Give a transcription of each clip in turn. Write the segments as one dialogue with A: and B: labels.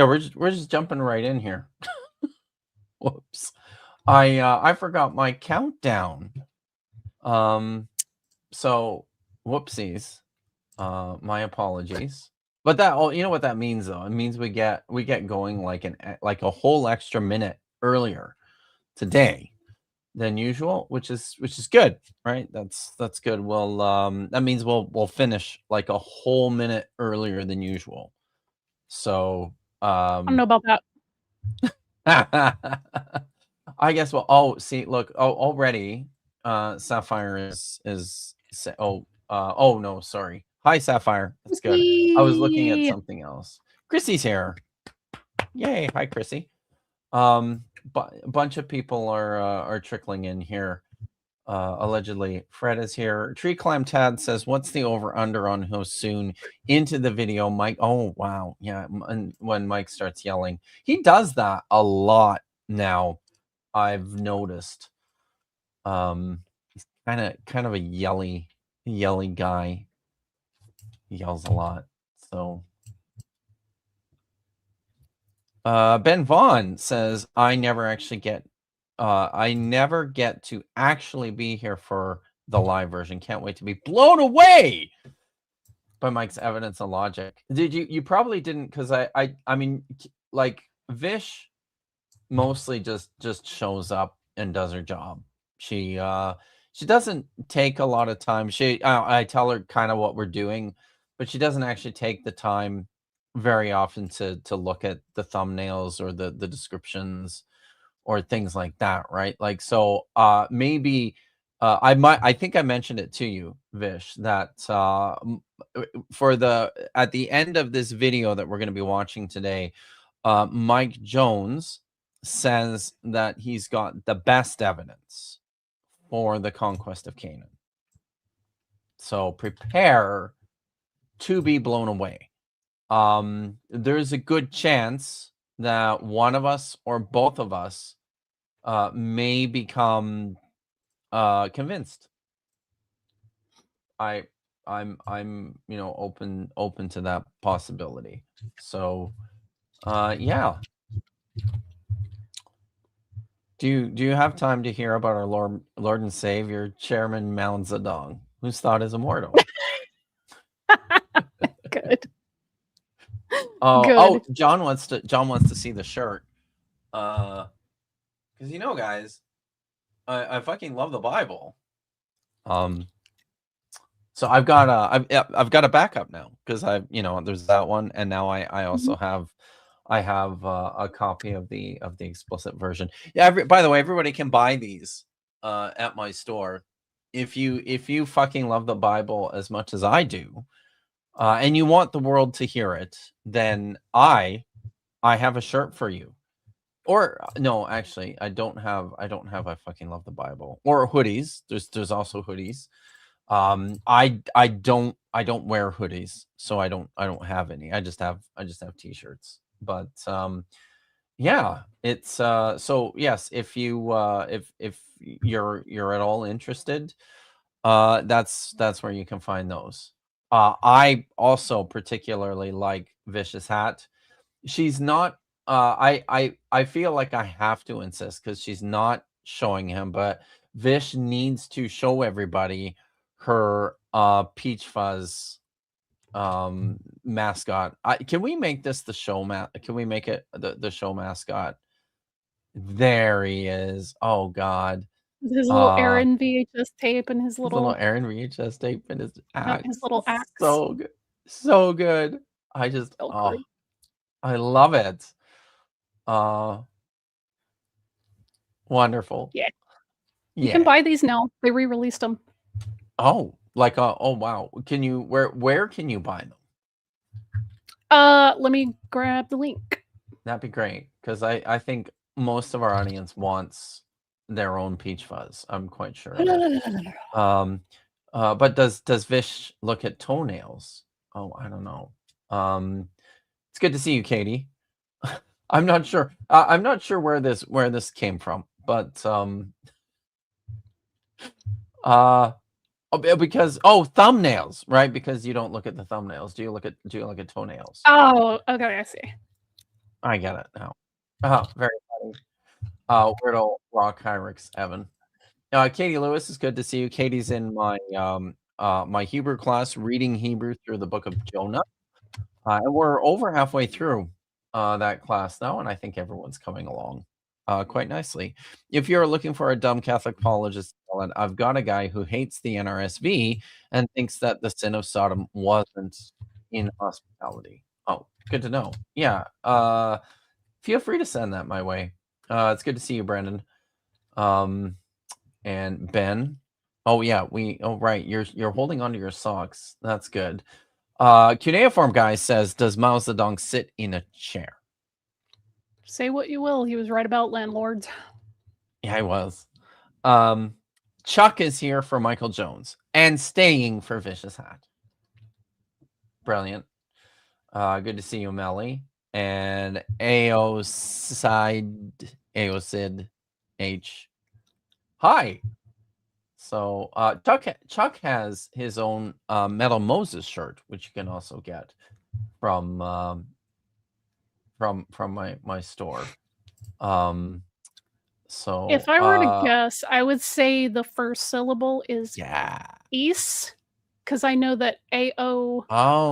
A: Yeah, we're just jumping right in here. Whoops. I forgot my countdown. So whoopsies. My apologies. But that, oh, you know what that means though? It means we get going like a whole extra minute earlier today than usual, which is good, right? That's good. Well, that means we'll finish like a whole minute earlier than usual. So,
B: I don't know about that.
A: I guess see, look, already Sapphire is oh no, sorry. Hi Sapphire. That's good. I was looking at something else. Chrissy's here. Yay, hi Chrissy. But a bunch of people are trickling in here. Allegedly, Fred is here. Tree Clam Tad says, "What's the over under on how soon into the video Mike?" Oh wow, yeah. And when Mike starts yelling, he does that a lot now. I've noticed. He's kind of a yelly guy. He yells a lot. So, Ben Vaughn says, "I never get to actually be here for the live version. Can't wait to be blown away by Mike's evidence and logic." Did you probably didn't, because I mean, like, Vish mostly just shows up and does her job. She doesn't take a lot of time. I tell her kind of what we're doing, but she doesn't actually take the time very often to look at the thumbnails or the descriptions or things like that, right? Like, so maybe I think I mentioned it to you, Vish, that at the end of this video that we're going to be watching today, Mike Jones says that he's got the best evidence for the conquest of Canaan. So prepare to be blown away. There's a good chance that one of us or both of us may become convinced. I'm open to that possibility. So yeah. Do you have time to hear about our Lord and Savior, Chairman Mao Zedong, whose thought is immortal?
B: Good.
A: Oh, John wants to see the shirt. Because guys, I fucking love the Bible. So I've got a backup now, because there's that one, and now I also have a copy of the explicit version. Yeah, by the way, everybody can buy these at my store. If you fucking love the Bible as much as I do, and you want the world to hear it, then I have a shirt for you. Or no, actually, I don't have I fucking love the Bible, or hoodies. There's also hoodies. I don't wear hoodies, so I don't have any. I just have t-shirts. But yeah, it's so yes, if you if you're at all interested, that's where you can find those. I also particularly like Vish's hat. She's not I feel like I have to insist, because she's not showing him, but Vish needs to show everybody her Peach Fuzz mascot. Can we make this the show can we make it the show mascot? There he is. Oh god.
B: His little Aaron VHS tape and his little
A: Aaron VHS tape and his axe.
B: His little axe.
A: So good. So good. I just I love it. Wonderful.
B: Yeah. You can buy these now. They re-released them.
A: Oh, like oh wow. Can you where can you buy them?
B: Let me grab the link.
A: That'd be great, because I think most of our audience wants their own Peach Fuzz. I'm quite sure. But does Vish look at toenails? Oh, I don't know. It's good to see you, Katie. I'm not sure. I'm not sure where this came from, but because thumbnails, right? Because you don't look at the thumbnails. Do you look at toenails?
B: Oh, okay, I see.
A: I get it now. Very funny. Wordle Rock Hyrix Evan. Katie Lewis, is good to see you. Katie's in my my Hebrew class, reading Hebrew through the book of Jonah. And we're over halfway through that class now, and I think everyone's coming along quite nicely. If you're looking for a dumb Catholic apologist, I've got a guy who hates the NRSV and thinks that the sin of Sodom wasn't in hospitality. Oh, good to know. Yeah. Feel free to send that my way. It's good to see you, Brandon. And Ben. Oh yeah, right. You're holding onto your socks. That's good. Cuneiform guy says, does Mao Zedong sit in a chair?
B: Say what you will, he was right about landlords.
A: Yeah, he was. Chuck is here for Michael Jones and staying for Vish's hat. Brilliant. Good to see you, Melly. And Aosid H. Hi. So Chuck has his own Metal Moses shirt, which you can also get from my store. So
B: if I were to guess, I would say the first syllable is East, because I know that AO.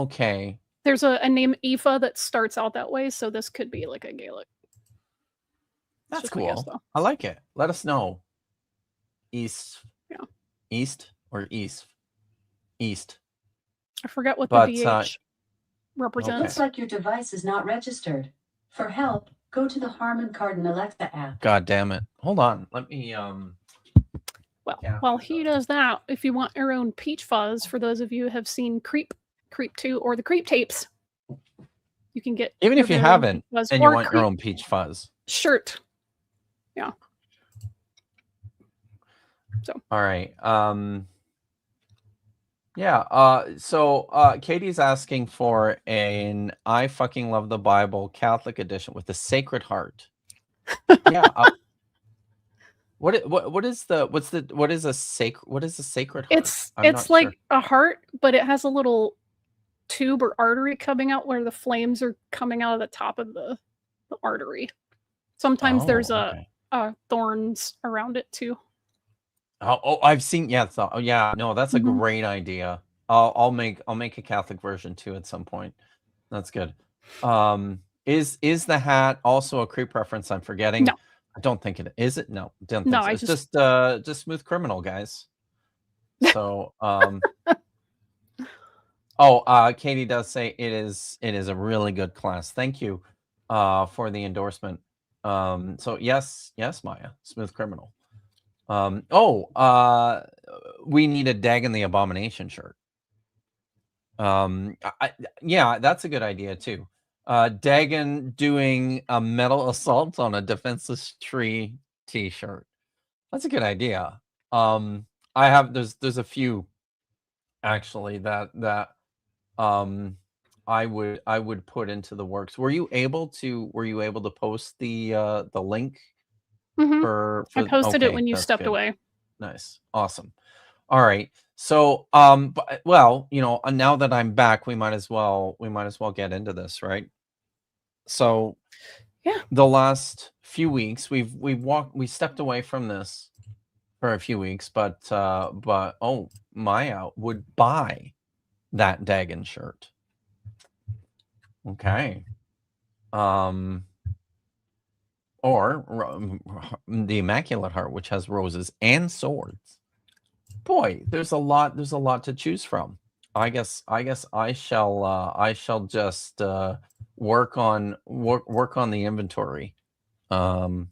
A: Okay.
B: There's a name Aoife that starts out that way, so this could be like a Gaelic.
A: That's cool. Guess, I like it. Let us know. East.
B: Yeah.
A: East or East? East.
B: I forget what the BH represents.
C: Okay. Looks like your device is not registered. For help, go to the Harman Kardon Alexa app.
A: God damn it. Hold on. Let me
B: Well, while he does that, if you want your own peach fuzz, for those of you who have seen Creep 2, or the Creep tapes, you can get.
A: Even if you haven't, and you want your own peach fuzz
B: shirt. Yeah. So.
A: All right. Yeah. So Katie's asking for an I fucking love the Bible Catholic edition with the Sacred Heart. Yeah. What is a Sacred Heart?
B: It's like a heart, but it has a little tube or artery coming out where the flames are coming out of the top of the artery. Sometimes there's thorns around it too.
A: Oh, I've seen. Yeah, no, that's a great idea. I'll make a Catholic version too at some point. That's good. Is the hat also a creep reference? I'm forgetting.
B: No,
A: I don't think it is. It no, don't think so. It's just Smooth Criminal, guys. So Katie does say it is a really good class. Thank you for the endorsement. So yes, Maya, Smooth Criminal. We need a Dagon the Abomination shirt. Yeah, that's a good idea too. Dagon doing a metal assault on a defenseless tree t-shirt. That's a good idea. I have there's a few actually that I would put into the works. Were you able to post the link?
B: I posted it when you stepped away.
A: Nice. Awesome. All right. So well, now that I'm back, we might as well get into this, right? So
B: yeah,
A: the last few weeks we stepped away from this for a few weeks, but Maya would buy that Dagon shirt. Okay. Or the Immaculate Heart, which has roses and swords. Boy, there's a lot to choose from. I guess I shall just work on the inventory. So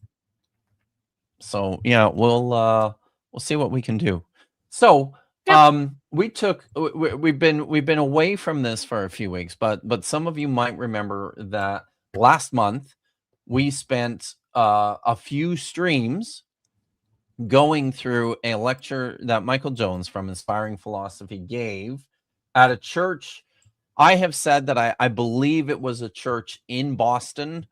A: yeah, we'll see what we can do. So we've been away from this for a few weeks, but some of you might remember that last month we spent a few streams going through a lecture that Michael Jones from Inspiring Philosophy gave at a church. I have said that I believe it was a church in Boston,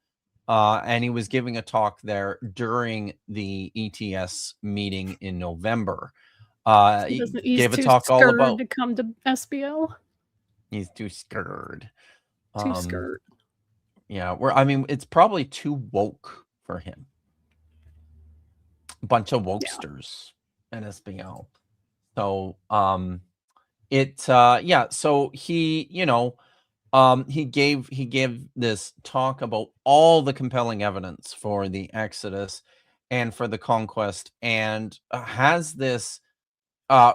A: and he was giving a talk there during the ETS meeting in November. He gave a talk all about
B: to come to SBO.
A: He's too scared.
B: Too scared.
A: Yeah, I mean, it's probably too woke for him. A bunch of wokesters in SBL. So so he, he gave this talk about all the compelling evidence for the Exodus and for the conquest, and has this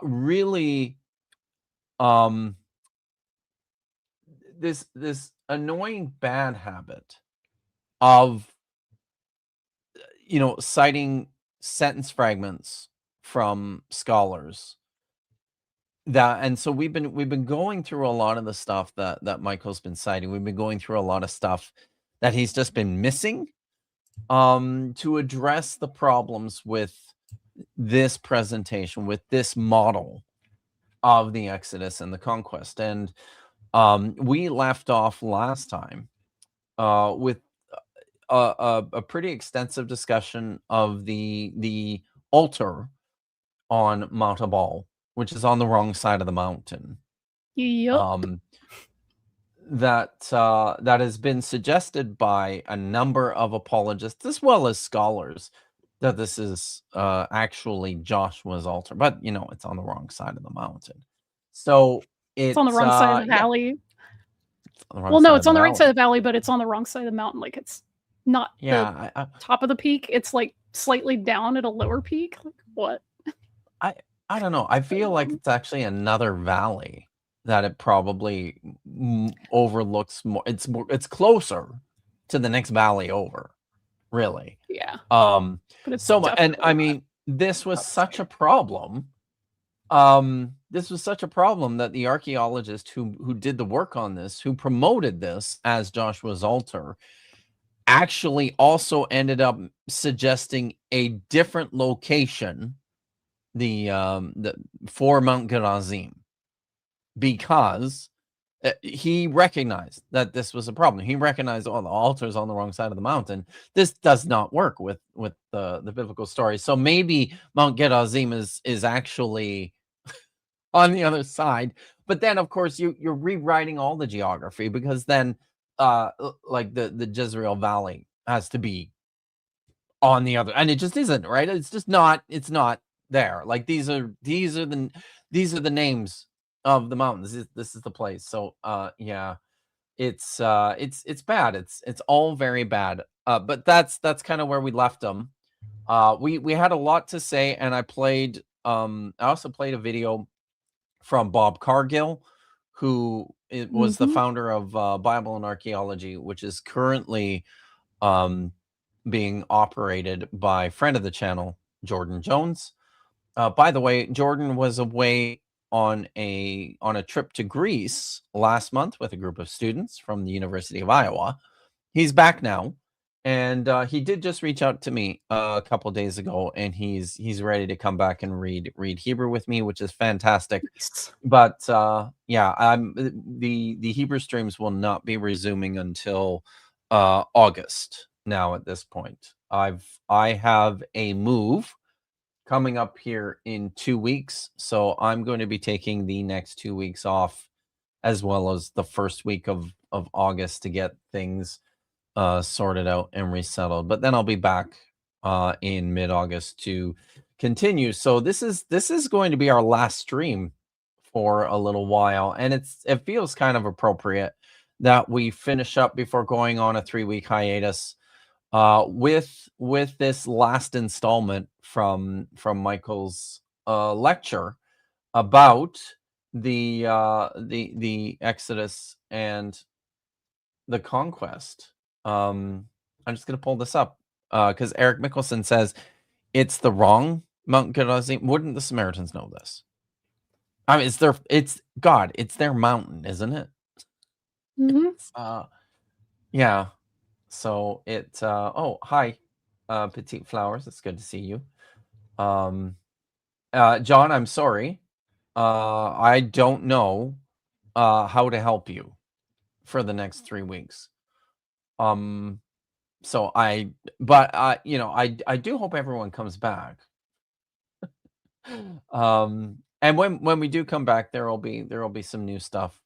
A: really this annoying bad habit of citing sentence fragments from scholars. And so we've been going through a lot of the stuff that Michael's been citing. We've been going through a lot of stuff that he's just been missing to address the problems with this presentation, with this model of the Exodus and the conquest. And we left off last time with a pretty extensive discussion of the altar on Mount Ebal, which is on the wrong side of the mountain.
B: Yep.
A: That has been suggested by a number of apologists as well as scholars that this is actually Joshua's altar, but it's on the wrong side of the mountain. So
B: it's on the wrong side of the valley.
A: No,
B: it's on the right side of the valley, but it's on the wrong side of the mountain. Like, it's not
A: the
B: top of the peak. It's like slightly down at a lower peak. Like, what?
A: I don't know. I feel like it's actually another valley that it probably overlooks more. It's closer to the next valley over, really.
B: Yeah.
A: But it's and I mean, this was such a problem. This was such a problem that the archaeologist who did the work on this, who promoted this as Joshua's altar, actually also ended up suggesting a different location, for Mount Gerizim, because he recognized that this was a problem. He recognized, the altar's on the wrong side of the mountain. This does not work with the biblical story. So maybe Mount Gerizim is actually on the other side. But then, of course, you're rewriting all the geography, because then like the Jezreel Valley has to be on the other, and it just isn't, right? It's not there. Like, these are the names of the mountains. This is the place. So yeah, it's bad. It's all very bad. But that's kind of where we left them. We had a lot to say, and I also played a video from Bob Cargill, who was the founder of Bible and Archaeology, which is currently being operated by friend of the channel, Jordan Jones. By the way, Jordan was away on a trip to Greece last month with a group of students from the University of Iowa. He's back now, and he did just reach out to me a couple days ago, and he's ready to come back and read Hebrew with me, which is fantastic. But yeah, the Hebrew streams will not be resuming until August now. At this point, I have a move coming up here in 2 weeks, so I'm going to be taking the next 2 weeks off, as well as the first week of August, to get things sorted out and resettled. But then I'll be back in mid-August to continue. So this is going to be our last stream for a little while, and it feels kind of appropriate that we finish up before going on a 3-week hiatus with this last installment from Michael's lecture about the Exodus and the conquest. I'm just gonna pull this up because Eric Mickelson says it's the wrong Mount Gerizim. Wouldn't the Samaritans know this? I mean, it's their mountain, isn't it? Yeah. So oh, hi, Petite Flowers. It's good to see you. John, I'm sorry. I don't know how to help you for the next 3 weeks. So I do hope everyone comes back. And when we do come back, there will be some new stuff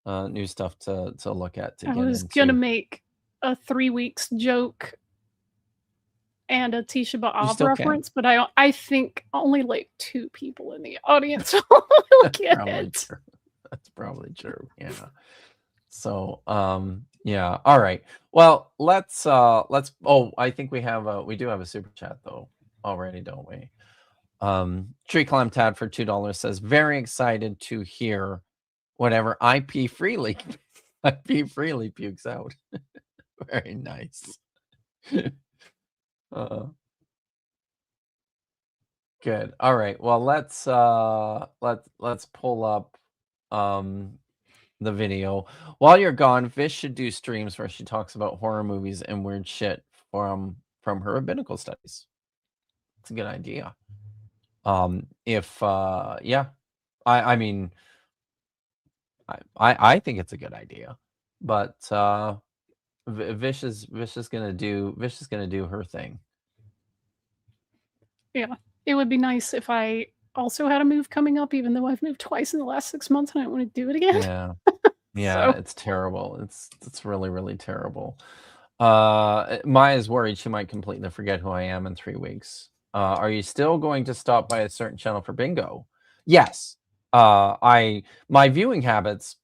A: to look at.
B: I was gonna make a 3 weeks joke and a Tisha B'Av
A: still can.
B: reference, but I think only like 2 people in the audience will get
A: Probably
B: it.
A: true. That's probably true. Yeah. So, yeah. All right. Well, let's. Oh, I think we do have a super chat though already, don't we? Tree Climb Tad for $2 says, very excited to hear whatever IP freely pukes out. Very nice. Good. All right. Well, let's pull up the video. While you're gone, Vish should do streams where she talks about horror movies and weird shit from her rabbinical studies. It's a good idea. Yeah, I mean, I think it's a good idea, but Vish is gonna do her thing.
B: Yeah, it would be nice if I also had a move coming up, even though I've moved twice in the last 6 months and I don't want to do it again.
A: Yeah. Yeah,
B: So.
A: it's terrible. It's really, really terrible. Maya's worried she might completely forget who I am in 3 weeks. Are you still going to stop by a certain channel for bingo? Yes. My viewing habits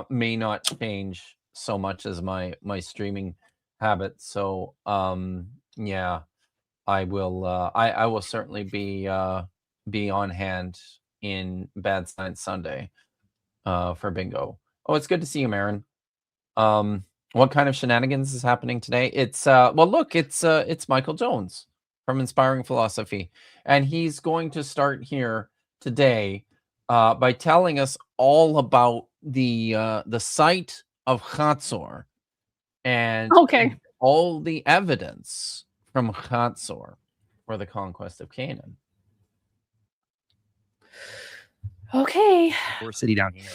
A: may not change so much as my streaming habits. So yeah, I will I will certainly be on hand in Bad Science Sunday for bingo. Oh, it's good to see you, Marin. What kind of shenanigans is happening today? It's well, look, it's Michael Jones from Inspiring Philosophy, and he's going to start here today by telling us all about the site of Hatzor and
B: Okay.
A: all the evidence from Hatzor for the conquest of Canaan.
B: Okay.
D: Or city down here.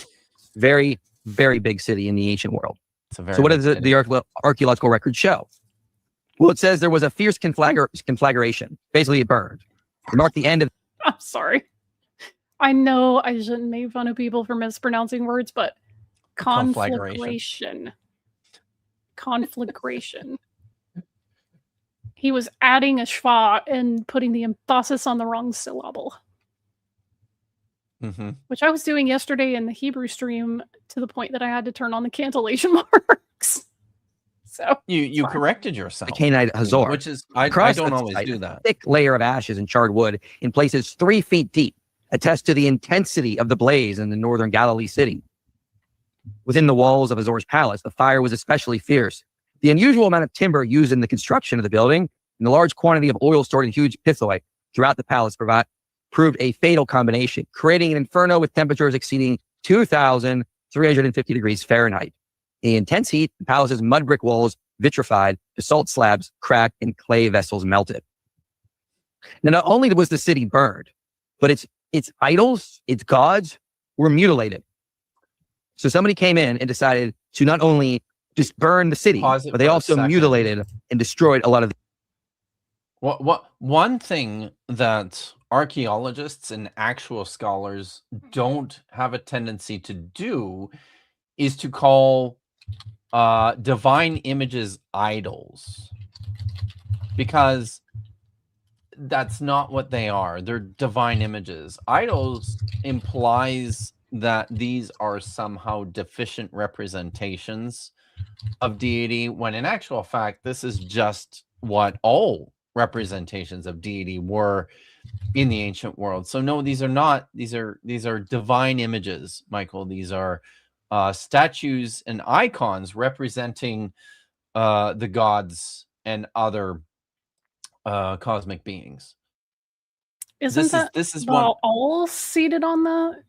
D: Very, very big city in the ancient world.
A: It's a very
D: so what does the archaeological record show? Well, it says there was a fierce conflagration. Basically, it burned. It marked the end of...
B: I'm sorry. I know I shouldn't make fun of people for mispronouncing words, but conflagration. Conflagration. He was adding a schwa and putting the emphasis on the wrong syllable.
A: Mm-hmm.
B: Which I was doing yesterday in the Hebrew stream to the point that I had to turn on the cantillation marks. So
A: you corrected yourself.
D: The Canaanite Hazor,
A: which is I don't always do that.
D: A thick layer of ashes and charred wood in places 3 feet deep attests to the intensity of the blaze in the northern Galilee city. Within the walls of Hazor's palace, the fire was especially fierce. The unusual amount of timber used in the construction of the building and the large quantity of oil stored in huge pithoi throughout the palace proved a fatal combination, creating an inferno with temperatures exceeding 2,350 degrees Fahrenheit. In the intense heat, the palace's mud brick walls vitrified, basalt slabs cracked, and clay vessels melted. Now, not only was the city burned, but its idols, its gods, were mutilated. So somebody came in and decided to not only just burn the city, but they also mutilated and destroyed a lot of
A: one thing that archaeologists and actual scholars don't have a tendency to do is to call divine images idols, because that's not what they are. They're divine images. Idols implies that these are somehow deficient representations of deity, when in actual fact this is just what all representations of deity were in the ancient world. So no, these are not. These are divine images, Michael. These are statues and icons representing the gods and other cosmic beings.
B: This is one all seated on the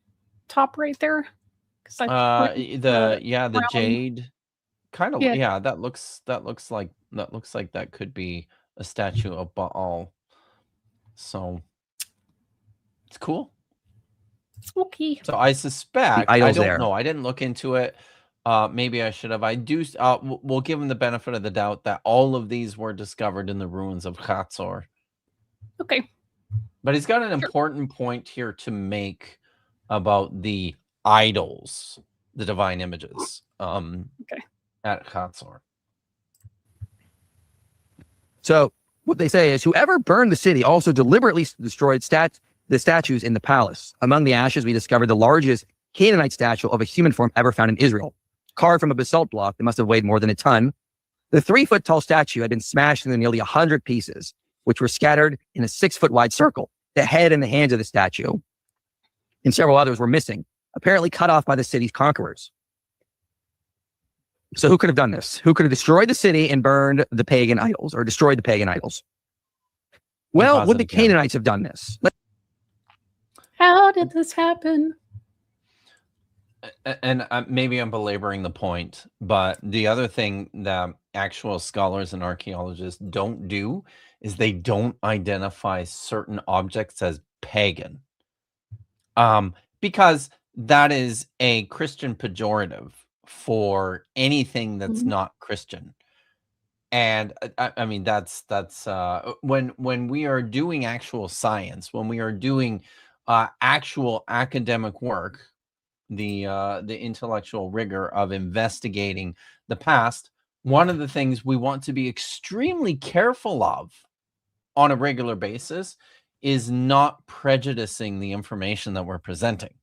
B: top right there?
A: The jade kind of that looks like that could be a statue of Baal. So it's cool.
B: Okay.
A: So I suspect, I don't know. I didn't look into it. Maybe I should have. I do. We'll give him the benefit of the doubt that all of these were discovered in the ruins of Hatzor.
B: Okay.
A: But he's got an important point here to make about the idols, the divine images, at Hatzor.
D: So what they say is whoever burned the city also deliberately destroyed the statues in the palace. Among the ashes, we discovered the largest Canaanite statue of a human form ever found in Israel, carved from a basalt block that must have weighed more than a ton. The 3-foot-tall statue had been smashed into nearly 100 pieces, which were scattered in a 6-foot-wide circle. The head and the hands of the statue and several others were missing, apparently cut off by the city's conquerors. So who could have done this? Who could have destroyed the city and burned the pagan idols, or destroyed the pagan idols? Well, would the Canaanites have done this?
B: How did this happen?
A: And maybe I'm belaboring the point, but the other thing that actual scholars and archaeologists don't do is they don't identify certain objects as pagan, because that is a Christian pejorative for anything that's not Christian. And I mean, that's when we are doing actual science, when we are doing actual academic work, the intellectual rigor of investigating the past, one of the things we want to be extremely careful of on a regular basis is not prejudicing the information that we're presenting.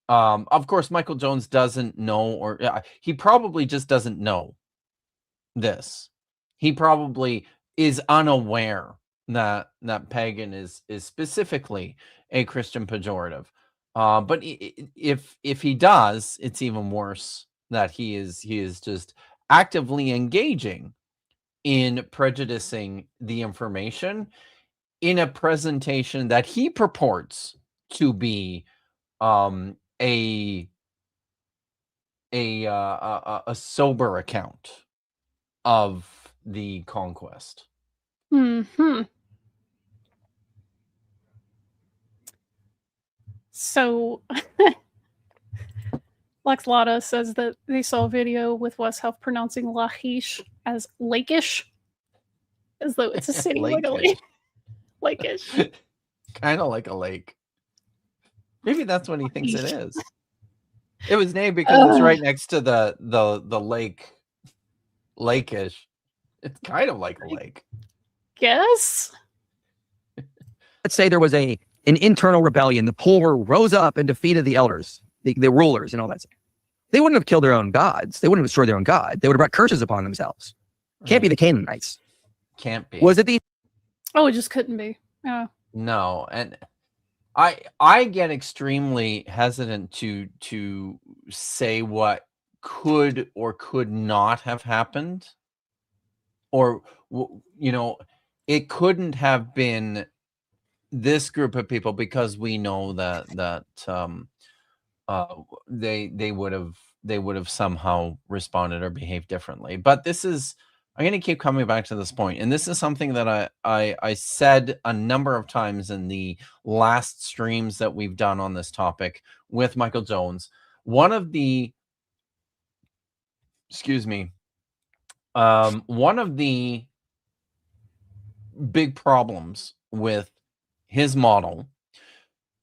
A: Of course, Michael Jones doesn't know, or he probably just doesn't know this. He probably is unaware that pagan is specifically a Christian pejorative. But if he does, it's even worse that he is just actively engaging in prejudicing the information in a presentation that he purports to be a sober account of the conquest.
B: So Lex Lotta says that they saw a video with Wes Huff pronouncing Lachish as Lakeish, as though it's a city like a lake. Lakeish.
A: Kind of like a lake. Maybe that's what he thinks it is. It was named because it's right next to the lake. Lakeish. It's kind of like a lake.
B: Guess.
D: Let's say there was an internal rebellion. The poor rose up and defeated the elders, the rulers, and all that stuff. They wouldn't have killed their own gods. They wouldn't have destroyed their own god. They would have brought curses upon themselves. Can't be the Canaanites.
A: Can't be.
D: Was it the?
B: Oh, it just couldn't be. Yeah.
A: No, and I get extremely hesitant to say what could or could not have happened, or it couldn't have been this group of people because we know that they would have somehow responded or behaved differently. But this is, I'm going to keep coming back to this point, and this is something that I said a number of times in the last streams that we've done on this topic with Michael Jones. One of the big problems with his model,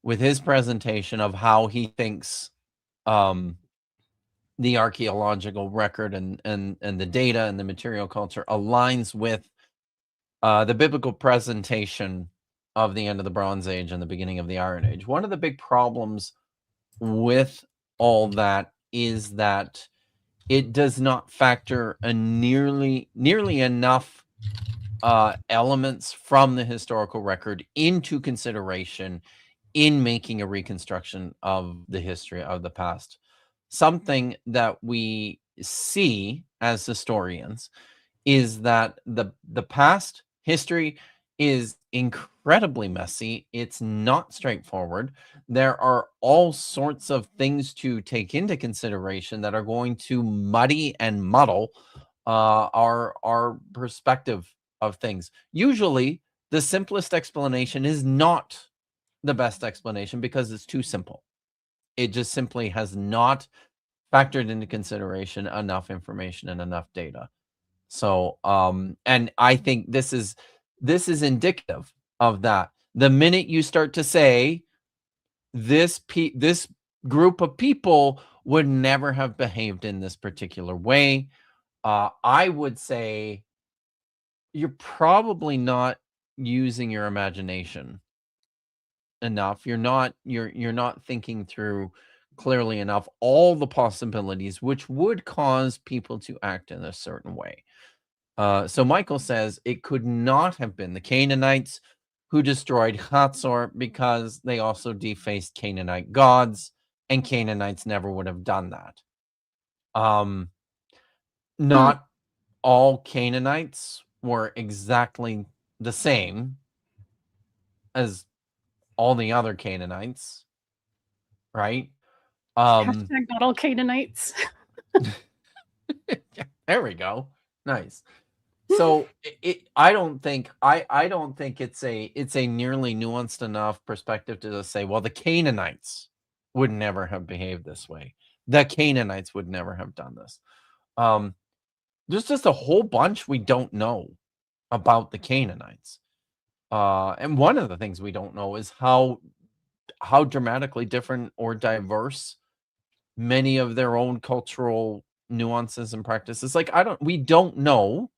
A: with his presentation of how he thinks the archaeological record and the data and the material culture aligns with the biblical presentation of the end of the Bronze Age and the beginning of the Iron Age. One of the big problems with all that is that it does not factor nearly enough elements from the historical record into consideration in making a reconstruction of the history of the past. Something that we see as historians is that the past history is incredibly messy. It's not straightforward. There are all sorts of things to take into consideration that are going to muddy and muddle our perspective of things. Usually, the simplest explanation is not the best explanation because it's too simple. It just simply has not factored into consideration enough information and enough data. So, and I think this is indicative of that. The minute you start to say this group of people would never have behaved in this particular way, I would say you're probably not using your imagination enough. You're not thinking through clearly enough all the possibilities which would cause people to act in a certain way. So Michael says it could not have been the Canaanites who destroyed Hatzor because they also defaced Canaanite gods, and Canaanites never would have done that. Not all Canaanites were exactly the same as all the other Canaanites, right?
B: Hashtag not all Canaanites.
A: There we go. Nice. So I don't think it's a nearly nuanced enough perspective to just say, well, the Canaanites would never have behaved this way. The Canaanites would never have done this. There's just a whole bunch we don't know about the Canaanites. And one of the things we don't know is how dramatically different or diverse many of their own cultural nuances and practices. Like we don't know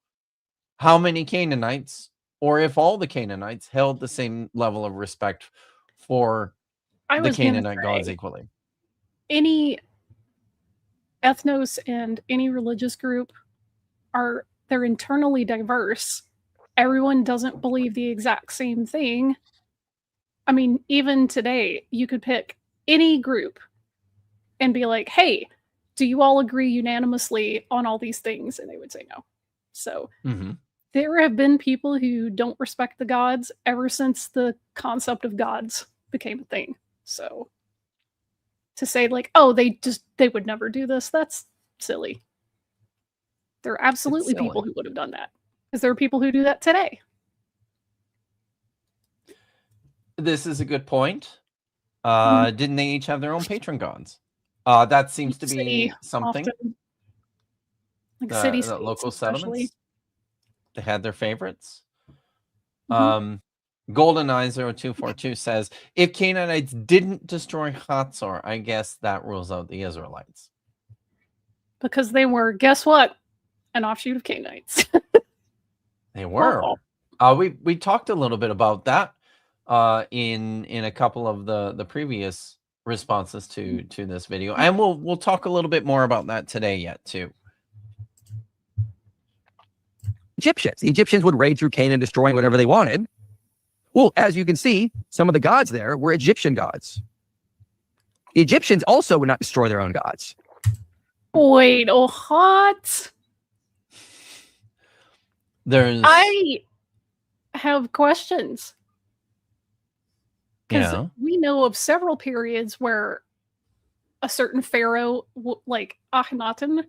A: how many Canaanites, or if all the Canaanites, held the same level of respect for the Canaanite gods equally.
B: Any ethnos and any religious group they're internally diverse. Everyone doesn't believe the exact same thing. I mean, even today, you could pick any group and be like, hey, do you all agree unanimously on all these things? And they would say no. So there have been people who don't respect the gods ever since the concept of gods became a thing. So to say like, oh, they would never do this, that's silly. There are absolutely people who would have done that, because there are people who do that today.
A: This is a good point. Didn't they each have their own patron gods? That seems to be something.
B: Often, like city states,
A: local
B: especially.
A: settlements. They had their favorites. GoldenEye0242 says, if Canaanites didn't destroy Hatzor, I guess that rules out the Israelites.
B: Because they were, guess what? An offshoot of Canaanites.
A: They were. We talked a little bit about that in a couple of the previous responses to this video, and we'll talk a little bit more about that today yet too.
D: Egyptians. The Egyptians would raid through Canaan, destroying whatever they wanted. Well, as you can see, some of the gods there were Egyptian gods. The Egyptians also would not destroy their own gods.
B: Wait, what? I have questions. Because we know of several periods where a certain pharaoh, like Akhenaten,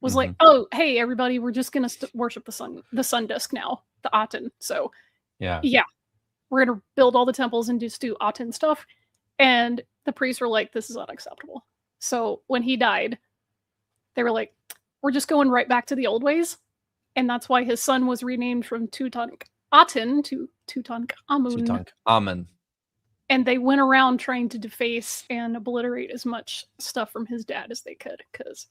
B: was like, "Oh, hey, everybody, we're just gonna worship the sun disk now, the Aten." So, yeah, we're gonna build all the temples and just do Aten stuff. And the priests were like, "This is unacceptable." So when he died, they were like, "We're just going right back to the old ways," and that's why his son was renamed from Tutankhaten to Tutankhamun. And they went around trying to deface and obliterate as much stuff from his dad as they could, because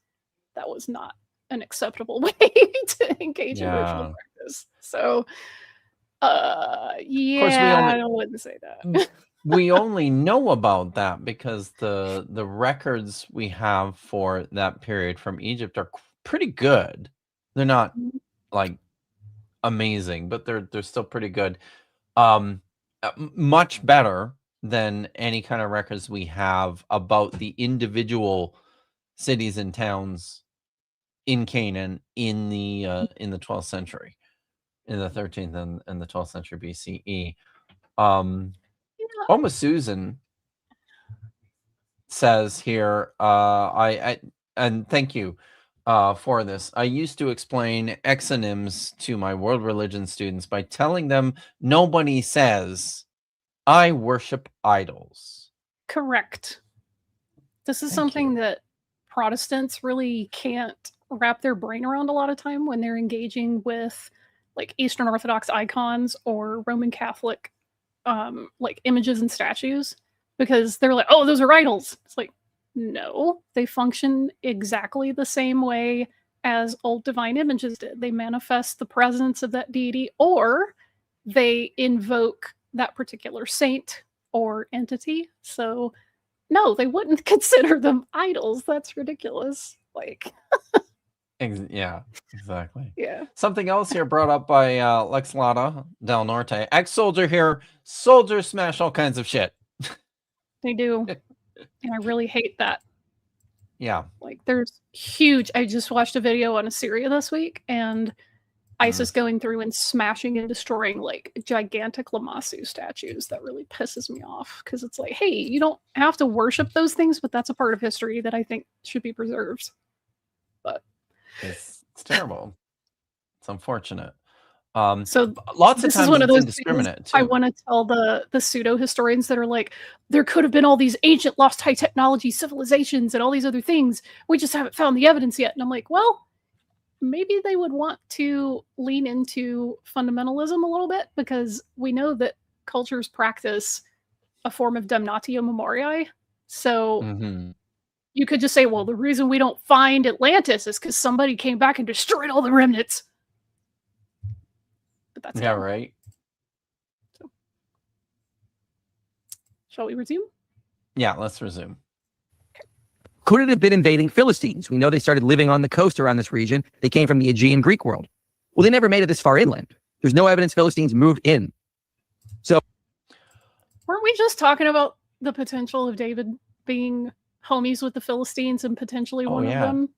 B: that was not an acceptable way to engage in ritual practice. So, I wouldn't say that.
A: We only know about that because the records we have for that period from Egypt are pretty good. They're not like amazing, but they're still pretty good. Much better than any kind of records we have about the individual cities and towns in Canaan in the 12th century, in the 13th and the 12th century BCE. Almost Susan says here, and thank you for this. I used to explain exonyms to my world religion students by telling them nobody says I worship idols.
B: Correct. This is something that Protestants really can't wrap their brain around a lot of time when they're engaging with like Eastern Orthodox icons or Roman Catholic like images and statues, because they're like, oh, those are idols. It's like, no, they function exactly the same way as old divine images did. They manifest the presence of that deity, or they invoke that particular saint or entity. So no, they wouldn't consider them idols. That's ridiculous. Like,
A: Yeah, exactly.
B: yeah.
A: Something else here brought up by Lex Lada Del Norte. Ex-soldier here. Soldiers smash all kinds of shit.
B: They do. And I really hate that.
A: Yeah.
B: Like, there's huge. I just watched a video on Assyria this week, and ISIS going through and smashing and destroying like gigantic Lamassu statues. That really pisses me off, because it's like, hey, you don't have to worship those things, but that's a part of history that I think should be preserved. But
A: it's terrible. It's unfortunate.
B: So
A: lots of
B: this
A: times
B: is one of
A: it's
B: those
A: indiscriminate
B: I
A: too.
B: want to tell the pseudo historians that are like, there could have been all these ancient lost high technology civilizations and all these other things. We just haven't found the evidence yet. And I'm like, well, maybe they would want to lean into fundamentalism a little bit, because we know that cultures practice a form of damnatio memoriae. So you could just say, well, the reason we don't find Atlantis is because somebody came back and destroyed all the remnants. But that's dumb.
A: Right.
B: So, shall we resume?
A: Yeah, let's resume.
D: Could it have been invading Philistines? We know they started living on the coast around this region. They came from the Aegean Greek world. Well, they never made it this far inland. There's no evidence Philistines moved in. So,
B: weren't we just talking about the potential of David being homies with the Philistines and potentially one of them?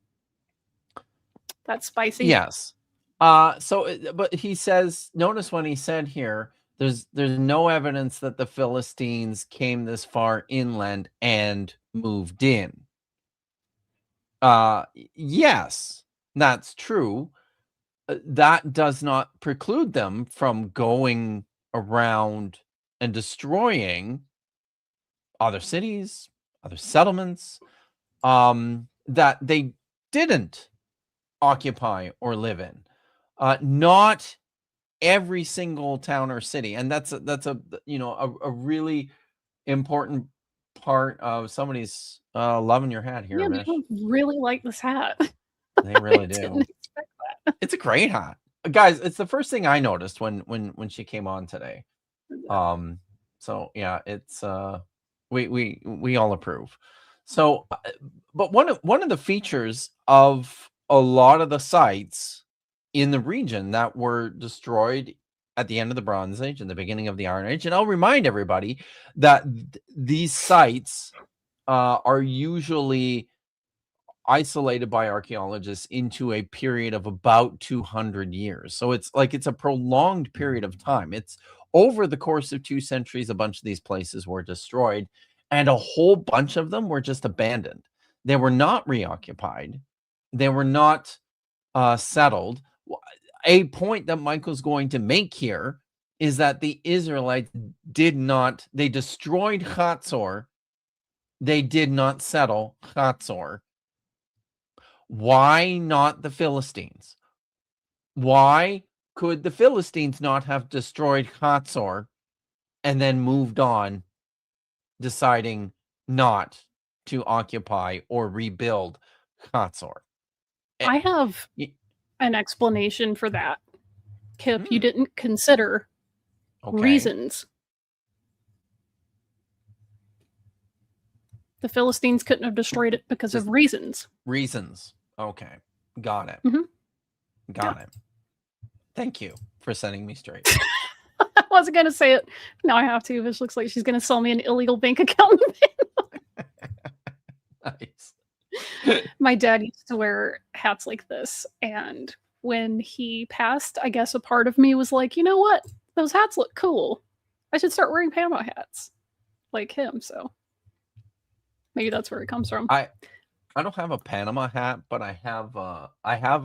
B: That's spicy.
A: Yes. But he says, notice when he said here, there's no evidence that the Philistines came this far inland and moved in. Yes, that's true. That does not preclude them from going around and destroying other cities, other settlements, that they didn't occupy or live in. Not every single town or city, and that's a really important part of somebody's loving your hat here.
B: Yeah,
A: Vish.
B: people really like this hat.
A: They really
B: I
A: do.
B: didn't expect that.
A: It's a great hat, guys. It's the first thing I noticed when she came on today. So yeah, it's we all approve. So, but one of the features of a lot of the sites in the region that were destroyed at the end of the Bronze Age and the beginning of the Iron Age, and I'll remind everybody that these sites are usually isolated by archaeologists into a period of about 200 years. So it's a prolonged period of time. It's over the course of 2 centuries, a bunch of these places were destroyed, and a whole bunch of them were just abandoned. They were not reoccupied. They were not settled. A point that Michael's going to make here is that the Israelites they destroyed Hatzor. They did not settle Hatzor. Why not the Philistines? Why could the Philistines not have destroyed Hatzor and then moved on, deciding not to occupy or rebuild Hatzor?
B: I have an explanation for that. Kip, you didn't consider reasons. The Philistines couldn't have destroyed it because of reasons.
A: Reasons. Okay. Got it. Got it. Thank you for setting me straight.
B: I wasn't going to say it. Now I have to. Vish looks like she's going to sell me an illegal bank account.
A: Nice.
B: My dad used to wear hats like this, and when he passed, I guess a part of me was like, you know what? Those hats look cool. I should start wearing Panama hats like him. So maybe that's where it comes from.
A: I don't have a Panama hat, but I have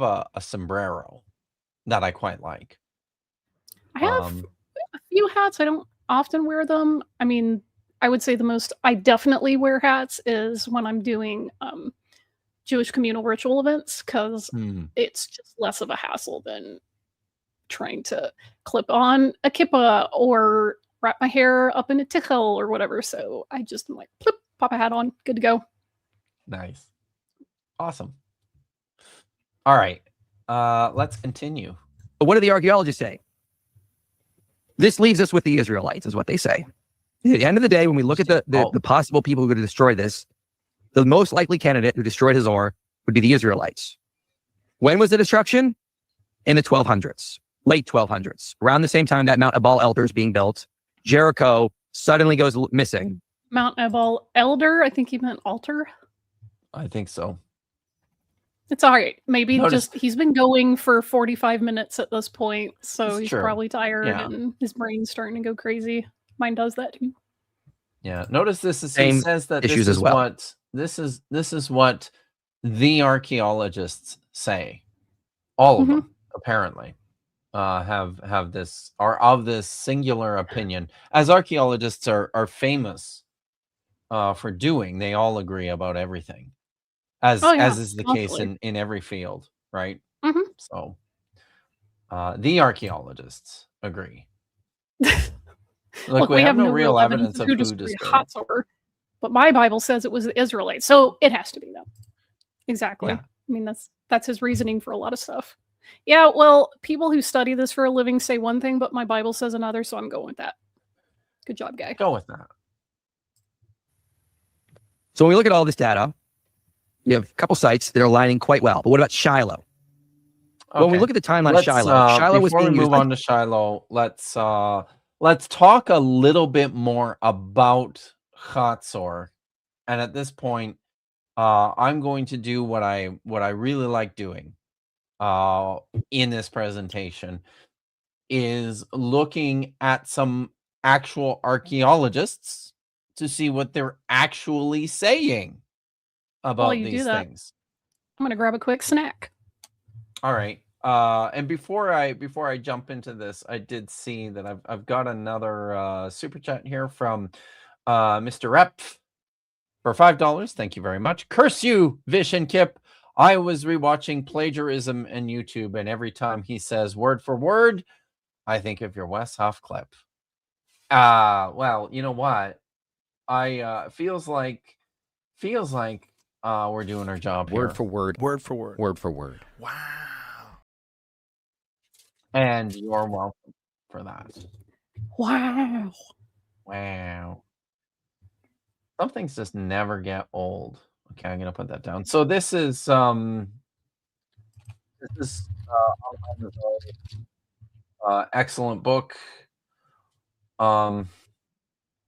A: a sombrero that I quite like.
B: I have a few hats. I don't often wear them. I mean, I would say the most I definitely wear hats is when I'm doing Jewish communal ritual events, because it's just less of a hassle than trying to clip on a kippah or wrap my hair up in a tichel or whatever. So I just am like, plip, pop a hat on, good to go.
A: Nice. Awesome. All right. Let's continue.
D: But what do the archaeologists say? This leaves us with the Israelites, is what they say. At the end of the day, when we look at the possible people who would destroy this, the most likely candidate who destroyed Hazor would be the Israelites. When was the destruction? In the 1200s, late 1200s. Around the same time that Mount Ebal Elder is being built, Jericho suddenly goes missing.
B: Mount Ebal Elder, I think he meant altar.
A: I think so.
B: It's all right. Maybe
A: Notice-
B: just he's been going for 45 minutes at this point, so
A: It's
B: he's
A: true.
B: probably tired
A: Yeah.
B: and his brain's starting to go crazy. Mine does that too.
A: Yeah. Notice this is
D: Same
A: he says that
D: issues
A: this is
D: as well.
A: what this is what the archaeologists say. All of
B: Mhm.
A: them apparently have this are of this singular opinion, as archaeologists are famous for doing. They all agree about everything, as
B: Oh, yeah,
A: as is the case
B: constantly.
A: in every field, right?
B: Mhm.
A: So the archaeologists agree. Look, we have no real evidence of
B: who
A: who
B: destroyed
A: destroyed.
B: Hatzor, but my Bible says it was the Israelites, so it has to be them. Exactly.
A: Yeah.
B: I mean, that's his reasoning for a lot of stuff. Yeah, well, people who study this for a living say one thing, but my Bible says another, so I'm going with that. Good job, guy.
A: Go with that.
D: So when we look at all this data, you have a couple sites that are aligning quite well. But what about Shiloh? When we
A: Okay.
D: look at the timeline of Shiloh, Shiloh was
A: Before we
D: being
A: move
D: used
A: on to Shiloh, let's talk a little bit more about Hatzor. And at this point, I'm going to do what I really like doing in this presentation, is looking at some actual archaeologists to see what they're actually saying about
B: you do
A: these
B: that,
A: things.
B: I'm gonna grab a quick snack.
A: All right. And before I jump into this, I did see that I've got another super chat here from Mr. Rep for $5. Thank you very much. Curse you, Vish and Kip. I was rewatching Plagiarism and YouTube, and every time he says word for word, I think of your Wes Huff clip. Well, you know what? I feels like we're doing our job here.
E: Word for word.
F: Word for word.
E: Word for word.
F: Wow.
A: And you're welcome for that.
B: Wow.
A: Wow. Some things just never get old. Okay, I'm gonna put that down. So this is excellent book.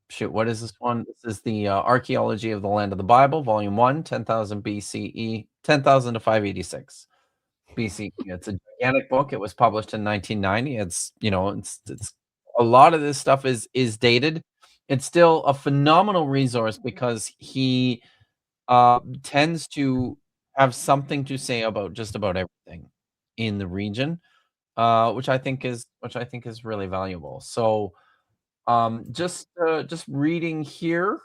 A: Shoot, what is this one? This is the Archaeology of the Land of the Bible, Volume 1, 10,000 BCE, 10,000 to 586 BCE. It's a gigantic book. It was published in 1990. It's it's a lot of this stuff is dated. It's still a phenomenal resource because he tends to have something to say about just about everything in the region, which I think is really valuable. So just reading here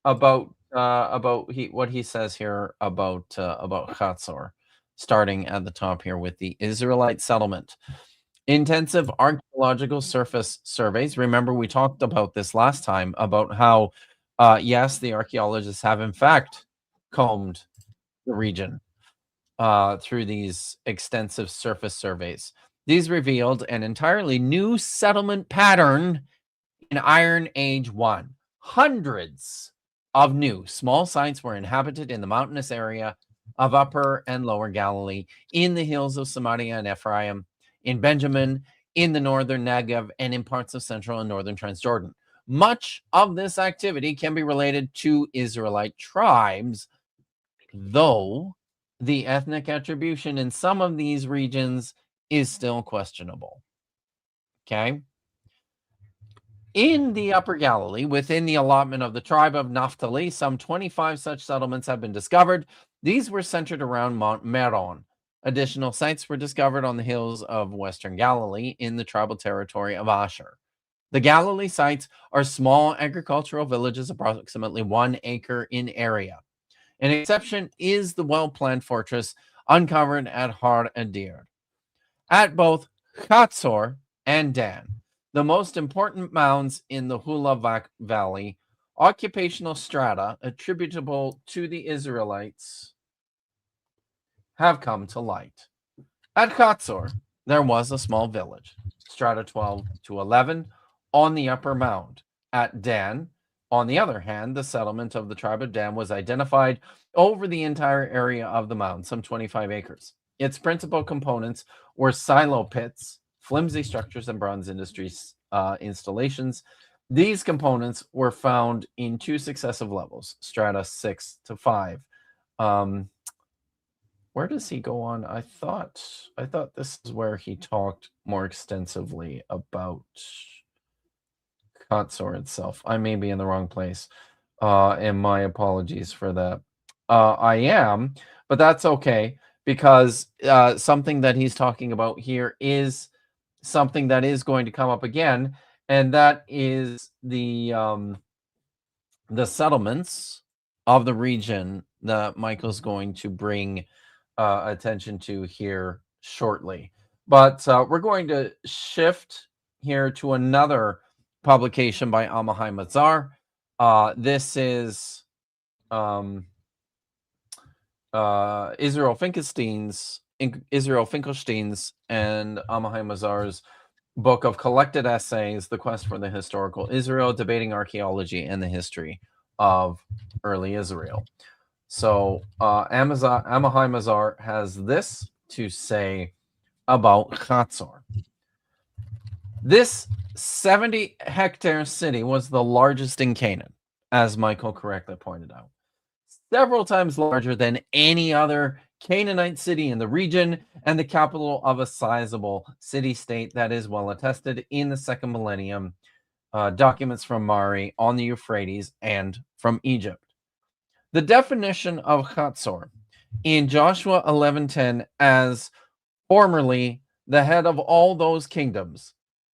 A: about what he says here about Hatzor, starting at the top here with the Israelite settlement. Intensive archaeological surface surveys. Remember, we talked about this last time about how, yes, the archaeologists have in fact combed the region through these extensive surface surveys. These revealed an entirely new settlement pattern in Iron Age 1. Hundreds of new small sites were inhabited in the mountainous area of Upper and Lower Galilee, in the hills of Samaria and Ephraim, in Benjamin, in the northern Negev, and in parts of central and northern Transjordan. Much of this activity can be related to Israelite tribes, though the ethnic attribution in some of these regions is still questionable. Okay? In the Upper Galilee, within the allotment of the tribe of Naphtali, some 25 such settlements have been discovered. These were centered around Mount Meron. Additional sites were discovered on the hills of Western Galilee in the tribal territory of Asher. The Galilee sites are small agricultural villages, approximately 1 acre in area. An exception is the well-planned fortress uncovered at Har Adir. At both Hatzor and Dan, the most important mounds in the Hula Valley, occupational strata attributable to the Israelites have come to light. At Hatzor, there was a small village, strata 12 to 11, on the upper mound. At Dan, on the other hand, the settlement of the tribe of Dan was identified over the entire area of the mound, some 25 acres. Its principal components were silo pits, flimsy structures, and bronze industries installations. These components were found in 2 successive levels, strata 6 to 5. Where does he go on? I thought this is where he talked more extensively about Hatzor itself. I may be in the wrong place, and my apologies for that. I am, but that's okay, because something that he's talking about here is something that is going to come up again, and that is the settlements of the region that Michael's going to bring attention to here shortly. But we're going to shift here to another publication by Amahai Mazar. This is Israel Finkelstein's and Amahai Mazar's book of collected essays, The Quest for the Historical Israel, Debating Archaeology and the History of Early Israel. So Amahai Mazar has this to say about Hatzor. This 70-hectare city was the largest in Canaan, as Michael correctly pointed out. Several times larger than any other Canaanite city in the region, and the capital of a sizable city-state that is well attested in the second millennium documents from Mari on the Euphrates and from Egypt. The definition of Hatzor in Joshua 11:10 as formerly the head of all those kingdoms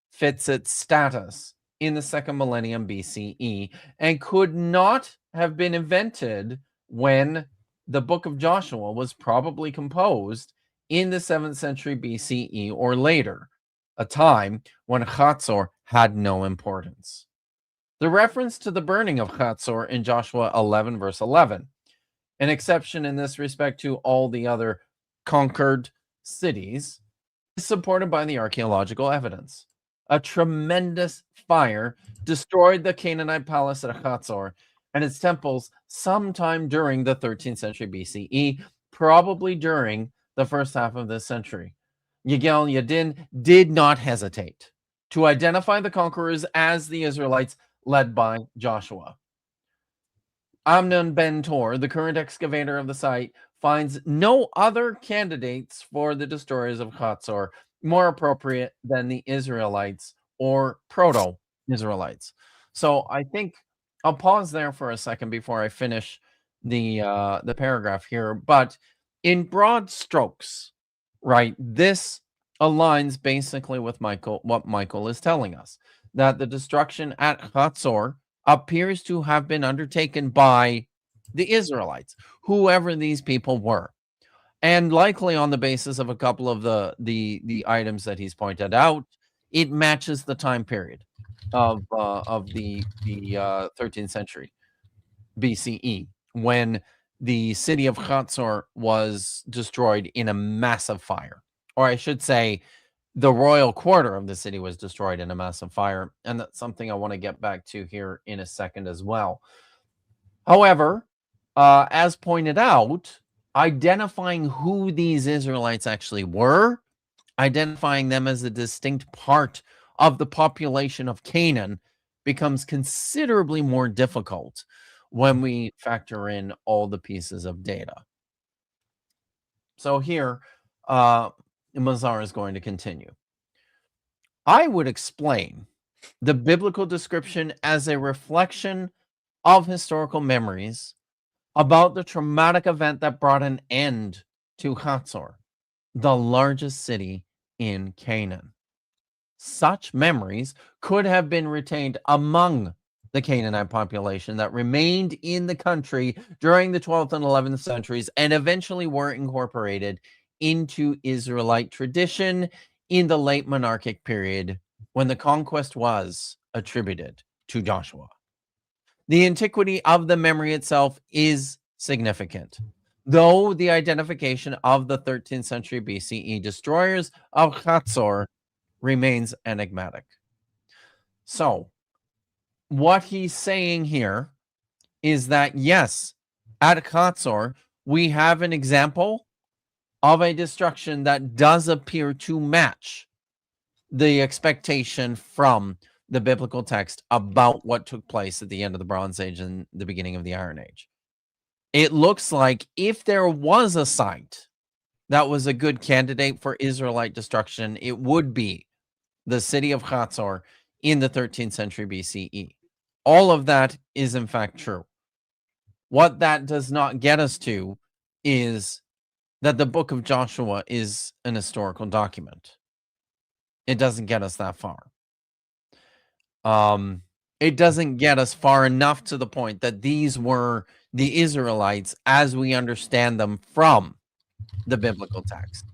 A: fits its status in the second millennium BCE and could not have been invented when the book of Joshua was probably composed in the 7th century BCE or later, a time when Hatzor had no importance. The reference to the burning of Hatzor in Joshua 11, verse 11, an exception in this respect to all the other conquered cities, is supported by the archaeological evidence. A tremendous fire destroyed the Canaanite palace at Hatzor and its temples sometime during the 13th century BCE, probably during the first half of this century. Yigel Yadin did not hesitate to identify the conquerors as the Israelites led by Joshua. Amnon Ben Tor, the current excavator of the site, finds no other candidates for the destroyers of Hatzor more appropriate than the Israelites or proto-Israelites. So I think I'll pause there for a second before I finish the paragraph here. But in broad strokes, right, this aligns basically with what Michael is telling us, that the destruction at Hatzor appears to have been undertaken by the Israelites, whoever these people were, and likely on the basis of a couple of the items that he's pointed out, it matches the time period of the 13th century BCE, when the city of Hatzor was destroyed in a massive fire, or I should say, the royal quarter of the city was destroyed in a massive fire, and that's something I want to get back to here in a second as well. However, as pointed out, identifying who these Israelites actually were, identifying them as a distinct part of the population of Canaan, becomes considerably more difficult when we factor in all the pieces of data. So here, Mazar is going to continue. I would explain the biblical description as a reflection of historical memories about the traumatic event that brought an end to Hatzor, the largest city in Canaan. Such memories could have been retained among the Canaanite population that remained in the country during the 12th and 11th centuries and eventually were incorporated into Israelite tradition in the late monarchic period when the conquest was attributed to Joshua. The antiquity of the memory itself is significant. though the identification of the 13th century BCE destroyers of Hatzor remains enigmatic. So, what he's saying here is that, yes, at Hatzor, we have an example of a destruction that does appear to match the expectation from the biblical text about what took place at the end of the Bronze Age and the beginning of the Iron Age. It looks like if there was a site that was a good candidate for Israelite destruction, it would be the city of Hatzor in the 13th century BCE. All of that is in fact true. What that does not get us to is that the book of Joshua is an historical document. It doesn't get us that far. It doesn't get us far enough to the point that these were the Israelites as we understand them from the biblical text.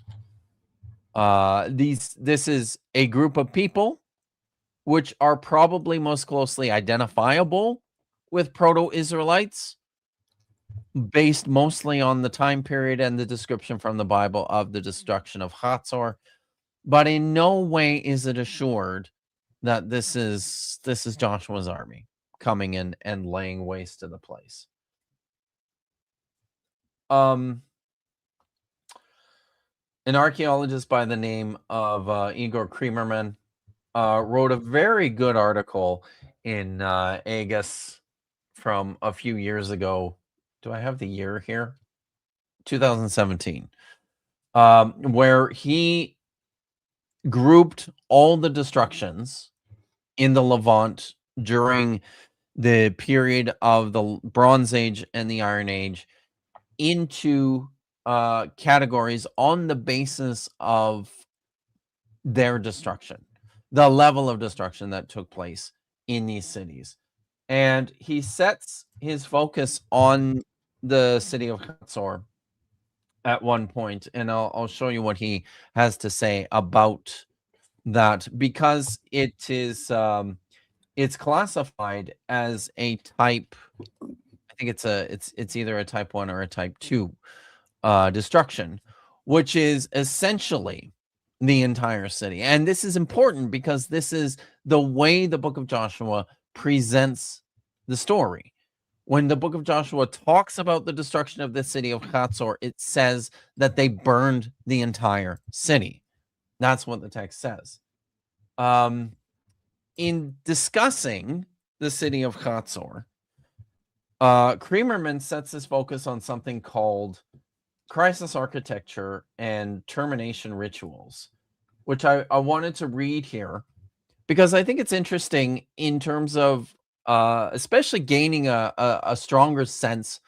A: This is a group of people which are probably most closely identifiable with proto-Israelites, based mostly on the time period and the description from the Bible of the destruction of Hatzor, but in no way is it assured that this is Joshua's army coming in and laying waste to the place. An archaeologist by the name of Igor Kremerman wrote a very good article in Aegis from a few years ago. Do I have the year here? 2017, where he grouped all the destructions in the Levant during the period of the Bronze Age and the Iron Age into categories on the basis of their destruction, the level of destruction that took place in these cities. And he sets his focus on the city of Hatzor at one point, and I'll show you what he has to say about that, because it is it's classified as a type. I think it's either a type 1 or a type 2 destruction, which is essentially the entire city. And this is important because this is the way the book of Joshua presents the story. When the book of Joshua talks about the destruction of the city of Hatzor, it says that they burned the entire city. That's what the text says. In discussing the city of Hatzor, Kremerman sets his focus on something called crisis architecture and termination rituals, which I wanted to read here because I think it's interesting in terms of especially gaining a stronger sense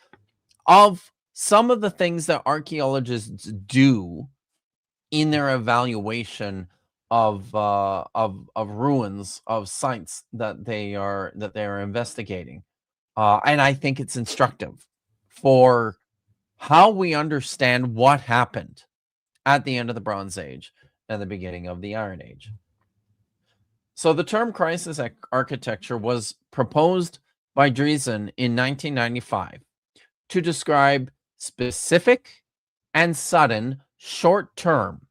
A: of some of the things that archaeologists do in their evaluation of ruins, of sites that they are investigating. And I think it's instructive for how we understand what happened at the end of the Bronze Age and the beginning of the Iron Age. So the term crisis architecture was proposed by Driesen in 1995 to describe specific and sudden short-term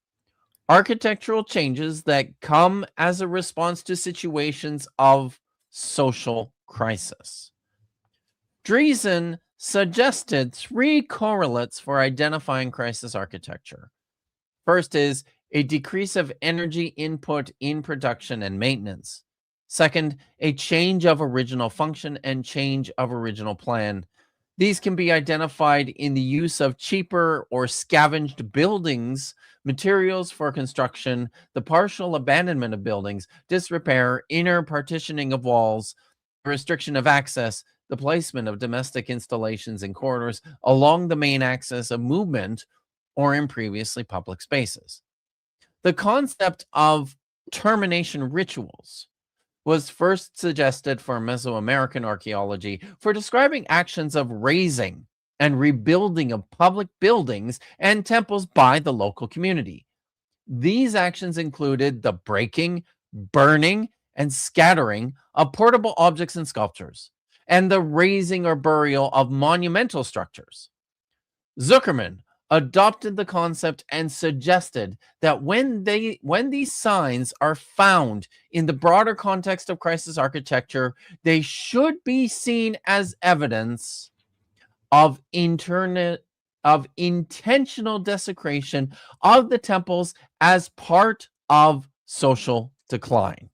A: architectural changes that come as a response to situations of social crisis. Driesen suggested 3 correlates for identifying crisis architecture. First is a decrease of energy input in production and maintenance. Second, a change of original function and change of original plan. These can be identified in the use of cheaper or scavenged buildings, materials for construction, the partial abandonment of buildings, disrepair, inner partitioning of walls, restriction of access, the placement of domestic installations in corridors along the main axis of movement or in previously public spaces. The concept of termination rituals was first suggested for Mesoamerican archaeology for describing actions of razing and rebuilding of public buildings and temples by the local community. These actions included the breaking, burning, and scattering of portable objects and sculptures, and the razing or burial of monumental structures. Zuckerman adopted the concept and suggested that when these signs are found in the broader context of crisis architecture, they should be seen as evidence of intentional desecration of the temples as part of social decline.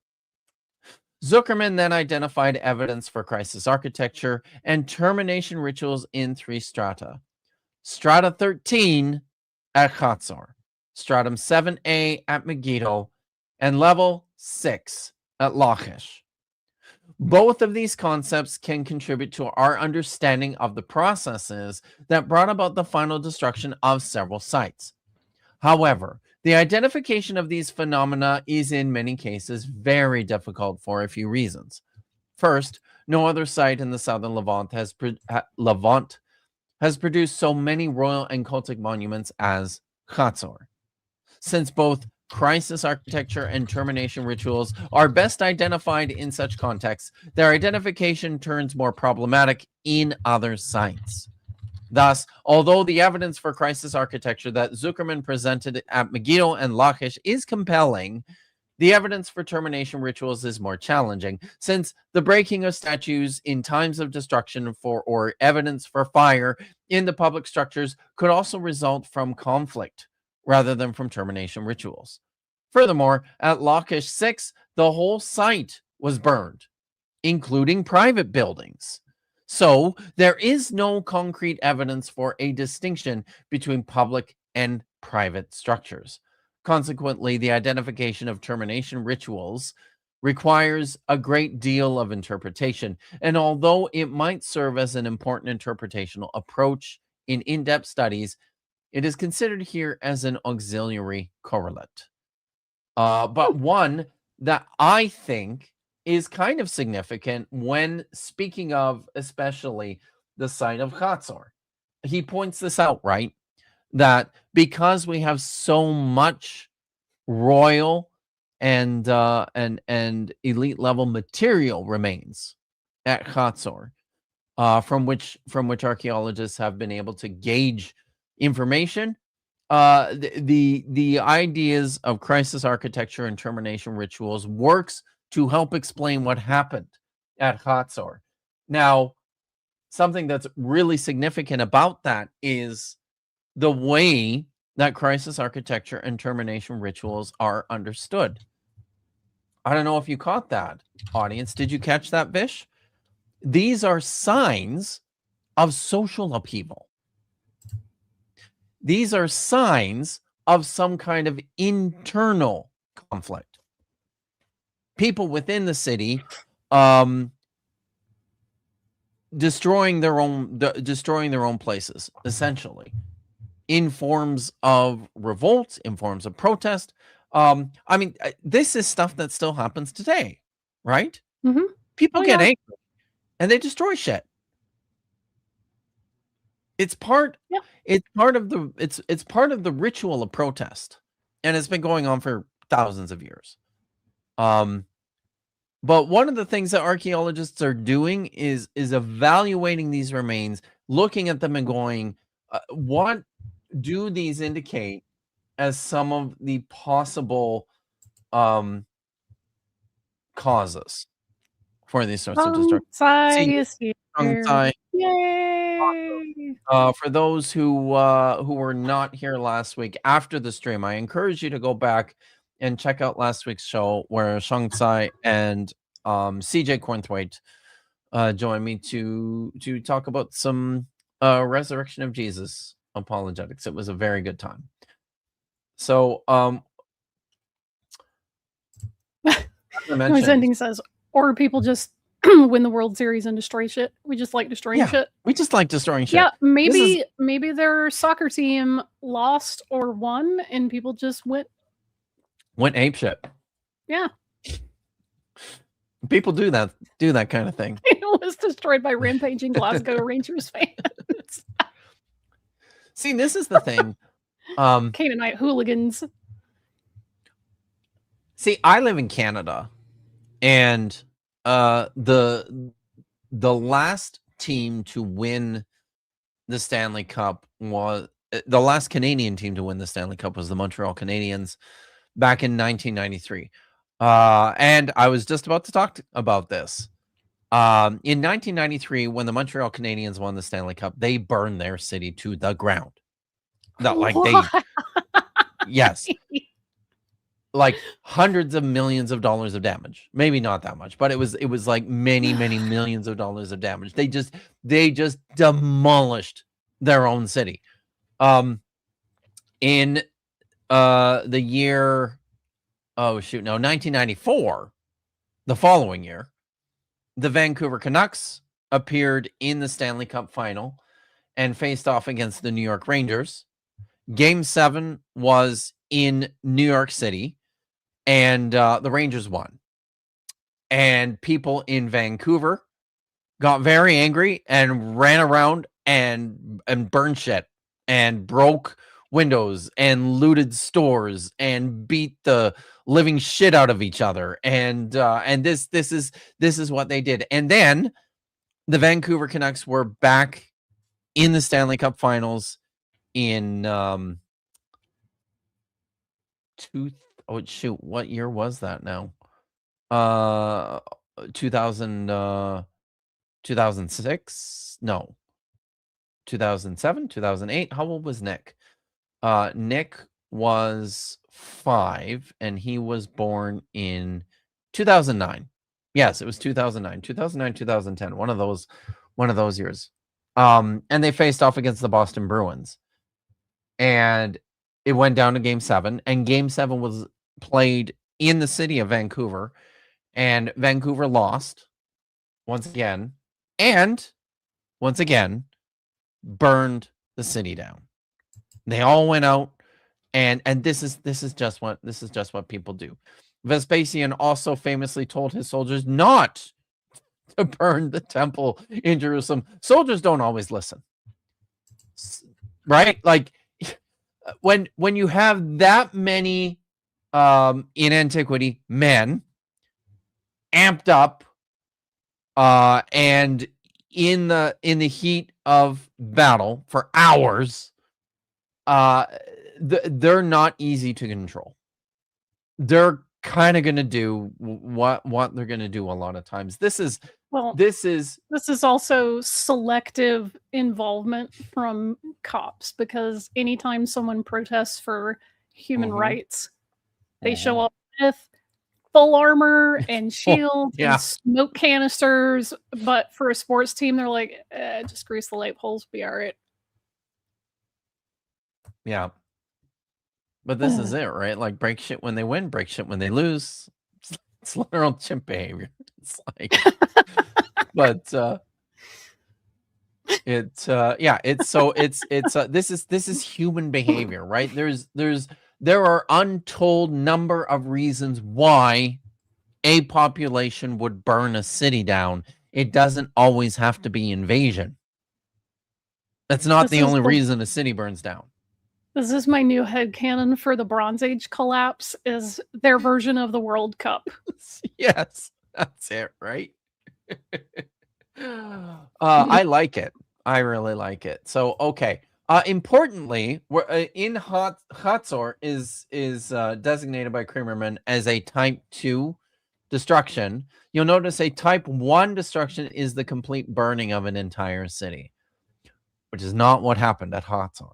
A: Zuckerman then identified evidence for crisis architecture and termination rituals in 3 strata. Strata 13 at Chatzor, Stratum 7A at Megiddo, and Level 6 at Lachish. Both of these concepts can contribute to our understanding of the processes that brought about the final destruction of several sites. However, the identification of these phenomena is in many cases very difficult for a few reasons. First, no other site in the southern Levant has produced so many royal and cultic monuments as Chatzor. Since both crisis architecture and termination rituals are best identified in such contexts, their identification turns more problematic in other sites. Thus, although the evidence for crisis architecture that Zuckerman presented at Megiddo and Lachish is compelling, the evidence for termination rituals is more challenging, since the breaking of statues in times of destruction or evidence for fire in the public structures could also result from conflict rather than from termination rituals. Furthermore, at Lachish 6, the whole site was burned, including private buildings. So there is no concrete evidence for a distinction between public and private structures. Consequently, the identification of termination rituals requires a great deal of interpretation, and although it might serve as an important interpretational approach in in-depth studies, it is considered here as an auxiliary correlate. But one that I think is kind of significant when speaking of especially the site of Chatzor. He points this out, right? That because we have so much royal and elite level material remains at Chatzor, from which archaeologists have been able to gauge information. The ideas of crisis architecture and termination rituals works to help explain what happened at Chatzor. Now, something that's really significant about that is the way that crisis architecture and termination rituals are understood. I don't know if you caught that, audience. Did you catch that, Vish? These are signs of social upheaval. These are signs of some kind of internal conflict. People within the city destroying their own places, essentially, in forms of revolt, in forms of protest. I mean, this is stuff that still happens today, right?
B: Mm-hmm.
A: People get angry and they destroy shit. It's part of the ritual of protest, and it's been going on for thousands of years. But one of the things that archaeologists are doing is evaluating these remains, looking at them and going, what do these indicate as some of the possible causes for these sorts of destruction?
B: Yay!
A: For those who were not here last week after the stream, I encourage you to go back and check out last week's show where Shang Tsai and CJ Cornthwaite joined me to talk about some resurrection of Jesus apologetics. It was a very good time. So
B: his ending says, or people just win the World Series and destroy shit. We just like destroying shit.
A: We just like destroying shit.
B: Yeah, maybe their soccer team lost or won and people just went
A: ape shit.
B: Yeah.
A: People do that kind of thing.
B: It was destroyed by rampaging Glasgow Rangers fans.
A: See, this is the thing.
B: Canaanite hooligans.
A: See, I live in Canada, and the last team to win the Stanley Cup was the last Canadian team to win the Stanley Cup was the Montreal Canadiens back in 1993. And I was just about to talk about this. In 1993, when the Montreal Canadiens won the Stanley Cup, they burned their city to the ground. Yes, like hundreds of millions of dollars of damage. Maybe not that much, but it was like many millions of dollars of damage. They just demolished their own city. In the year 1994, the following year, the Vancouver Canucks appeared in the Stanley Cup final and faced off against the New York Rangers. Game 7 was in New York City, and the Rangers won. And people in Vancouver got very angry and ran around and burned shit and broke windows and looted stores and beat the living shit out of each other. And this is what they did. And then the Vancouver Canucks were back in the Stanley Cup Finals in what year was that now? 2006? No. 2007, 2008. How old was Nick? Nick was 5 and he was born in 2009. Yes, it was 2009, 2010, one of those years. And they faced off against the Boston Bruins. And it went down to game 7, and game 7 was played in the city of Vancouver, and Vancouver lost once again, and once again burned the city down. They all went out, and this is just what people do. Vespasian also famously told his soldiers not to burn the temple in Jerusalem. Soldiers don't always listen, right? Like when you have that many in antiquity men amped up and in the heat of battle for hours, they're not easy to control. They're kind of going to do what they're going to do a lot of times. This is
B: also selective involvement from cops, because anytime someone protests for human rights, they show up with full armor and shields and smoke canisters. But for a sports team, they're like, just grease the light poles, be all right.
A: Yeah. But this is it, right? Like, break shit when they win, break shit when they lose. It's literal chimp behavior. It's like, but this is human behavior, right? There are untold number of reasons why a population would burn a city down. It doesn't always have to be invasion. That's not the only reason a city burns down.
B: This is my new headcanon for the Bronze Age collapse, is their version of the World Cup.
A: Yes, that's it, right? I like it. I really like it. So, okay. Importantly, we're in Hatzor is designated by Kramerman as a Type 2 destruction. You'll notice a Type 1 destruction is the complete burning of an entire city, which is not what happened at Hatzor.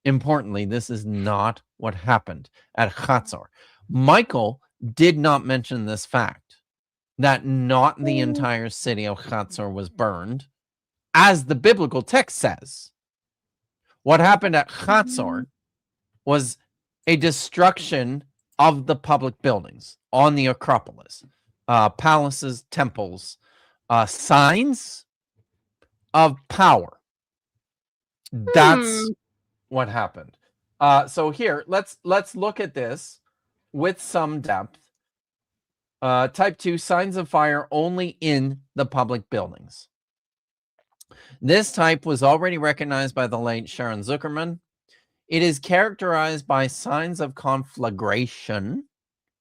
A: Importantly, this is not what happened at Hatzor. Michael did not mention this fact, that not the entire city of Hatzor was burned, as the biblical text says. What happened at Hatzor was a destruction of the public buildings on the Acropolis, palaces, temples, signs of power. That's what happened. So here, let's look at this with some depth. Type 2, signs of fire only in the public buildings. This type was already recognized by the late Sharon Zuckerman. It is characterized by signs of conflagration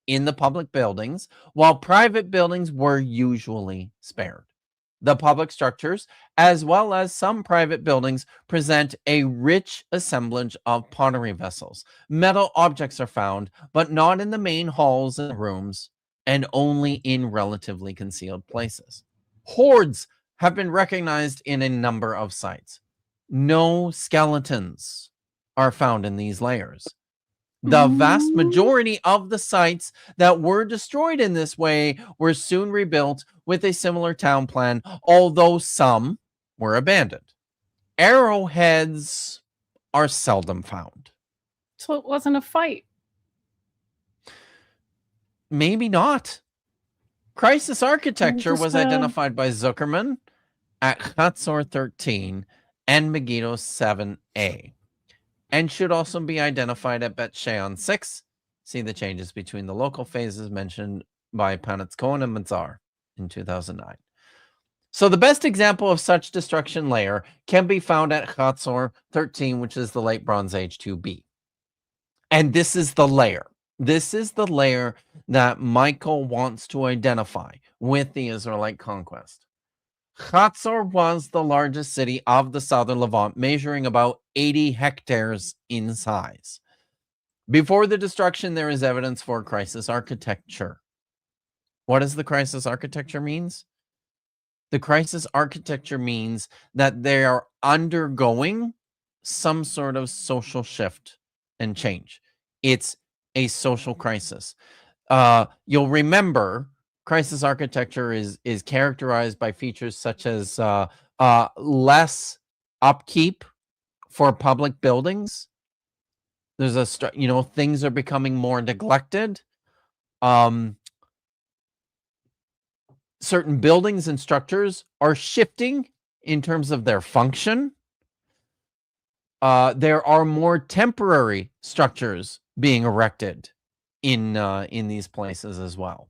A: in the public buildings, while private buildings were usually spared. The public structures, as well as some private buildings, present a rich assemblage of pottery vessels. Metal objects are found, but not in the main halls and rooms, and only in relatively concealed places. Hoards have been recognized in a number of sites. No skeletons are found in these layers. The vast majority of the sites that were destroyed in this way were soon rebuilt with a similar town plan, although some were abandoned. Arrowheads are seldom found.
B: So it wasn't a fight.
A: Maybe not. Crisis architecture was
B: Just,
A: identified by Zuckerman at Hatzor 13 and Megiddo 7a, and should also be identified at Bet Shean 6. See the changes between the local phases mentioned by Panitz Cohen and Mazar in 2009. So the best example of such destruction layer can be found at Hatzor 13, which is the late Bronze Age 2b. And this is the layer. This is the layer that Michael wants to identify with the Israelite conquest. Hatzor was the largest city of the southern Levant, measuring about 80 hectares in size. Before the destruction, there is evidence for crisis architecture. What does the crisis architecture means? The crisis architecture means that they are undergoing some sort of social shift and change. It's a social crisis. You'll remember crisis architecture is characterized by features such as less upkeep for public buildings. There's a things are becoming more neglected. Certain buildings and structures are shifting in terms of their function. There are more temporary structures being erected in these places as well.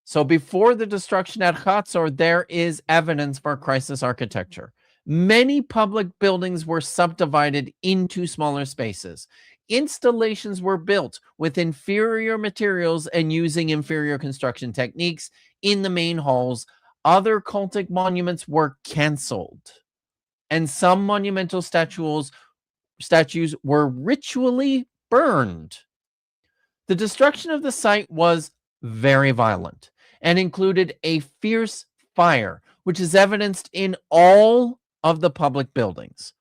A: So before the destruction at Hatzor, there is evidence for crisis architecture. Many public buildings were subdivided into smaller spaces. Installations were built with inferior materials and using inferior construction techniques in the main halls. Other cultic monuments were canceled, and some monumental statues were ritually burned. The destruction of the site was very violent and included a fierce fire, which is evidenced in all of the public buildings.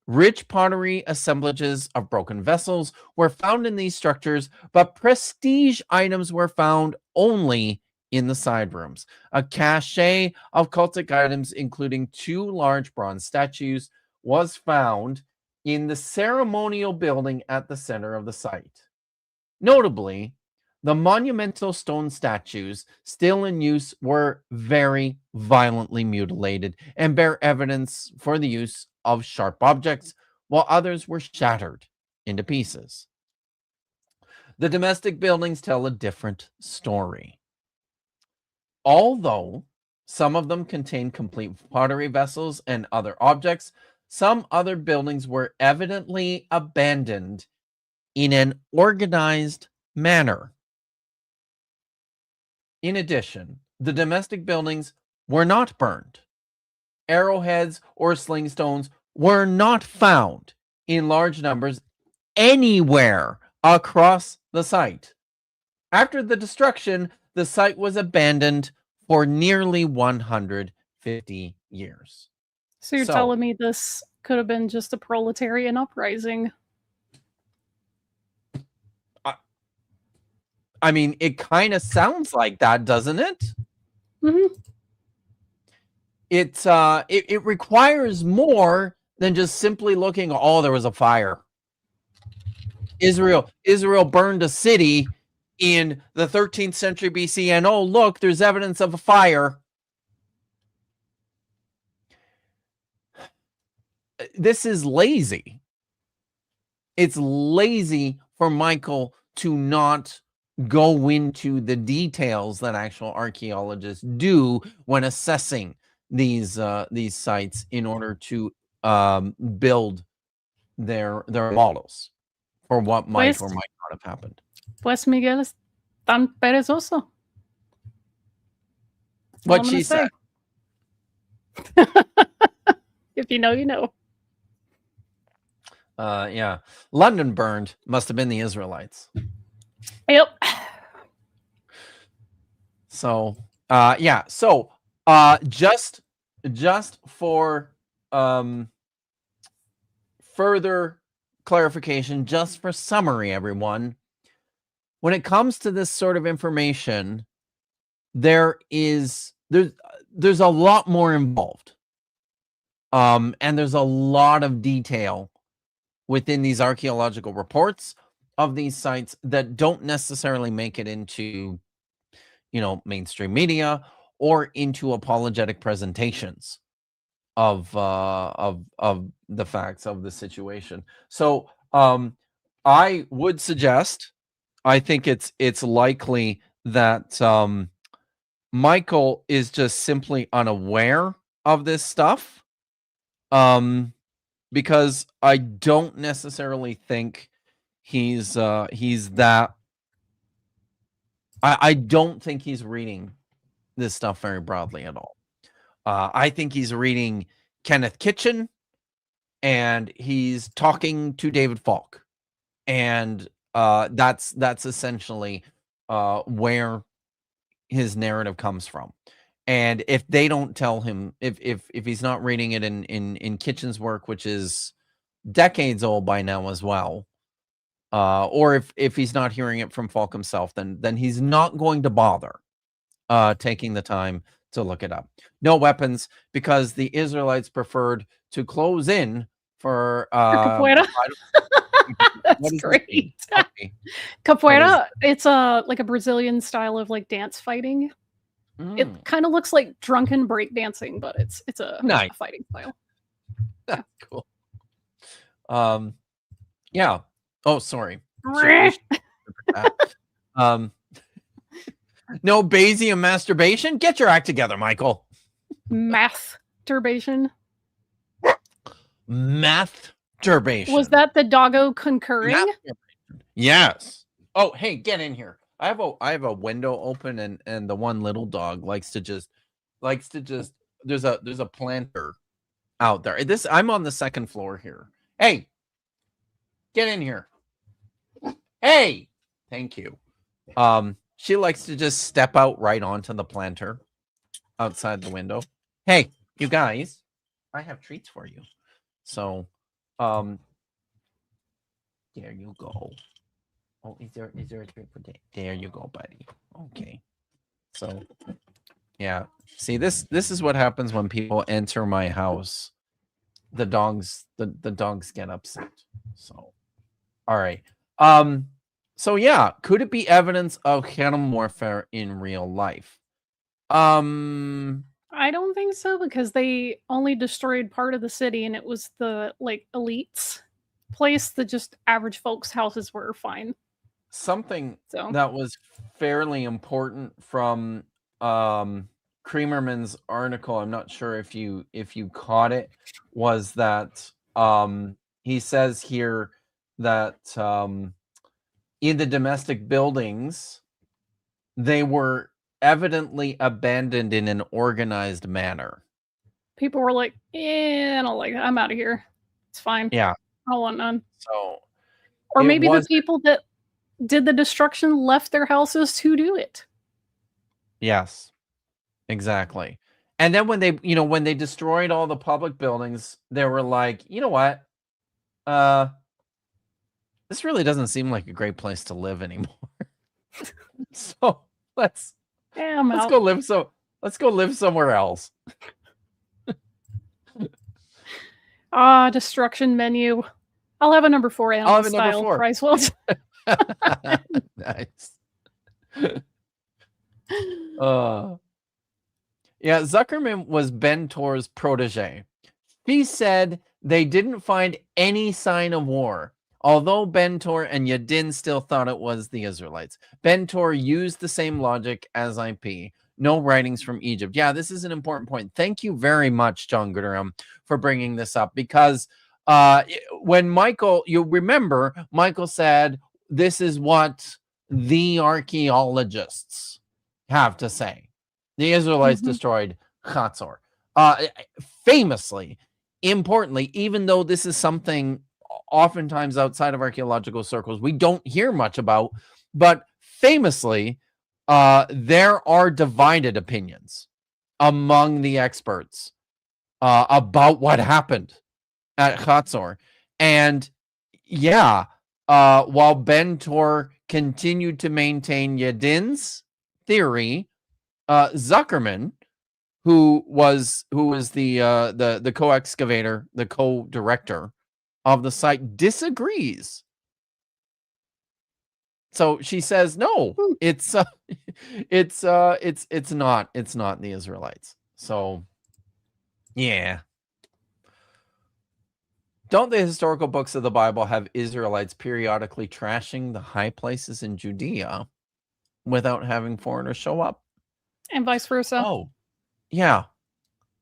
A: Rich pottery assemblages of broken vessels were found in these structures, but prestige items were found only in the side rooms. A cache of cultic items, including 2 large bronze statues, was found in the ceremonial building at the center of the site. Notably, the monumental stone statues still in use were very violently mutilated and bear evidence for the use of sharp objects, while others were shattered into pieces. The domestic buildings tell a different story. Although some of them contain complete pottery vessels and other objects, some other buildings were evidently abandoned in an organized manner. In addition, the domestic buildings were not burned. Arrowheads or sling stones were not found in large numbers anywhere across the site. After the destruction, the site was abandoned for nearly 150 years.
B: So you're telling me this could have been just a proletarian uprising?
A: I mean, it kind of sounds like that, doesn't it?
B: Mm-hmm.
A: It requires more than just simply looking, oh, there was a fire. Israel burned a city in the 13th century BC, and oh, look, there's evidence of a fire. This is lazy. It's lazy for Michael to not go into the details that actual archaeologists do when assessing these sites in order to build their models for what might or might not have happened.
B: Pues Miguel es tan perezoso.
A: What she said.
B: If you know, you know.
A: Yeah. London burned must have been the Israelites.
B: Yep.
A: So, yeah. So, just for further clarification, just for summary, everyone, when it comes to this sort of information, there's a lot more involved. And there's a lot of detail within these archaeological reports of these sites that don't necessarily make it into, mainstream media or into apologetic presentations of the facts of the situation. So I would suggest, I think it's likely that Michael is just simply unaware of this stuff, because I don't necessarily think he's that. I don't think he's reading this stuff very broadly at all. I think he's reading Kenneth Kitchen, and he's talking to David Falk, and that's essentially where his narrative comes from. And if they don't tell him, if he's not reading it in Kitchen's work, which is decades old by now as well, or if he's not hearing it from Falk himself, then he's not going to bother taking the time to look it up. No weapons, because the Israelites preferred to close in for
B: Capoeira. That's great.
A: Okay.
B: Capoeira, it's like a Brazilian style of like dance fighting. It kind of looks like drunken break dancing, but it's a
A: Nice.
B: fighting style.
A: That's cool. Yeah. Oh, sorry. No Bayesian masturbation. Get your act together, Michael.
B: Masturbation.
A: Masturbation.
B: Was that the doggo concurring?
A: Yes. Oh, hey, get in here. I have a window open, and the one little dog likes to just there's a planter out there. I'm on the second floor here. Hey, get in here. Hey, thank you. She likes to just step out right onto the planter outside the window. Hey, you guys, I have treats for you. So, there you go. Oh, is there a treat for day? There you go, buddy. Okay. So, yeah. See, this is what happens when people enter my house. The dogs get upset. So, all right. So yeah, could it be evidence of cannibal warfare in real life?
B: I don't think so, because they only destroyed part of the city, and it was the like elites place. The just average folks' houses were fine.
A: Something that was fairly important from Creamerman's article, I'm not sure if you caught it, was that he says here that in the domestic buildings, they were evidently abandoned in an organized manner.
B: People were like, I don't like it. I'm out of here. It's fine.
A: Yeah.
B: I don't want none.
A: So,
B: or maybe the people that did the destruction left their houses to do it.
A: Yes, exactly. And then when they destroyed all the public buildings, they were like, you know what? This really doesn't seem like a great place to live anymore. So let's go live somewhere else.
B: Destruction menu. I'll have a number 4 animal style price wells.
A: Nice. Yeah, Zuckerman was Bentor's protege. He said they didn't find any sign of war, although Bentor and Yadin still thought it was the Israelites. Bentor used the same logic as IP. No writings from Egypt. Yeah, this is an important point. Thank you very much, John Gooderham, for bringing this up, because when Michael, you remember, Michael said, this is what the archaeologists have to say. The Israelites destroyed Chatzor. famously, importantly, even though this is something oftentimes outside of archaeological circles we don't hear much about, but famously, there are divided opinions among the experts about what happened at Hatzor. And yeah, while Ben-Tor continued to maintain Yedin's theory, Zuckerman, who was the co-excavator, the co-director of the site, disagrees. So she says, no, it's not the Israelites. So yeah. Don't the historical books of the Bible have Israelites periodically trashing the high places in Judea without having foreigners show up?
B: And vice versa.
A: Oh, yeah.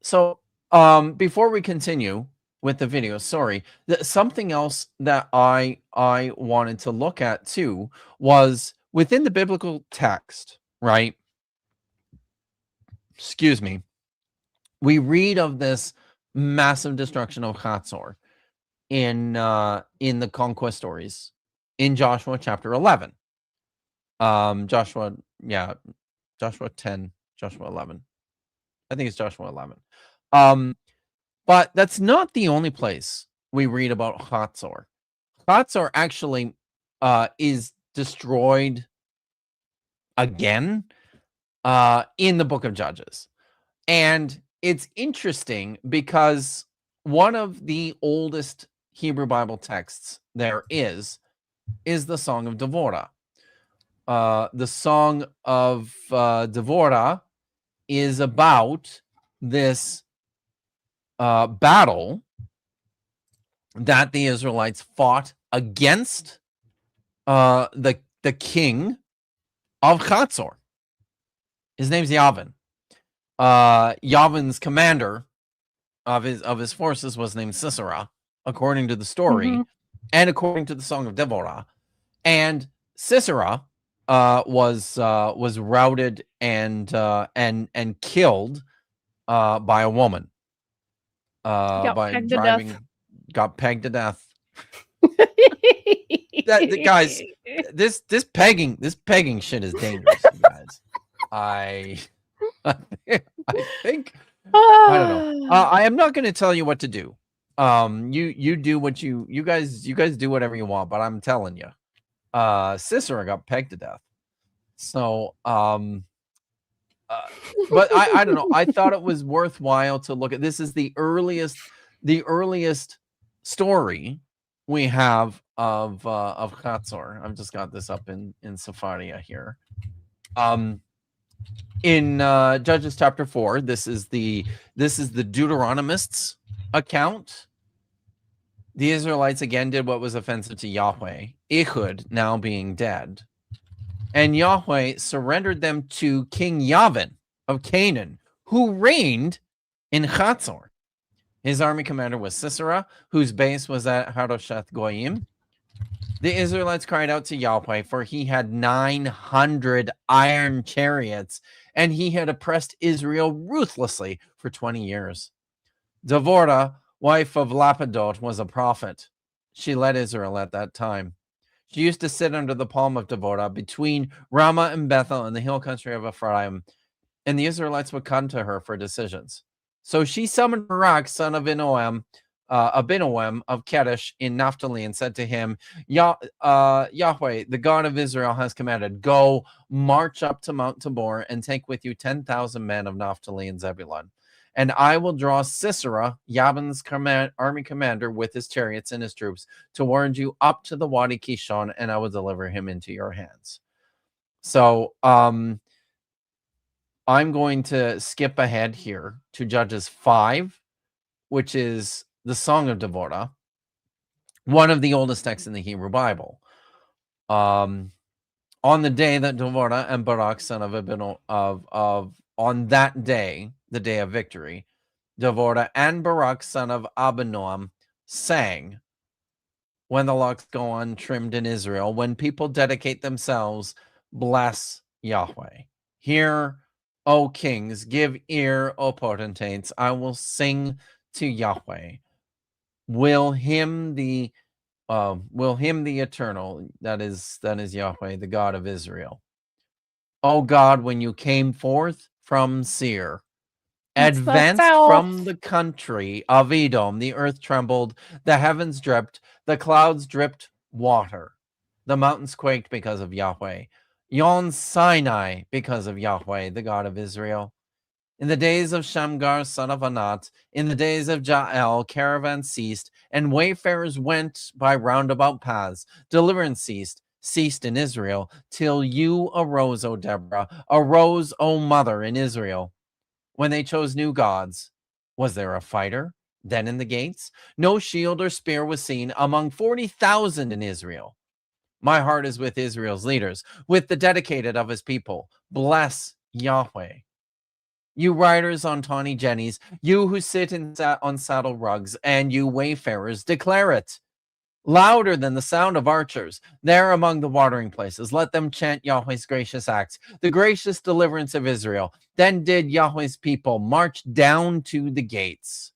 A: So before we continue with the video, sorry, something else that I wanted to look at too was within the biblical text, right? Excuse me. We read of this massive destruction of Hatzor in the conquest stories in Joshua chapter 11. Joshua 10, Joshua 11. I think it's Joshua 11. But that's not the only place we read about Hatzor. Hatzor actually is destroyed again in the book of Judges. And it's interesting because one of the oldest Hebrew Bible texts there is the Song of Devorah. The Song of Devorah is about this battle that the Israelites fought against the king of Hatzor. His name's Yavin. Yavin's commander of his forces was named Sisera, according to the story, and according to the Song of Devorah. And Sisera was routed and killed by a woman. Got pegged to death. Guys, this pegging shit is dangerous, you guys. I think I don't know. I am not going to tell you what to do. You do what you guys do whatever you want, but I'm telling you, Sisera got pegged to death. So but I don't know. I thought it was worthwhile to look at. This is the earliest story we have of Hatzor. I've just got this up in Sepharia here. In Judges chapter 4, this is the Deuteronomists account. The Israelites again did what was offensive to Yahweh, Ehud now being dead. And Yahweh surrendered them to King Yavin of Canaan, who reigned in Hatzor. His army commander was Sisera, whose base was at Harosheth Goyim. The Israelites cried out to Yahweh, for he had 900 iron chariots, and he had oppressed Israel ruthlessly for 20 years. Devorah, wife of Lapidot, was a prophet. She led Israel at that time. She used to sit under the palm of Devorah between Ramah and Bethel in the hill country of Ephraim, and the Israelites would come to her for decisions. So she summoned Barak, son of Abinoam of Kedesh in Naphtali, and said to him, Yahweh, the God of Israel, has commanded, go, march up to Mount Tabor, and take with you 10,000 men of Naphtali and Zebulun. And I will draw Sisera, Yavin's army commander, with his chariots and his troops, toward you up to the Wadi Kishon, and I will deliver him into your hands. So I'm going to skip ahead here to Judges 5, which is the Song of Devorah, one of the oldest texts in the Hebrew Bible. On the day that Devorah and Barak, son of Abinoam, on that day, the day of victory, Devorah and Barak, son of Abinoam, sang, when the locks go untrimmed in Israel, when people dedicate themselves, bless Yahweh. Hear, O kings, give ear, O potentates. I will sing to Yahweh. Will him the eternal, that is Yahweh, the God of Israel. O God, when you came forth from Seir,
B: That's the
A: advanced
B: south.
A: from the country of Edom, the earth trembled, the heavens dripped, the clouds dripped water. The mountains quaked because of Yahweh. Yon Sinai because of Yahweh, the God of Israel. In the days of Shamgar, son of Anat, in the days of Jael, caravans ceased, and wayfarers went by roundabout paths. Deliverance ceased in Israel, till you arose, O Deborah, arose, O mother, in Israel. When they chose new gods, was there a fighter then in the gates? No shield or spear was seen among 40,000 in Israel. My heart is with Israel's leaders, with the dedicated of his people. Bless Yahweh. You riders on tawny jennies, you who sit on saddle rugs, and you wayfarers, declare it. Louder than the sound of archers, there among the watering places, let them chant Yahweh's gracious acts, the gracious deliverance of Israel. Then did Yahweh's people march down to the gates.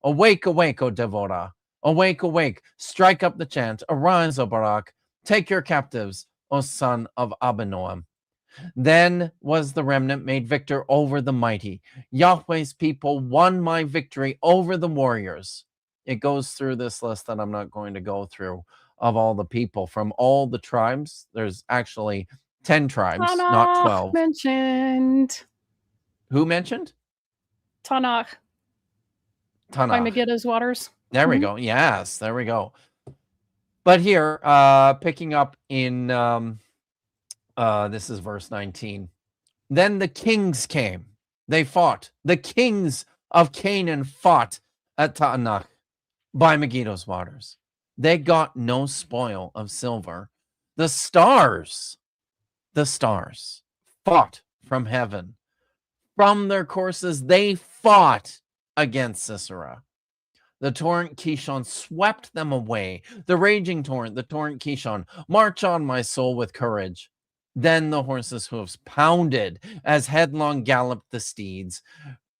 A: Awake, awake, O Devorah. Awake, awake, strike up the chant. Arise, O Barak. Take your captives, O son of Abinoam. Then was the remnant made victor over the mighty. Yahweh's people won my victory over the warriors. It goes through this list that I'm not going to go through of all the people from all the tribes. There's actually 10 tribes, not 12.
B: Mentioned.
A: Who mentioned?
B: Tanakh. By Megiddo's waters.
A: There we go. Yes, there we go. But here, picking up in... this is verse 19. Then the kings came. They fought. The kings of Canaan fought at Taanach by Megiddo's waters. They got no spoil of silver. The stars fought from heaven. From their courses, they fought against Sisera. The torrent Kishon swept them away. The raging torrent, the torrent Kishon, march on, my soul, with courage. Then the horses' hoofs pounded as headlong galloped the steeds.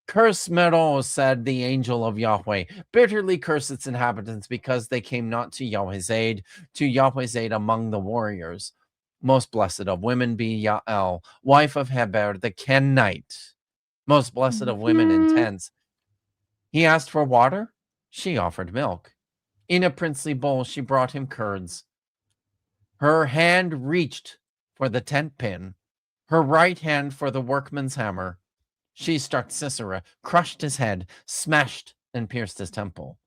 A: Curse Meroz, said the angel of Yahweh, bitterly curse its inhabitants, because they came not to Yahweh's aid among the warriors. Most blessed of women be Yael, wife of Heber the Kenite. Most blessed of women in tents. He asked for water, she offered milk. In a princely bowl she brought him curds. Her hand reached for the tent pin, her right hand for the workman's hammer. She struck Sisera, crushed his head, smashed and pierced his temple.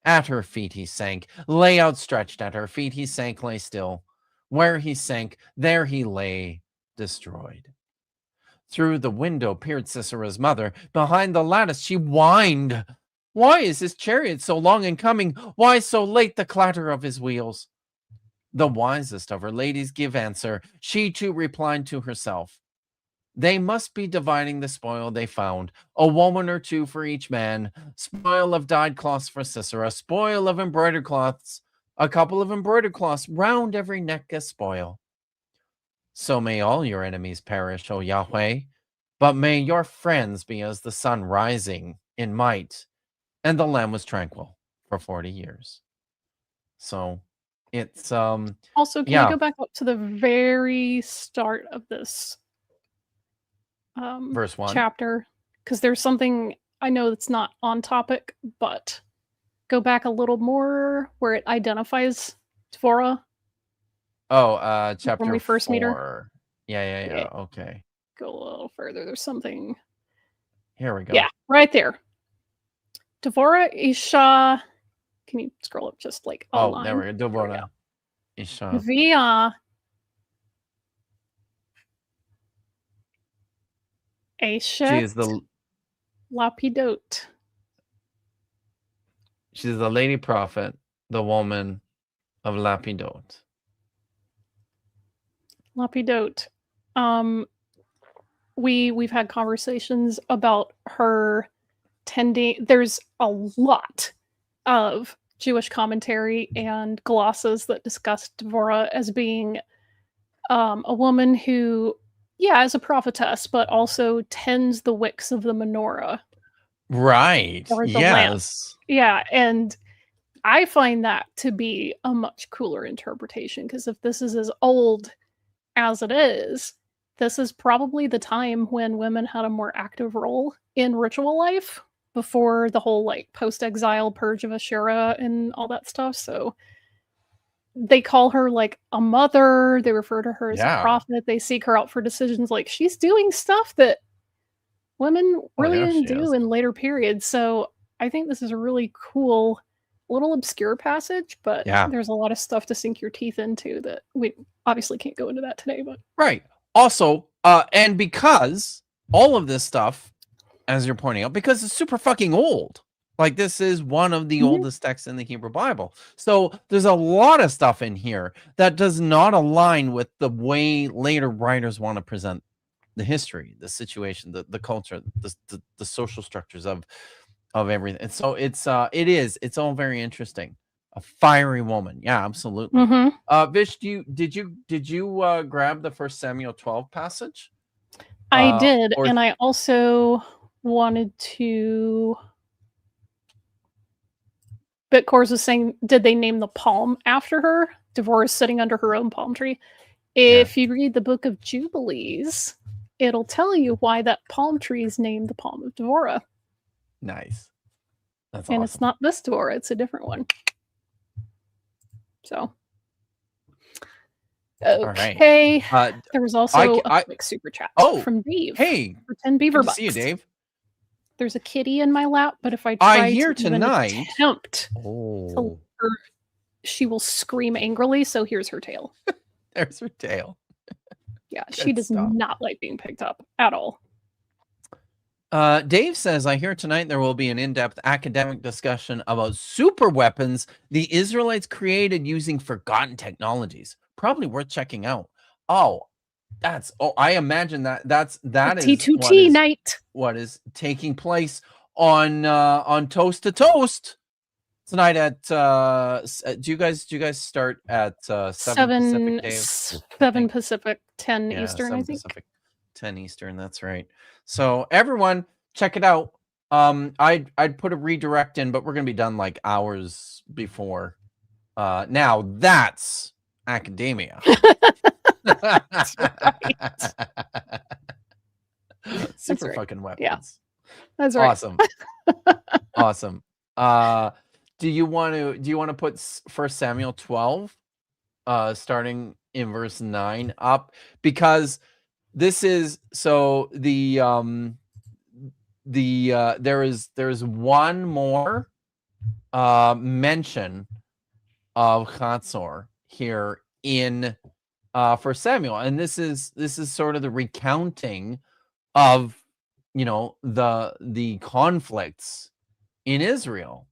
A: At her feet he sank, lay outstretched. At her feet he sank, lay still. Where he sank, there he lay, destroyed. Through the window peered Sisera's mother. Behind the lattice she whined. Why is his chariot so long in coming? Why so late the clatter of his wheels? The wisest of her ladies give answer. She too replied to herself. They must be dividing the spoil they found. A woman or two for each man. Spoil of dyed cloths for Sisera. Spoil of embroidered cloths. A couple of embroidered cloths round every neck as spoil. So may all your enemies perish, O Yahweh. But may your friends be as the sun rising in might. And the land was tranquil for 40 years. So it's
B: also, can you go back up to the very start of this
A: verse 1
B: chapter? Because there's something I know that's not on topic, but go back a little more where it identifies Devorah.
A: Oh, chapter
B: when we first
A: 4.
B: Meet her.
A: Yeah. Okay.
B: Go a little further. There's something.
A: Here we go.
B: Yeah, right there. Devorah Isha. Can you scroll up just like a line?
A: There we go. Devorah Isha.
B: Via
A: She is the
B: Lapidot.
A: She's the lady prophet, the woman of Lapidot.
B: Lapidot. We've had conversations about her tending. There's a lot of Jewish commentary and glosses that discuss Devorah as being a woman who Yeah, as a prophetess, but also tends the wicks of the menorah
A: Right.
B: or the lamp.
A: Yes.
B: Yeah, and I find that to be a much cooler interpretation, because if this is as old as it is, this is probably the time when women had a more active role in ritual life before the whole like post-exile purge of Asherah and all that stuff. So they call her like a mother, they refer to her as a
A: Yeah.
B: prophet, they seek her out for decisions. Like, she's doing stuff that women really
A: yeah,
B: didn't
A: she
B: do
A: is.
B: in later periods. So I think this is a really cool, little obscure passage, but
A: Yeah.
B: there's a lot of stuff to sink your teeth into that we obviously can't go into that today. But
A: Right. Also, and because all of this stuff, as you're pointing out, because it's super fucking old. Like, this is one of the
B: Mhm.
A: oldest texts in the Hebrew Bible. So there's a lot of stuff in here that does not align with the way later writers want to present the history, the situation, the culture, the social structures of everything. And so it's all very interesting. A fiery woman. Yeah, absolutely.
B: Mhm.
A: Vish, did you grab the 1 Samuel 12 passage?
B: I did,
A: or-
B: and I also wanted to. Bitcourse was saying, did they name the palm after her? Devorah is sitting under her own palm tree. If you read the Book of Jubilees, it'll tell you why that palm tree is named the Palm of Devorah.
A: Nice. That's
B: And
A: awesome.
B: it's not this Devorah, it's a different one. So. Okay. There was also a quick super chat from Dave.
A: Hey,
B: for 10 beaver
A: good to
B: bucks.
A: see you, Dave.
B: There's a kitty in my lap, but if I try
A: hear
B: to even
A: tonight.
B: attempt to
A: Oh,
B: let her, she will scream angrily. So here's her tail.
A: there's her tail.
B: Yeah,
A: Good
B: she does
A: stuff.
B: not like being picked up at all.
A: Dave says, I hear tonight there will be an in-depth academic discussion about super weapons the Israelites created using forgotten technologies. Probably worth checking out. Oh, I imagine that is
B: T2T night.
A: What is taking place on Toast to Toast tonight at do you guys start at 7 Pacific, Dave?
B: 7 Pacific, 10
A: Yeah,
B: Eastern,
A: 7
B: I think.
A: Pacific, 10 Eastern, that's right. So everyone check it out. I'd put a redirect in, but we're gonna be done like hours before. Now that's academia.
B: That's right.
A: Super
B: right.
A: fucking weapons.
B: Yeah. That's right.
A: Awesome. Awesome. Do you want to put 1 Samuel 12 starting in verse 9 up, because this is there's one more mention of Chatzor here in 1 Samuel, and this is sort of the recounting of the conflicts in Israel.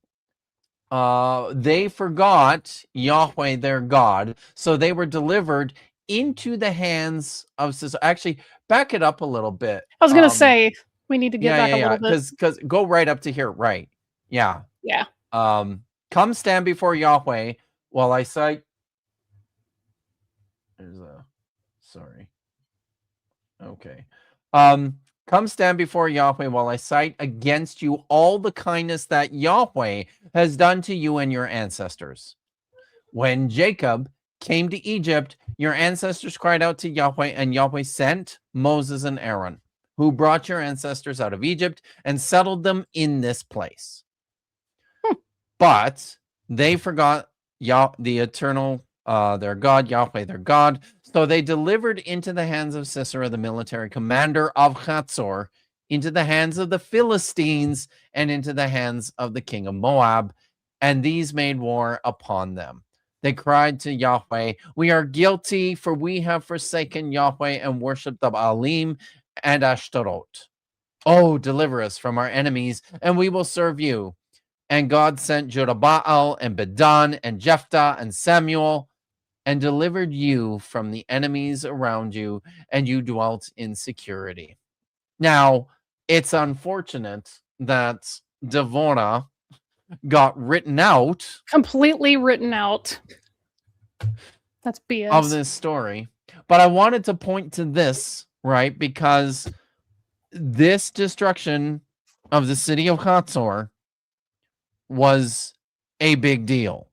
A: They forgot Yahweh their God, so they were delivered into the hands of Sisera. Actually, back it up a little bit.
B: I was gonna say we need to get back a little bit.
A: Because go right up to here, right? Yeah.
B: Yeah.
A: Come stand before Yahweh while I cite. Sorry. Okay. Come stand before Yahweh while I cite against you all the kindness that Yahweh has done to you and your ancestors. When Jacob came to Egypt, your ancestors cried out to Yahweh, and Yahweh sent Moses and Aaron, who brought your ancestors out of Egypt and settled them in this place. But they forgot the eternal their God, Yahweh their God. So they delivered into the hands of Sisera, the military commander of Chatzor, into the hands of the Philistines, and into the hands of the king of Moab. And these made war upon them. They cried to Yahweh, we are guilty, for we have forsaken Yahweh and worshipped the Baalim and Ashtaroth. Oh, deliver us from our enemies, and we will serve you. And God sent Jerubbaal and Bedan and Jephthah and Samuel, and delivered you from the enemies around you, and you dwelt in security. Now, it's unfortunate that Devorah got written out.
B: Completely written out. That's BS.
A: Of this story. But I wanted to point to this right? Because this destruction of the city of Hatzor was a big deal.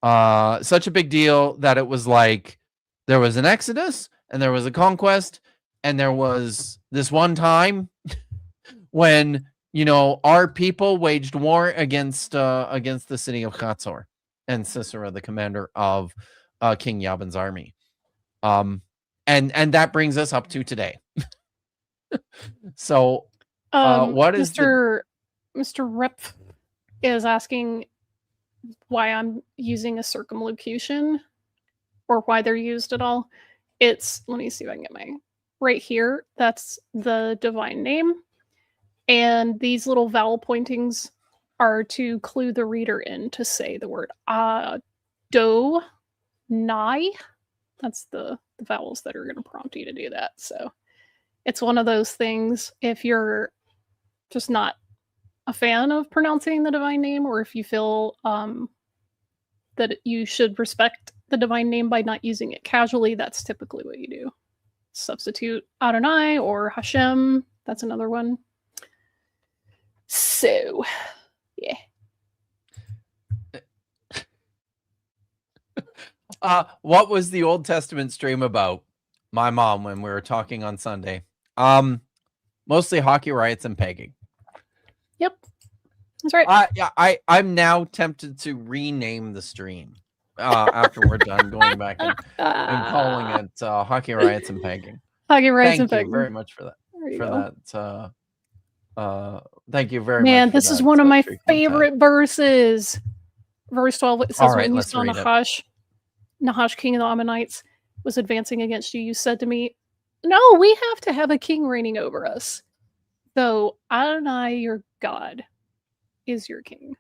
A: Such a big deal that it was like there was an exodus and there was a conquest, and there was this one time when, you know, our people waged war against the city of Hatzor and Sisera, the commander of King Yabin's army. And that brings us up to today. So what is
B: Mr. Rip is asking why I'm using a circumlocution or why they're used at all. It's, let me see if I can get my right here. That's the divine name. And these little vowel pointings are to clue the reader in to say the word do, nai. That's the vowels that are going to prompt you to do that. So it's one of those things, if you're just not a fan of pronouncing the divine name, or if you feel that you should respect the divine name by not using it casually, that's typically what you do. Substitute Adonai or Hashem. That's another one. So, yeah.
A: What was the Old Testament stream about? My mom, when we were talking on Sunday. Mostly hockey riots and pegging.
B: Yep. That's right.
A: Yeah, I'm now tempted to rename the stream after we're done going back and calling it hockey riots and pegging.
B: Hockey riots and
A: Thank
B: pegging.
A: you very much for that. Thank you very much.
B: Man, this is one of my favorite verses. Verse 12, it says, when you saw Nahash, king of the Ammonites, was advancing against you, you said to me, no, we have to have a king reigning over us, though Adonai, your God, is your king.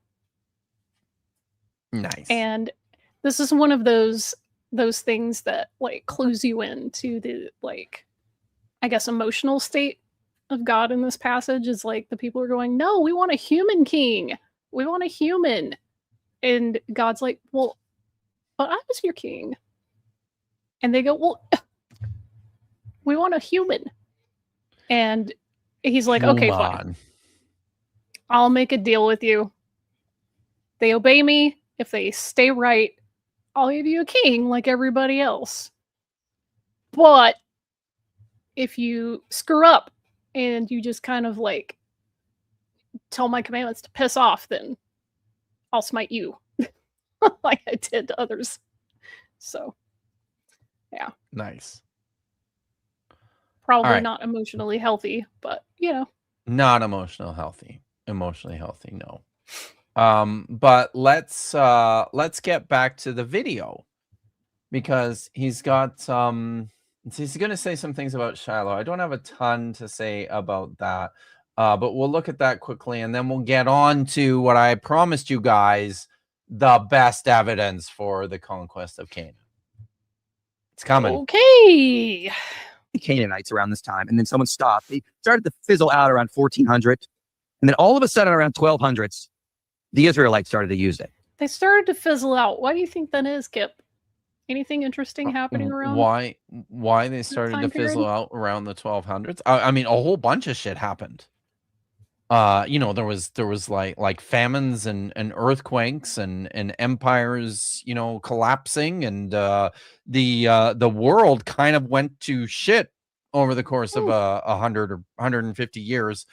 A: Nice.
B: And this is one of those things that like clues you into the, like, I guess, emotional state of God in this passage. Is like the people are going, no, we want a human king. We want a human. And God's like, well, but I was your king. And they go, well, we want a human. And he's like, okay, fine. I'll make a deal with you. They obey me. If they stay right, I'll give you a king like everybody else. But if you screw up and you just kind of like tell my commandments to piss off, then I'll smite you like I did to others. So, yeah.
A: Nice.
B: Probably not emotionally healthy, but, you know.
A: Not emotionally healthy. Emotionally healthy, no. But let's get back to the video, because he's got he's going to say some things about Shiloh. I don't have a ton to say about that, but we'll look at that quickly, and then we'll get on to what I promised you guys, the best evidence for the conquest of Canaan. It's coming.
B: Okay.
D: The Canaanites around this time, and then someone stopped. They started to fizzle out around 1400, and then all of a sudden around 1200s, the Israelites started to use it.
B: They started to fizzle out. Why do you think that is, Kip? Anything interesting happening around?
A: Why they started to fizzle out around the 1200s? I mean, a whole bunch of shit happened. You know, there was like famines and earthquakes and empires, you know, collapsing, and the world kind of went to shit over the course of 100 or 150 years.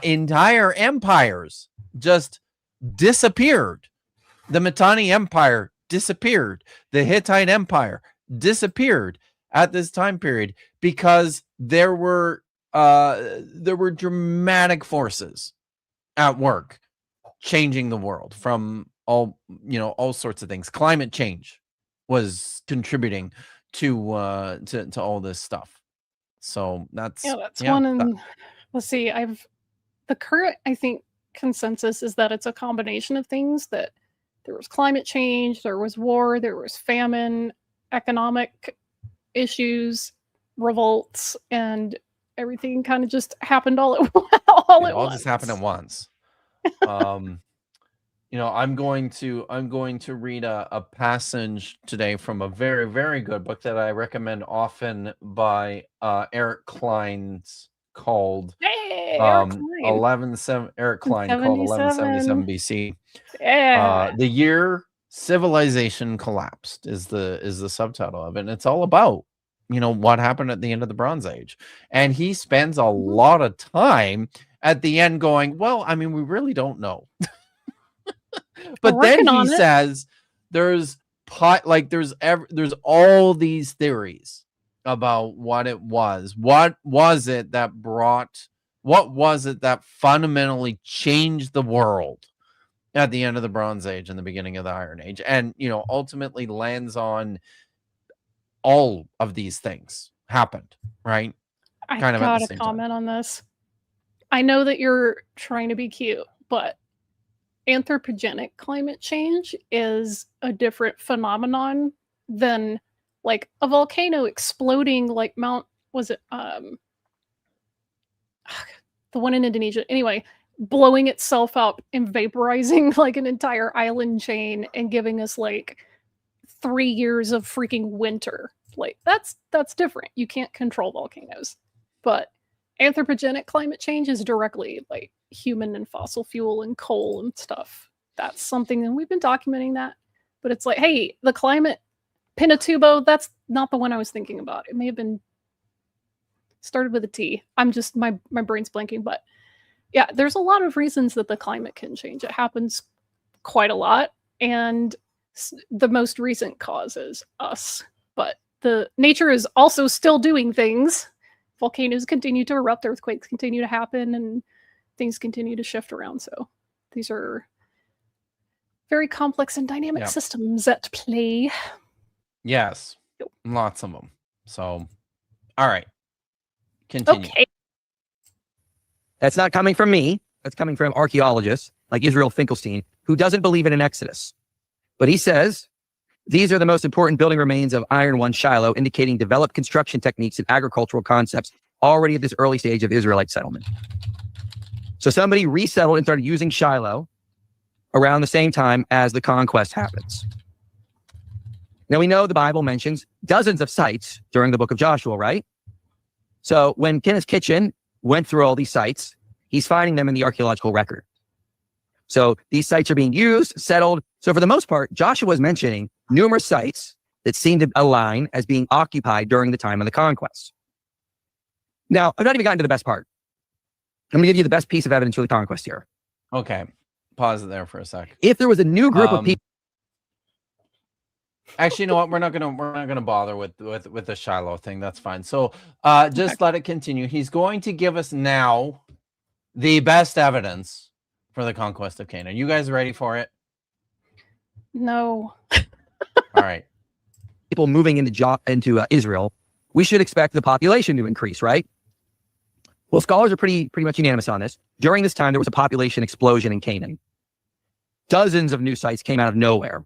A: Entire empires just disappeared. The Mitanni Empire disappeared. The Hittite Empire disappeared at this time period because there were dramatic forces at work changing the world from all sorts of things. Climate change was contributing to all this stuff. So that's
B: one. And let's see, the current, I think, consensus is that it's a combination of things. That there was climate change, there was war, there was famine, economic issues, revolts, and everything kind of just happened all at once.
A: Just happened at once. I'm going to read a passage today from a very, very good book that I recommend often by Eric Klein's called
B: Hey, Eric Klein.
A: 1177 Eric Klein called 1177 BC.
B: Yeah.
A: The year civilization collapsed is the subtitle of it. And it's all about, what happened at the end of the Bronze Age. And he spends a lot of time at the end going, well, I mean, we really don't know. But then he says there's all these theories about what it was. What was it that fundamentally changed the world at the end of the Bronze Age and the beginning of the Iron Age? And, ultimately lands on all of these things happened, right?
B: I gotta comment on this. I know that you're trying to be cute, but anthropogenic climate change is a different phenomenon than like a volcano exploding like Mount, was it the one in Indonesia? Anyway, blowing itself up and vaporizing like an entire island chain and giving us like 3 years of freaking winter. Like that's different. You can't control volcanoes. But anthropogenic climate change is directly like human and fossil fuel and coal and stuff. That's something, and we've been documenting that. But it's like, hey, the climate Pinatubo, that's not the one I was thinking about. It may have been started with a T. I'm just my brain's blanking, but yeah, there's a lot of reasons that the climate can change. It happens quite a lot, and the most recent cause is us. But the nature is also still doing things. Volcanoes continue to erupt, earthquakes continue to happen, and things continue to shift around. So these are very complex and dynamic systems at play.
A: Yes, lots of them. So, all right, continue.
B: Okay.
D: That's not coming from me. That's coming from archaeologists like Israel Finkelstein, who doesn't believe in an exodus. But he says, these are the most important building remains of Iron One Shiloh, indicating developed construction techniques and agricultural concepts already at this early stage of Israelite settlement. So somebody resettled and started using Shiloh around the same time as the conquest happens. Now we know the Bible mentions dozens of sites during the book of Joshua, right? So when Kenneth Kitchen went through all these sites, he's finding them in the archaeological record. So these sites are being used, settled. So for the most part, Joshua is mentioning numerous sites that seem to align as being occupied during the time of the conquest. Now, I've not even gotten to the best part. I'm going to give you the best piece of evidence for the conquest here.
A: Okay. Pause it there for a sec.
D: If there was a new group of people.
A: Actually, you know what? We're not gonna bother with the Shiloh thing. That's fine. So just let it continue. He's going to give us now the best evidence for the conquest of Canaan. You guys ready for it?
B: No.
A: All right.
D: People moving into Israel, we should expect the population to increase, right? Well, scholars are pretty much unanimous on this. During this time, there was a population explosion in Canaan. Dozens of new sites came out of nowhere.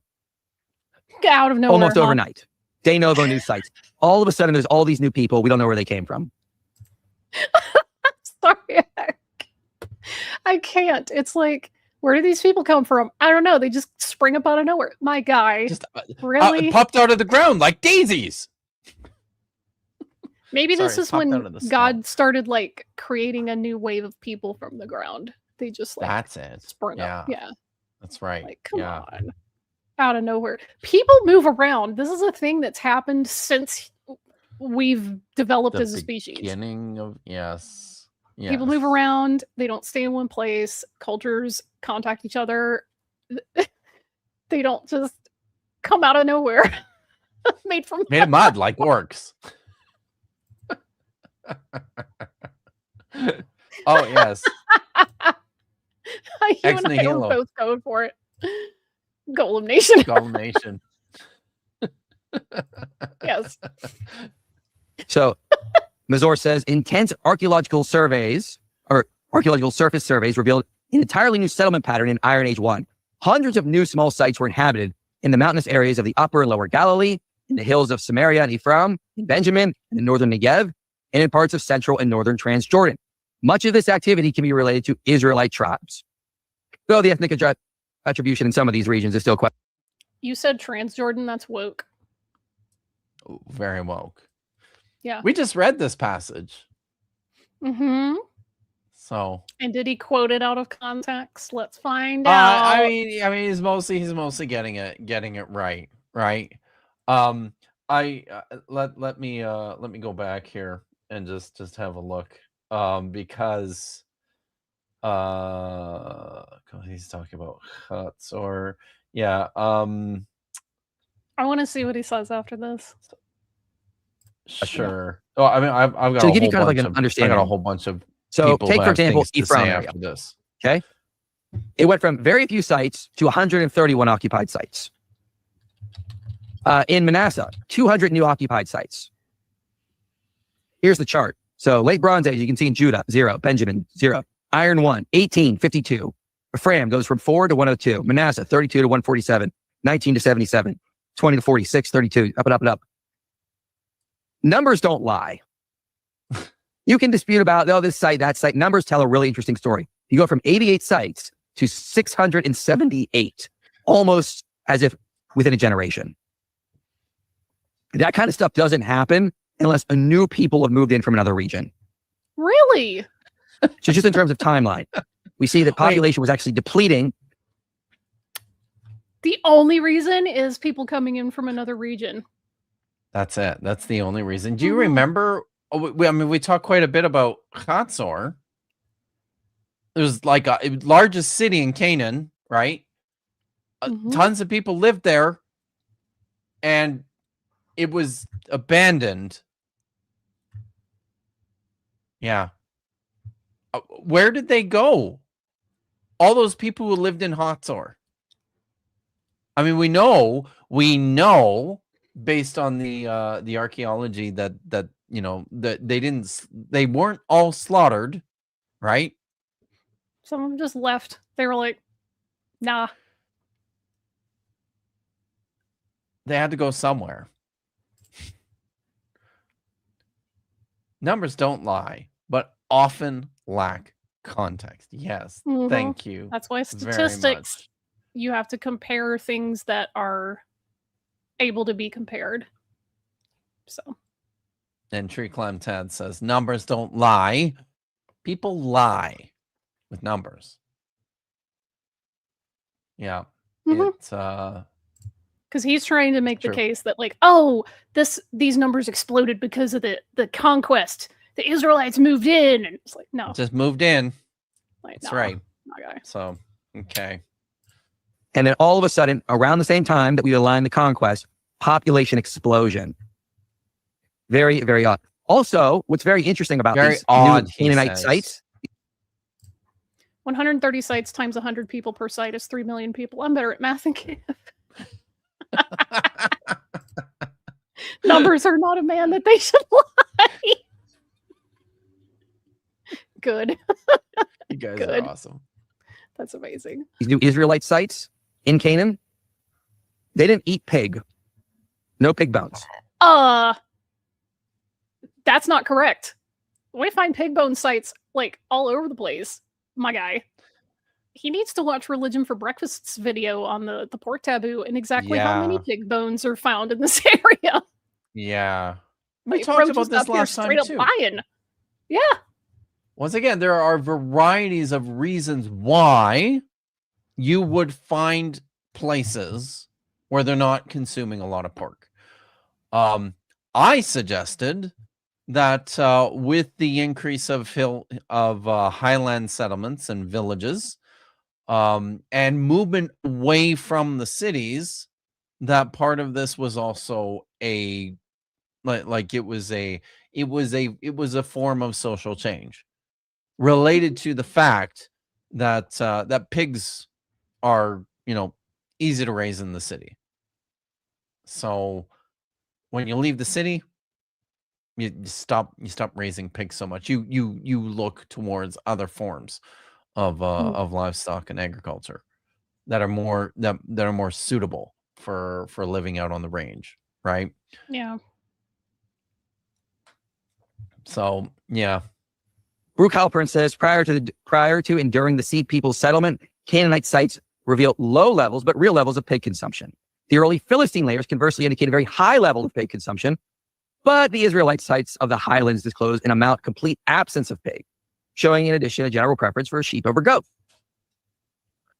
B: Out of nowhere.
D: Almost overnight. De novo new sites. All of a sudden, there's all these new people. We don't know where they came from.
B: Sorry. I can't. It's like, where do these people come from? I don't know. They just spring up out of nowhere. My guy.
A: Just
B: really
A: popped out of the ground like daisies.
B: Maybe this is when God started like creating a new wave of people from the ground. They just like
A: that's it.
B: Sprung up. Yeah.
A: That's right.
B: Like, come on. Out of nowhere. People move around. This is a thing that's happened since we've developed as a species.
A: Beginning of yes.
B: People move around. They don't stay in one place. Cultures contact each other. They don't just come out of nowhere. Made of
A: mud like orcs. Oh yes.
B: You and I were both going for it. Golem Nation.
A: Golem Nation.
B: Yes.
D: So Mazur says intense archaeological surveys or archaeological surface surveys revealed an entirely new settlement pattern in Iron Age 1. Hundreds of new small sites were inhabited in the mountainous areas of the upper and lower Galilee, in the hills of Samaria and Ephraim, in Benjamin, and the northern Negev, and in parts of central and northern Transjordan. Much of this activity can be related to Israelite tribes. Though the ethnic attribution in some of these regions is still quite.
B: You said Transjordan, that's woke.
A: Ooh, very woke.
B: Yeah.
A: We just read this passage.
B: Mm-hmm.
A: So.
B: And did he quote it out of context? Let's find out.
A: I mean, he's mostly getting it right. Let me go back here and just have a look. Because he's talking about huts or yeah.
B: I want to see what he says after this.
A: Sure. Oh, I mean, I've got
D: So to
A: a
D: give you
A: whole
D: kind of like
A: bunch
D: an understanding.
A: I got a whole bunch of
D: So
A: people
D: take
A: who
D: for
A: have
D: example
A: things to say
D: Ephraim area.
A: after this.
D: Okay. It went from very few sites to 131 occupied sites. In Manasseh, 200 new occupied sites. Here's the chart. So late Bronze Age, you can see in Judah, 0. Benjamin, 0. Iron 1, 18, 52. Ephraim goes from 4 to 102. Manasseh, 32 to 147. 19 to 77. 20 to 46, 32. Up and up and up. Numbers don't lie. You can dispute about, this site, that site. Numbers tell a really interesting story. You go from 88 sites to 678, almost as if within a generation. That kind of stuff doesn't happen unless a new people have moved in from another region.
B: Really?
D: So just in terms of timeline, we see that population was actually depleting.
B: The only reason is people coming in from another region.
A: That's it. That's the only reason. Do you remember? We talked quite a bit about Hatzor. It was like a largest city in Canaan, right? Tons of people lived there, and it was abandoned. Yeah. Where did they go? All those people who lived in Hatzor. I mean, we know based on the archaeology that they weren't all slaughtered, right?
B: Some of them just left. They were like, nah.
A: They had to go somewhere. Numbers don't lie, but often lack context. Yes, thank you.
B: That's why statistics, you have to compare things that are able to be compared. So.
A: And Tree Climb Tad says, numbers don't lie. People lie with numbers. Yeah. It's
B: because he's trying to make the case that these numbers exploded because of the conquest. The Israelites moved in, and it's like, no,
A: just moved in. That's right.
B: Okay.
A: So okay.
D: And then all of a sudden, around the same time that we aligned the conquest, population explosion. Very, very odd. Also, what's very interesting about these new Canaanite sites.
B: 130 sites times 100 people per site is 3 million people. I'm better at math than Kev. Numbers are not a man that they should lie. Good.
A: You guys are awesome.
B: That's amazing.
D: These new Israelite sites in Canaan, they didn't eat pig. No pig bones.
B: That's not correct. We find pig bone sites all over the place. My guy. He needs to watch Religion for Breakfast's video on the pork taboo and exactly how many pig bones are found in this area.
A: Yeah. We talked about this last time too.
B: Buying. Yeah.
A: Once again, there are varieties of reasons why you would find places where they're not consuming a lot of pork. I suggested that with the increase of highland settlements and villages, and movement away from the cities, that part of this was also it was a form of social change related to the fact that that pigs are easy to raise in the city. So when you leave the city, you stop raising pigs so much. You look towards other forms of livestock and agriculture that are more suitable for living out on the range, right?
B: Yeah.
A: So yeah.
D: Brooke Halpern says prior to and during the Seed People's settlement, Canaanite sites reveal low levels, but real levels of pig consumption. The early Philistine layers conversely indicate a very high level of pig consumption, but the Israelite sites of the highlands disclose an amount complete absence of pig, showing in addition a general preference for sheep over goat.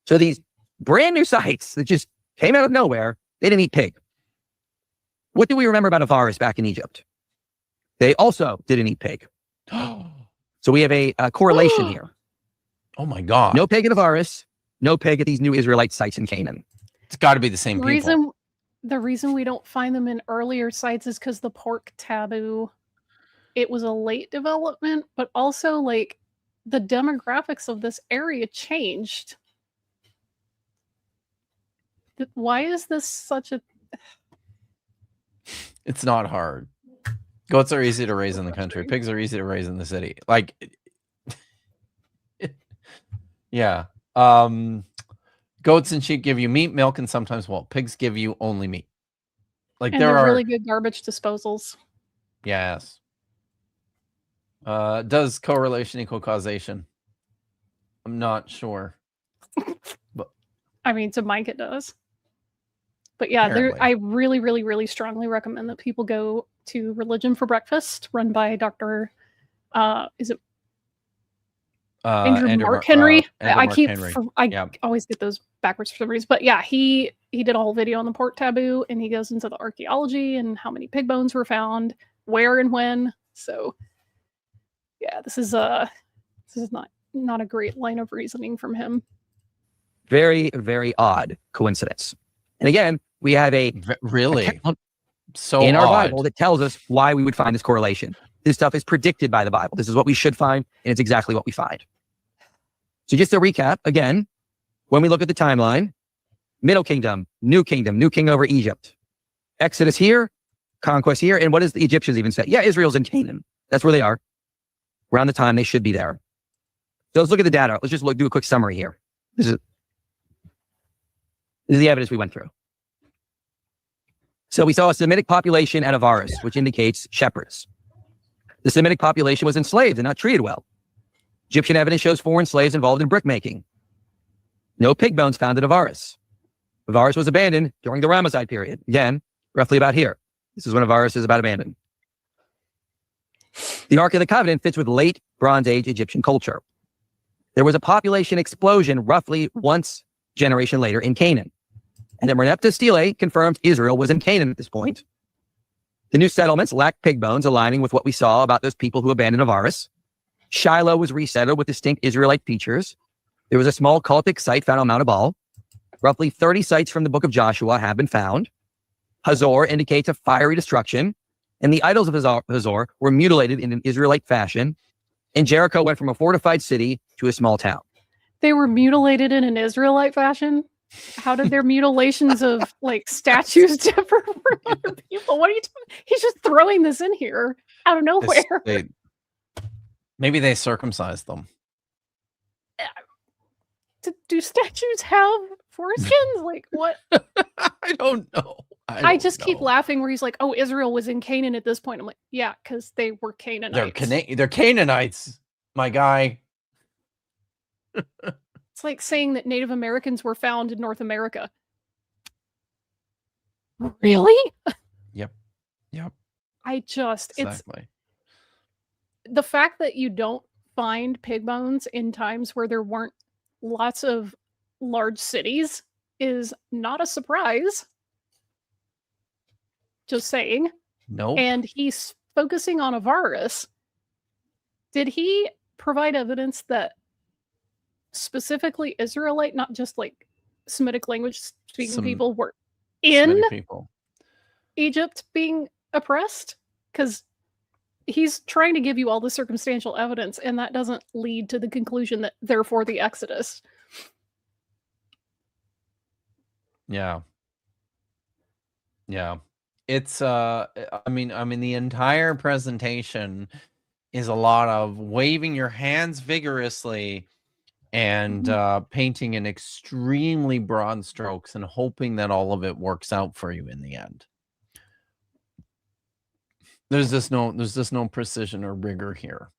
D: So these brand new sites that just came out of nowhere, they didn't eat pig. What do we remember about Avaris back in Egypt? They also didn't eat pig. So we have a correlation here.
A: Oh my God.
D: No pig at Avaris, no pig at these new Israelite sites in Canaan.
A: It's got to be the same people.
B: The reason we don't find them in earlier sites is because the pork taboo, it was a late development, but also like the demographics of this area changed. Why is this such a...
A: It's not hard. Goats are easy to raise in the country. Pigs are easy to raise in the city. Like, yeah. Goats and sheep give you meat, milk, and sometimes wool. Pigs give you only meat. Like,
B: and
A: there are
B: really good garbage disposals.
A: Yes. Does correlation equal causation? I'm not sure. But
B: I mean, to Mike it does. But yeah, I really, really, really strongly recommend that people go to Religion for Breakfast, run by Dr. Is it Andrew Mark Henry? I always get those backwards for some reason. But yeah, he did a whole video on the pork taboo, and he goes into the archaeology and how many pig bones were found, where and when. So yeah, this is not a great line of reasoning from him.
D: Very, very odd coincidence. And again, we have a
A: so
D: in our
A: odd.
D: Bible that tells us why we would find this correlation. This stuff is predicted by the Bible. This is what we should find, and it's exactly what we find. So just to recap, again, when we look at the timeline, Middle Kingdom, New King over Egypt. Exodus here, conquest here, and what does the Egyptians even say? Yeah, Israel's in Canaan. That's where they are. Around the time they should be there. So let's look at the data. Let's just do a quick summary here. This is the evidence we went through. So we saw a Semitic population at Avaris, which indicates shepherds. The Semitic population was enslaved and not treated well. Egyptian evidence shows foreign slaves involved in brickmaking. No pig bones found at Avaris. Avaris was abandoned during the Ramesside period. Again, roughly about here. This is when Avaris is about abandoned. The Ark of the Covenant fits with late Bronze Age Egyptian culture. There was a population explosion roughly once generation later in Canaan. And then Merneptah Stele confirmed Israel was in Canaan at this point. The new settlements lacked pig bones, aligning with what we saw about those people who abandoned Avaris. Shiloh was resettled with distinct Israelite features. There was a small cultic site found on Mount Ebal. Roughly 30 sites from the book of Joshua have been found. Hazor indicates a fiery destruction, and the idols of Hazor were mutilated in an Israelite fashion. And Jericho went from a fortified city to a small town.
B: They were mutilated in an Israelite fashion? How did their mutilations of like statues differ from other people? What are you talking? He's just throwing this in here out of nowhere.
A: Maybe they circumcised them.
B: Do statues have foreskins? Like what?
A: I don't know.
B: I just keep laughing where he's like, "Oh, Israel was in Canaan at this point." I'm like, "Yeah, because they were Canaanites.
A: They're Canaanites, my guy."
B: It's like saying that Native Americans were found in North America. Really?
A: Yep.
B: It's the fact that you don't find pig bones in times where there weren't lots of large cities is not a surprise. Just saying.
A: Nope.
B: And he's focusing on Avaris. Did he provide evidence that specifically Israelite, not just like Semitic language speaking people, were in Egypt being oppressed? Because he's trying to give you all the circumstantial evidence, and that doesn't lead to the conclusion that therefore the Exodus.
A: Yeah. It's I mean the entire presentation is a lot of waving your hands vigorously and painting in extremely broad strokes and hoping that all of it works out for you in the end. There's just no precision or rigor here.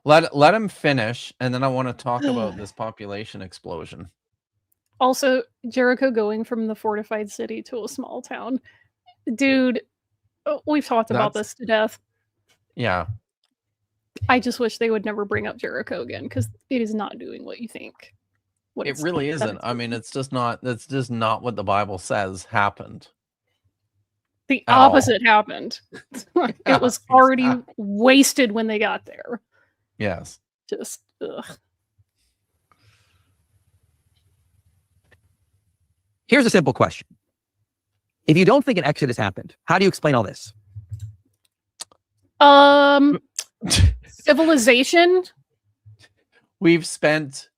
A: Let him finish, and then I want to talk about this population explosion.
B: Also, Jericho going from the fortified city to a small town. Dude, we've talked about this to death.
A: Yeah.
B: I just wish they would never bring up Jericho again, because it is not doing what you think.
A: It really isn't. I mean, it's just not. That's just not what the Bible says happened.
B: The opposite happened. It was already wasted when they got there.
A: Yes.
B: Just ugh.
D: Here's a simple question. If you don't think an Exodus happened, how do you explain all this?
B: Civilization.
A: We've spent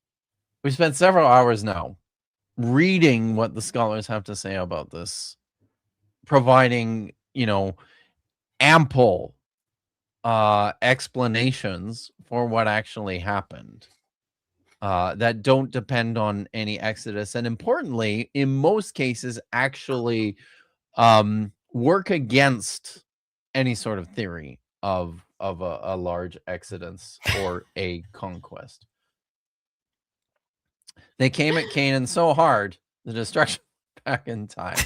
A: several hours now reading what the scholars have to say about this, providing, ample explanations for what actually happened that don't depend on any Exodus, and importantly, in most cases, actually work against any sort of theory of a large Exodus or a conquest. They came at Canaan so hard, the destruction back in time.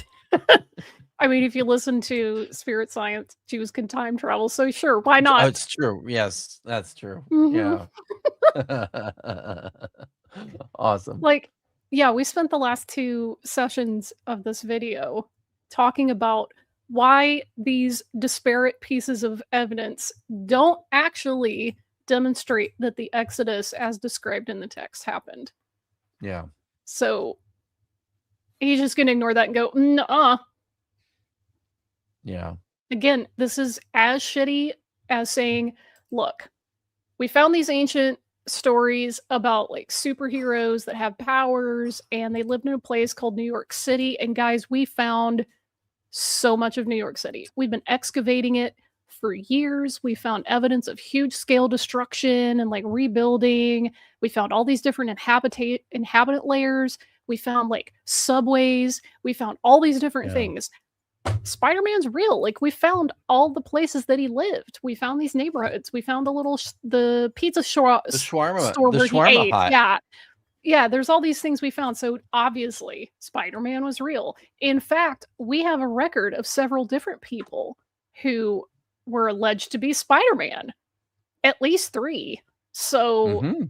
B: I mean, if you listen to Spirit Science, Jews can time travel, so sure, why not?
A: Oh, it's true. Yes, that's true.
B: Mhm.
A: Yeah. Awesome.
B: Like, yeah, we spent the last 2 sessions of this video talking about why these disparate pieces of evidence don't actually demonstrate that the Exodus, as described in the text, happened.
A: Yeah.
B: So he's just going to ignore that and go, nuh-uh.
A: Yeah.
B: Again, this is as shitty as saying, look, we found these ancient stories about like superheroes that have powers and they lived in a place called New York City. And guys, we found so much of New York City. We've been excavating it for years. We found evidence of huge scale destruction and like rebuilding. We found all these different inhabitant layers. We found like subways. We found all these different things. Spider-Man's real. Like, we found all the places that he lived. We found these neighborhoods. We found the pizza store where he ate.
A: Hut.
B: Yeah, there's all these things we found. So obviously, Spider-Man was real. In fact, we have a record of several different people who were alleged to be Spider-Man. At least 3. So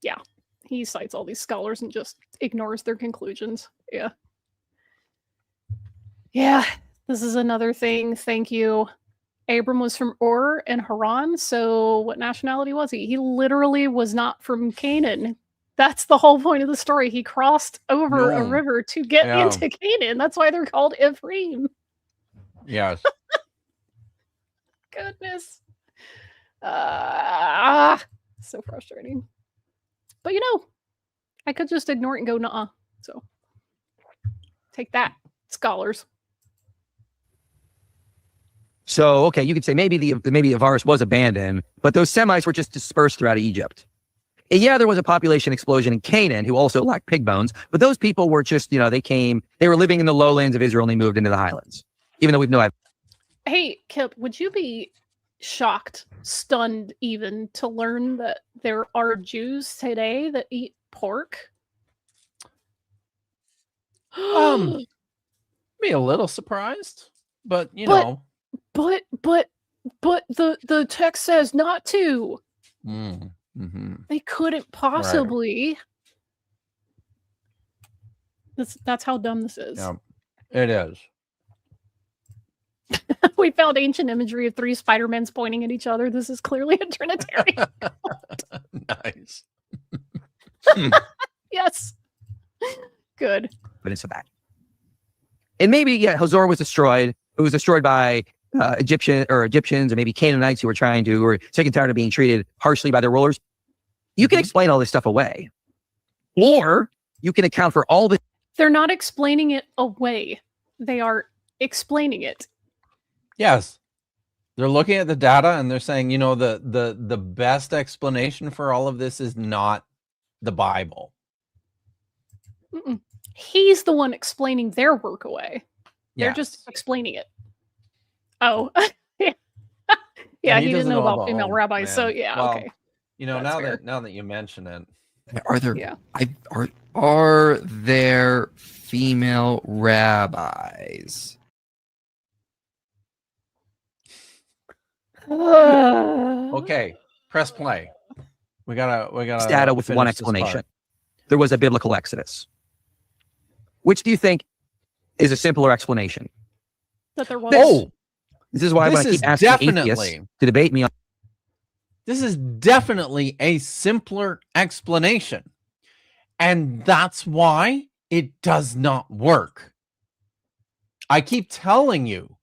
B: yeah. He cites all these scholars and just ignores their conclusions. Yeah. Yeah, this is another thing. Thank you. Abram was from Ur and Haran, so what nationality was he? He literally was not from Canaan. That's the whole point of the story. He crossed over a river to get into Canaan. That's why they're called Ephraim.
A: Yes.
B: Goodness. So frustrating. But I could just ignore it and go, nuh-uh. So take that, scholars.
D: So, okay, you could say maybe the Avaris was abandoned, but those Semites were just dispersed throughout Egypt. And yeah, there was a population explosion in Canaan who also lacked pig bones, but those people were just, they were living in the lowlands of Israel and they moved into the highlands, even though we've no.
B: Hey, Kip, would you be shocked, stunned even, to learn that there are Jews today that eat pork?
A: Be a little surprised, but
B: But the text says not to. They couldn't possibly. Right. That's how dumb this is.
A: Yeah, it is.
B: We found ancient imagery of 3 Spider-Mans pointing at each other. This is clearly a Trinitarian.
A: Nice.
B: Yes. Good.
D: But it's so bad. And maybe, Hazor was destroyed. It was destroyed by Egyptians or maybe Canaanites who were sick and tired of being treated harshly by their rulers. You can explain all this stuff away. Or you can account for all the...
B: They're not explaining it away. They are explaining it.
A: Yes. They're looking at the data and they're saying, the best explanation for all of this is not the Bible.
B: He's the one explaining their work away. They're
A: Yes.
B: just explaining it. Oh, yeah. Yeah, he didn't
A: doesn't
B: know about female
A: Om,
B: rabbis, so
A: man.
B: yeah,
A: Well,
B: okay.
A: you know,
B: That's fair.
A: now that you mention it,
D: Are there
B: Yeah.
D: are there female rabbis?
A: okay, press play. We gotta
D: This data with one
A: finish this part.
D: explanation. There was a biblical exodus. Which do you think is a simpler explanation?
B: That there was.
A: Oh,
D: This is why when I
A: This is
D: keep asking atheists
A: definitely-
D: to debate me on
A: this is definitely a simpler explanation. And that's why it does not work. I keep telling you,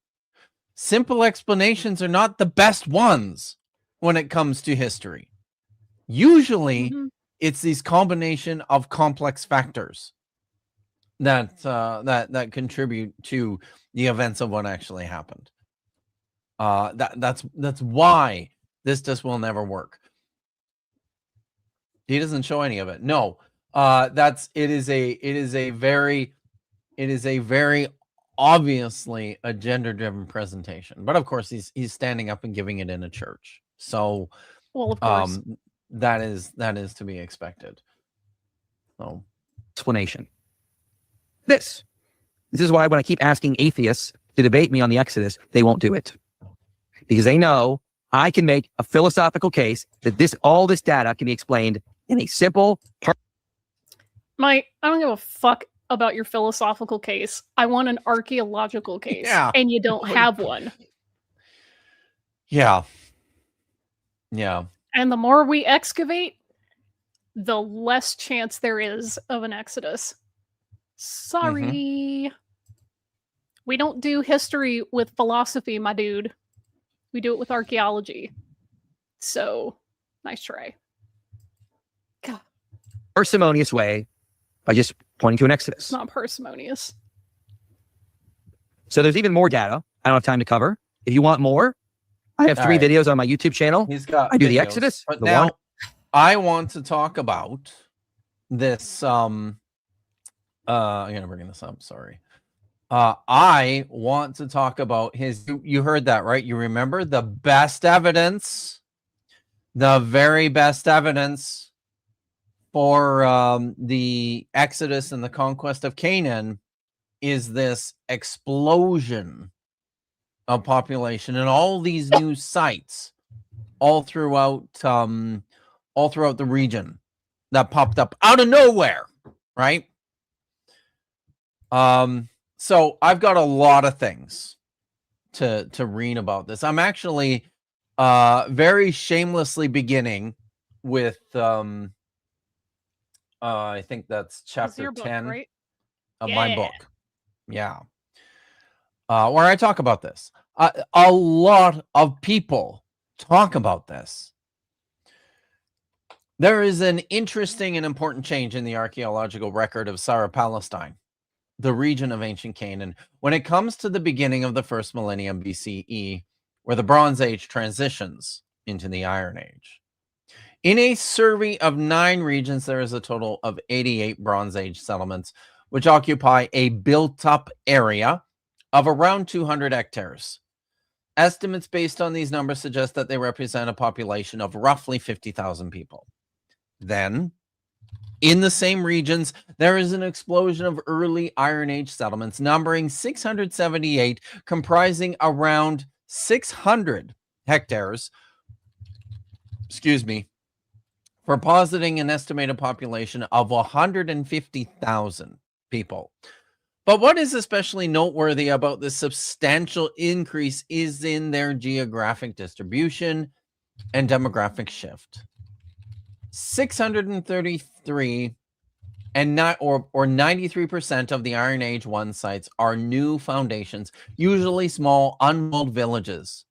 A: simple explanations are not the best ones when it comes to history. Usually,
B: Mhm.
A: it's these combination of complex factors that that contribute to the events of what actually happened. That's why this just will never work. He doesn't show any of it. No, it is a very obviously a gender-driven presentation. But of course, he's standing up and giving it in a church. So
B: Well, of course.
A: that is to be expected. So
D: explanation. This is why when I keep asking atheists to debate me on the Exodus, they won't do it. Because they know I can make a philosophical case that all this data can be explained in a simple
B: Mike, I don't give a fuck about your philosophical case. I want an archaeological case.
A: Yeah.
B: And you don't have one.
A: yeah. Yeah.
B: And the more we excavate, the less chance there is of an exodus. Sorry. We don't do history with philosophy, my dude. We do it with archaeology. So, nice try. God,
D: parsimonious way by just pointing to an Exodus.
B: it's not parsimonious.
D: So there's even more data I don't have time to cover. If you want more, I have 3 videos on my YouTube channel.
A: He's got
D: I do the
A: videos,
D: Exodus.
A: But
D: the
A: now
D: one.
A: I want to talk about this. I'm gonna bring this up. Sorry. I want to talk about his. You heard that, right? You remember the best evidence, the very best evidence for the Exodus and the conquest of Canaan is this explosion of population and all these new sites all throughout the region that popped up out of nowhere, right? So I've got a lot of things to read about this. I'm actually very shamelessly beginning with I think that's chapter 10
B: right?
A: of my
B: Yeah.
A: book. Yeah. Where I talk about this. A lot of people talk about this. There is an interesting and important change in the archaeological record of Sarah Palestine, the region of ancient Canaan, when it comes to the beginning of the first millennium BCE, where the Bronze Age transitions into the Iron Age. In a survey of 9 regions, there is a total of 88 Bronze Age settlements, which occupy a built-up area of around 200 hectares. Estimates based on these numbers suggest that they represent a population of roughly 50,000 people. Then, in the same regions, there is an explosion of early Iron Age settlements numbering 678, comprising around 600 hectares, for positing an estimated population of 150,000 people. But what is especially noteworthy about this substantial increase is in their geographic distribution and demographic shift. 633 and not or 93% of the Iron Age 1 sites are new foundations, usually small unwalled villages.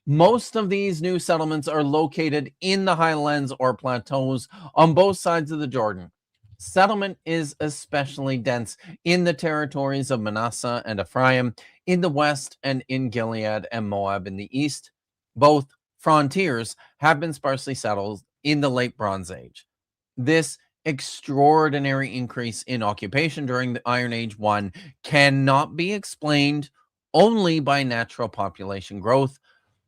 A: Most of these new settlements are located in the highlands or plateaus on both sides of the Jordan. Settlement is especially dense in the territories of Manasseh and Ephraim in the west and in Gilead and Moab in the east. Both frontiers have been sparsely settled in the late Bronze Age. This extraordinary increase in occupation during the Iron Age 1 cannot be explained only by natural population growth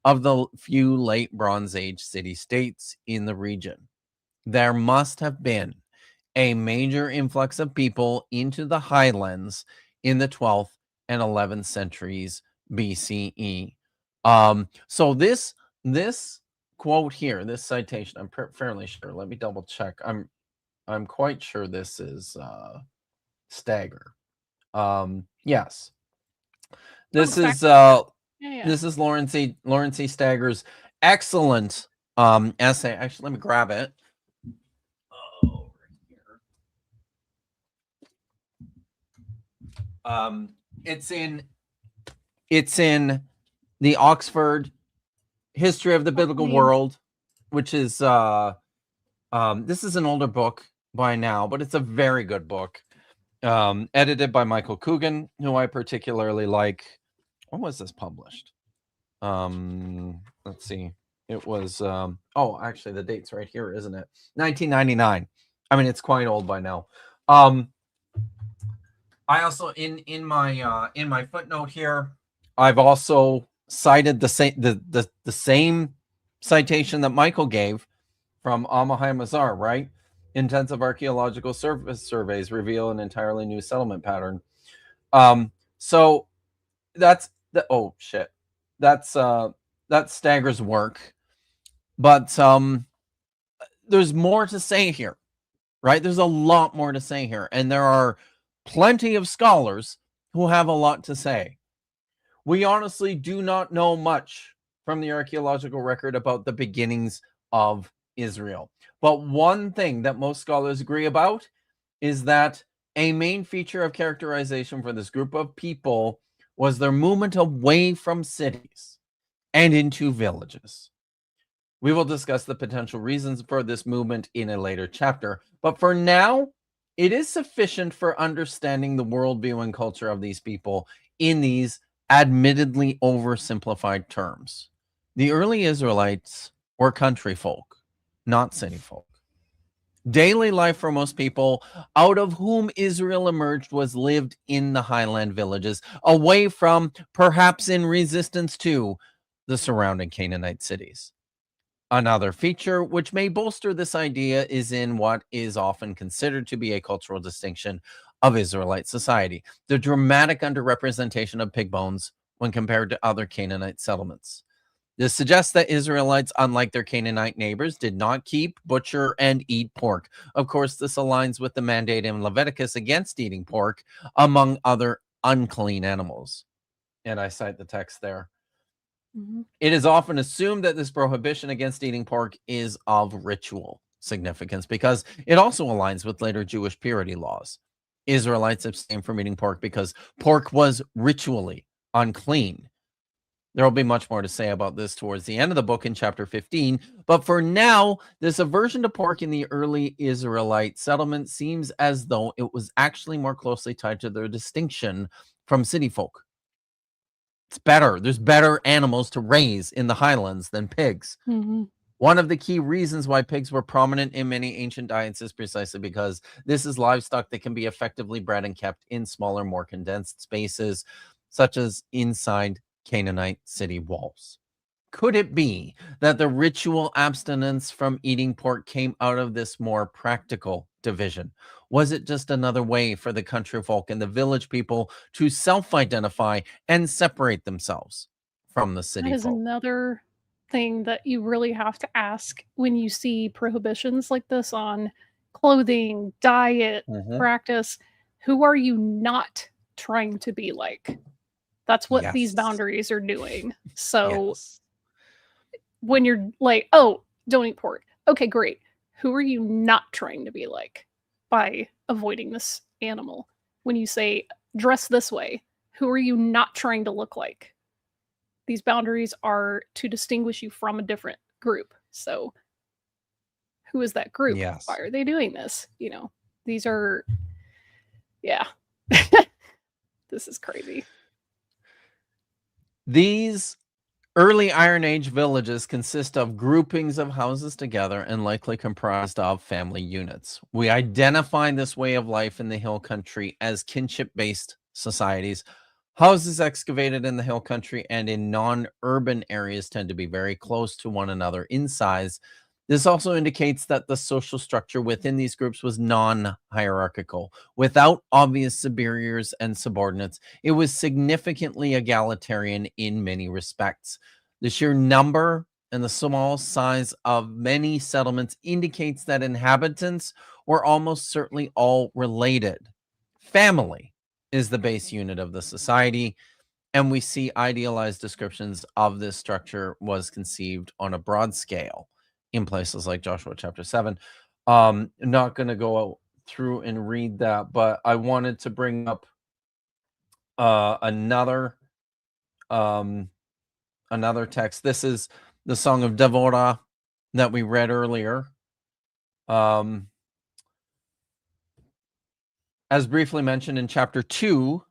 A: of the few late Bronze Age city-states in the region. There must have been a major influx of people into the highlands in the 12th and 11th centuries BCE. So this quote here, this citation, I'm fairly sure. Let me double check. I'm quite sure this is Stagger. Yes. This is this is Lawrence E. Stagger's excellent essay. Actually, let me grab it. Over here. It's in the Oxford History of the Biblical World, which is this is an older book by now, but it's a very good book. Edited by Michael Coogan, who I particularly like. When was this published? Let's see. It was oh, actually the date's right here, isn't it? 1999. I mean, it's quite old by now. I also in my footnote here, I've also cited the same citation that Michael gave from Amahai Mazar, right? Intensive archaeological surveys reveal an entirely new settlement pattern. So that's the that's Stagger's work, but there's more to say here, right? There's a lot more to say here, and there are plenty of scholars who have a lot to say. We honestly do not know much from the archaeological record about the beginnings of Israel. But one thing that most scholars agree about is that a main feature of characterization for this group of people was their movement away from cities and into villages. We will discuss the potential reasons for this movement in a later chapter, but for now, it is sufficient for understanding the worldview and culture of these people in these admittedly oversimplified terms. The early Israelites were country folk, not city folk. Daily life for most people, out of whom Israel emerged, was lived in the highland villages, away from, perhaps in resistance to, the surrounding Canaanite cities. Another feature which may bolster this idea is in what is often considered to be a cultural distinction of Israelite society, the dramatic underrepresentation of pig bones when compared to other Canaanite settlements. This suggests that Israelites, unlike their Canaanite neighbors, did not keep, butcher, and eat pork. Of course, this aligns with the mandate in Leviticus against eating pork, among other unclean animals. And I cite the text there. Mm-hmm. It is often assumed that this prohibition against eating pork is of ritual significance because it also aligns with later Jewish purity laws. Israelites abstained from eating pork because pork was ritually unclean. There will be much more to say about this towards the end of the book in chapter 15, but for now, this aversion to pork in the early Israelite settlement seems as though it was actually more closely tied to their distinction from city folk. It's better. There's better animals to raise in the highlands than pigs. Mm-hmm. One of the key reasons why pigs were prominent in many ancient diets is precisely because this is livestock that can be effectively bred and kept in smaller, more condensed spaces, such as inside Canaanite city walls. Could it be that the ritual abstinence from eating pork came out of this more practical division? Was it just another way for the country folk and the village people to self-identify and separate themselves from the city folk? That is
B: another thing that you really have to ask when you see prohibitions like this on clothing, diet, practice. Who are you not trying to be like? That's what these boundaries are doing. So when you're like, oh, don't eat pork. Okay, great. Who are you not trying to be like by avoiding this animal? When you say dress this way, who are you not trying to look like? These boundaries are to distinguish you from a different group. So who is that group?
A: Yes.
B: Why are they doing this? You know, these are, this is crazy.
A: These early Iron Age villages consist of groupings of houses together and likely comprised of family units. We identify this way of life in the hill country as kinship-based societies. Houses excavated in the hill country and in non-urban areas tend to be very close to one another in size. This also indicates that the social structure within these groups was non-hierarchical, without obvious superiors and subordinates. It was significantly egalitarian in many respects. The sheer number and the small size of many settlements indicates that inhabitants were almost certainly all related. Family is the base unit of the society, and we see idealized descriptions of this structure was conceived on a broad scale in places like Joshua chapter 7. Not going to go through and read that, but I wanted to bring up another text. This is the Song of Devorah that we read earlier. As briefly mentioned in chapter 2,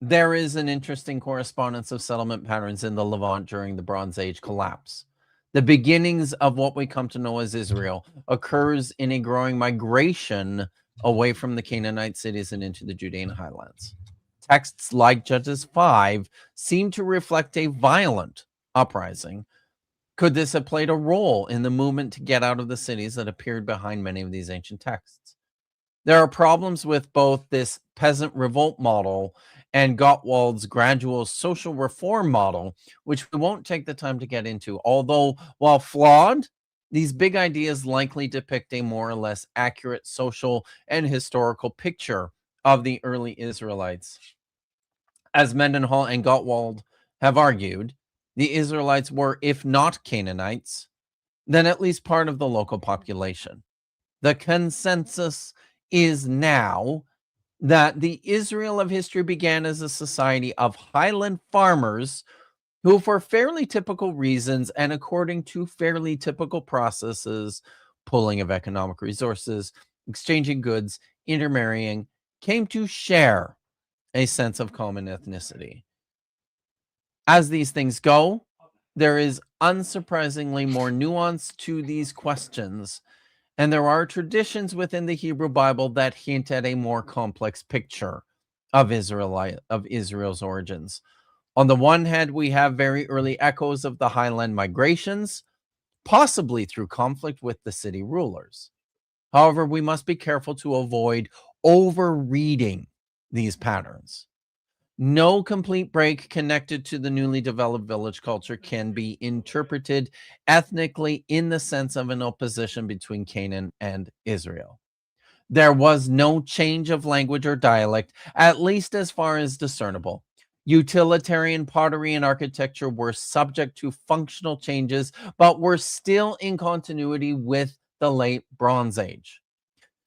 A: there is an interesting correspondence of settlement patterns in the Levant during the Bronze Age collapse. The beginnings of what we come to know as Israel occurs in a growing migration away from the Canaanite cities and into the Judean highlands. Texts like Judges 5 seem to reflect a violent uprising. Could this have played a role in the movement to get out of the cities that appeared behind many of these ancient texts? There are problems with both this peasant revolt model and Gottwald's gradual social reform model, which we won't take the time to get into. Although, while flawed, these big ideas likely depict a more or less accurate social and historical picture of the early Israelites. As Mendenhall and Gottwald have argued, the Israelites were, if not Canaanites, then at least part of the local population. The consensus is now that the Israel of history began as a society of highland farmers who, for fairly typical reasons and according to fairly typical processes, pooling of economic resources, exchanging goods, intermarrying, came to share a sense of common ethnicity. As these things go, there is unsurprisingly more nuance to these questions, and there are traditions within the Hebrew Bible that hint at a more complex picture of Israel's origins. On the one hand, we have very early echoes of the highland migrations, possibly through conflict with the city rulers. However, we must be careful to avoid overreading these patterns. No complete break connected to the newly developed village culture can be interpreted ethnically in the sense of an opposition between Canaan and Israel. There was no change of language or dialect, at least as far as discernible. Utilitarian pottery and architecture were subject to functional changes, but were still in continuity with the late Bronze Age.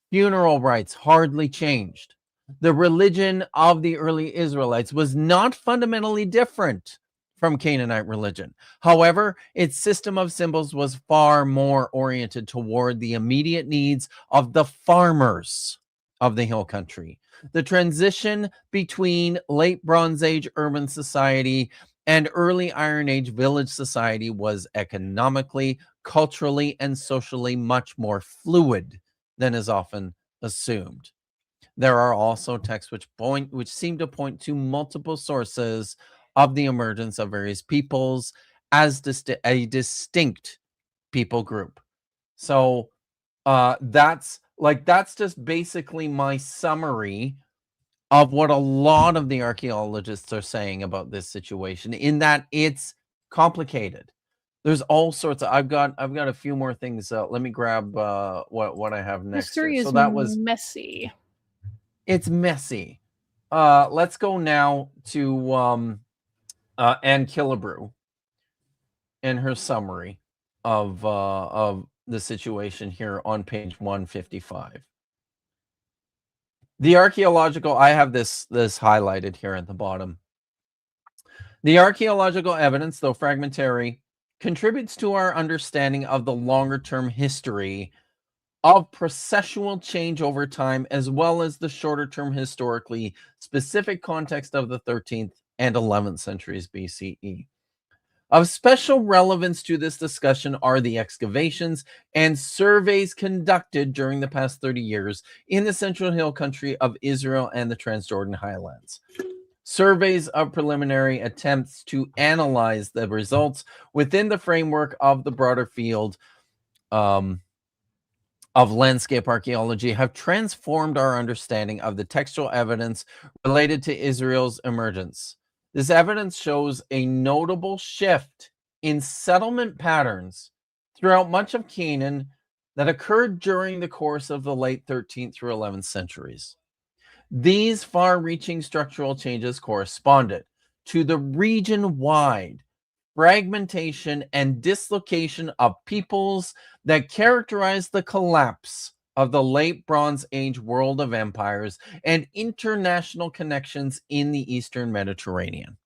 A: Funeral rites hardly changed. The religion of the early Israelites was not fundamentally different from Canaanite religion. However, its system of symbols was far more oriented toward the immediate needs of the farmers of the hill country. The transition between late Bronze Age urban society and early Iron Age village society was economically, culturally, and socially much more fluid than is often assumed. There are also texts which seem to point to multiple sources of the emergence of various peoples as a distinct people group. So that's just basically my summary of what a lot of the archaeologists are saying about this situation, in that it's complicated. There's all sorts of. I've got a few more things. Let me grab what I have next.
B: History
A: here. So
B: is
A: that was
B: messy.
A: It's messy. Let's go now to Anne Killebrew and her summary of the situation here on page 155. The archaeological. I have this highlighted here at the bottom. The archaeological evidence, though fragmentary, contributes to our understanding of the longer-term history of processual change over time, as well as the shorter-term historically specific context of the 13th and 11th centuries BCE. Of special relevance to this discussion are the excavations and surveys conducted during the past 30 years in the Central Hill Country of Israel and the Transjordan Highlands. surveys of preliminary attempts to analyze the results within the framework of the broader field of landscape archaeology have transformed our understanding of the textual evidence related to Israel's emergence. This evidence shows a notable shift in settlement patterns throughout much of Canaan that occurred during the course of the late 13th through 11th centuries. These far-reaching structural changes corresponded to the region-wide fragmentation and dislocation of peoples that characterized the collapse of the late Bronze Age world of empires and international connections in the Eastern Mediterranean.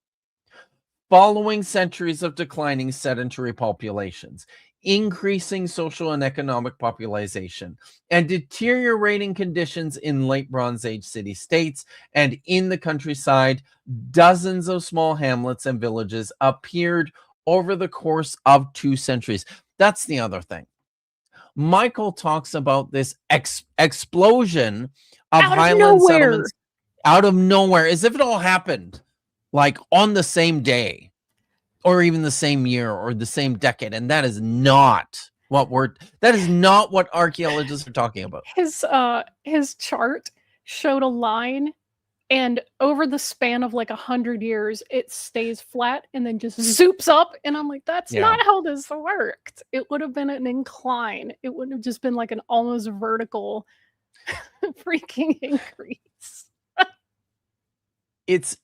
A: Following centuries of declining sedentary populations, increasing social and economic popularization, and deteriorating conditions in late Bronze Age city-states and in the countryside, dozens of small hamlets and villages appeared over the course of 2 centuries. That's the other thing. Michael talks about this explosion of highland settlements out of nowhere, as if it all happened like on the same day or even the same year or the same decade. And that is not what archaeologists are talking about.
B: His chart showed a line, and over the span of like 100 years, it stays flat and then just zoops up. And I'm like, that's not how this worked. It would have been an incline. It wouldn't have just been like an almost vertical freaking increase.
A: It's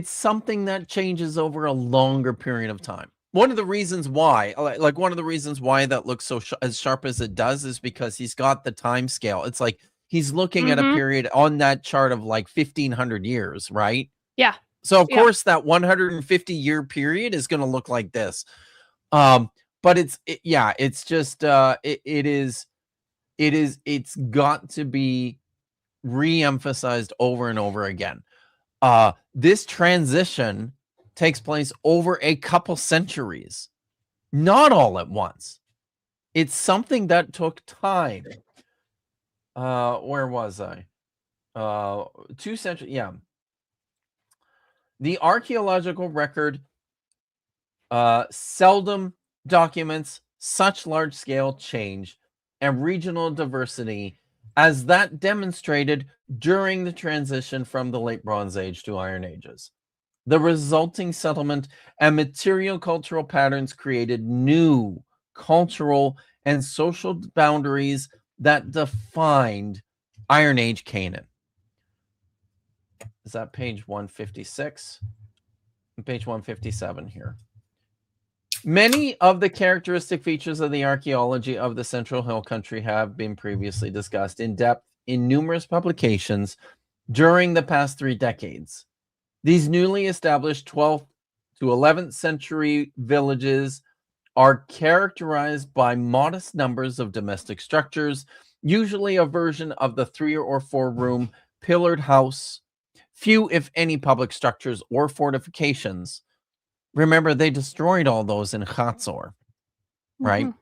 A: something that changes over a longer period of time. One of the reasons why that looks so as sharp as it does is because he's got the time scale. It's like he's looking at a period on that chart of like 1500 years, right?
B: Yeah.
A: So of course that 150-year period is going to look like this. But it's got to be re-emphasized over and over again. This transition takes place over a couple centuries, not all at once. It's something that took time. Where was I? 2 centuries. Yeah. The archaeological record seldom documents such large-scale change and regional diversity as that demonstrated during the transition from the late Bronze Age to Iron Ages. The resulting settlement and material cultural patterns created new cultural and social boundaries that defined Iron Age Canaan. Is that page 156? Page 157 here. Many of the characteristic features of the archaeology of the Central Hill Country have been previously discussed in depth in numerous publications during the past 3 decades. These newly established 12th to 11th century villages are characterized by modest numbers of domestic structures, usually a version of the 3 or 4 room pillared house, few if any public structures or fortifications. Remember, they destroyed all those in Hatzor, right?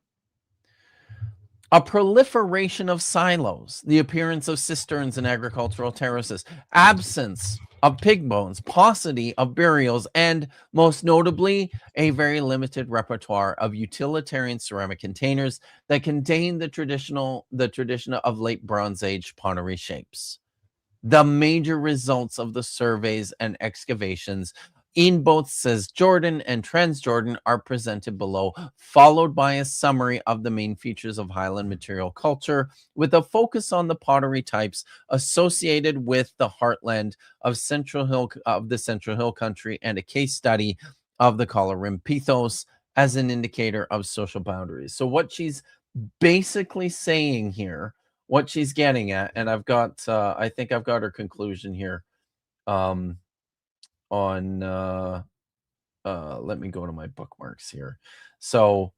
A: A proliferation of silos, the appearance of cisterns and agricultural terraces, absence of pig bones, paucity of burials, and most notably, a very limited repertoire of utilitarian ceramic containers that contain the tradition of late Bronze Age pottery shapes. The major results of the surveys and excavations in both Cisjordan and Transjordan are presented below, followed by a summary of the main features of highland material culture, with a focus on the pottery types associated with the heartland of the Central Hill Country, and a case study of the collar rim pithos as an indicator of social boundaries. So what she's basically saying here, what she's getting at, and I've got, I think I've got her conclusion here. Let me go to my bookmarks here. So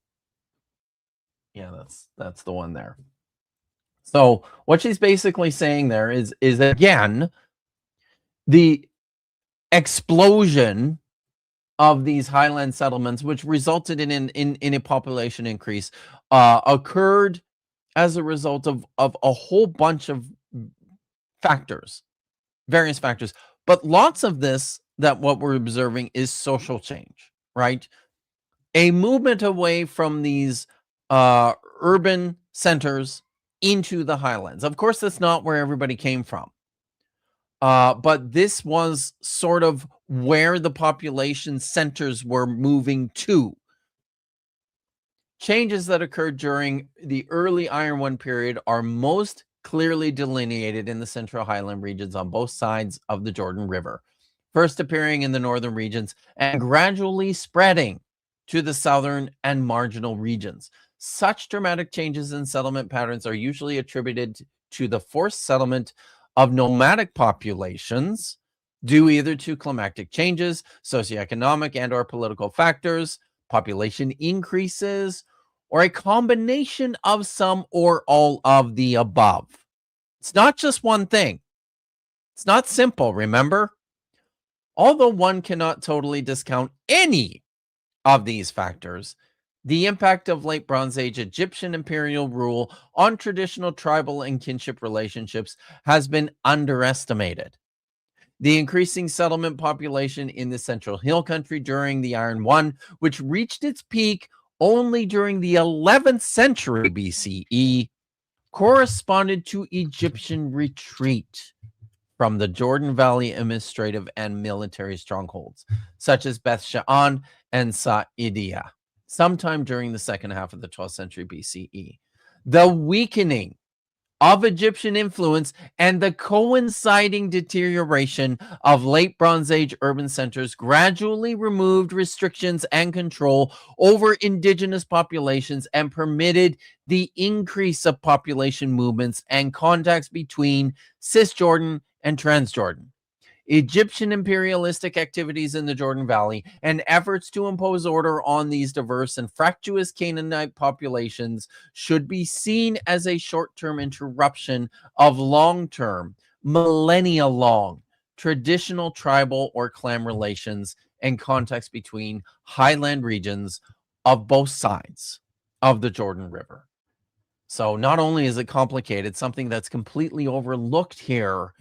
A: yeah, that's the one there. So what she's basically saying there is again, the explosion of these highland settlements, which resulted in a population increase, occurred as a result of a whole bunch of factors. various factors. But lots of this, that what we're observing, is social change, right? A movement away from these urban centers into the highlands. Of course, that's not where everybody came from. But this was sort of where the population centers were moving to. Changes that occurred during the early Iron One period are most clearly delineated in the Central Highland regions on both sides of the Jordan River, first appearing in the northern regions and gradually spreading to the southern and marginal regions. Such dramatic changes in settlement patterns are usually attributed to the forced settlement of nomadic populations due either to climatic changes, socioeconomic and or political factors, population increases, or a combination of some or all of the above. It's not just one thing. It's not simple, remember? Although one cannot totally discount any of these factors, the impact of late Bronze Age Egyptian imperial rule on traditional tribal and kinship relationships has been underestimated. The increasing settlement population in the Central Hill Country during the Iron One, which reached its peak only during the 11th century BCE, corresponded to Egyptian retreat from the Jordan Valley administrative and military strongholds, such as Beth Sha'an and Sa'idia, sometime during the second half of the 12th century BCE. The weakening of Egyptian influence and the coinciding deterioration of late Bronze Age urban centers gradually removed restrictions and control over indigenous populations and permitted the increase of population movements and contacts between Cisjordan and Transjordan. Egyptian imperialistic activities in the Jordan Valley and efforts to impose order on these diverse and fractious Canaanite populations should be seen as a short-term interruption of long-term, millennia-long, traditional tribal or clan relations and contacts between highland regions of both sides of the Jordan River. So not only is it complicated, something that's completely overlooked here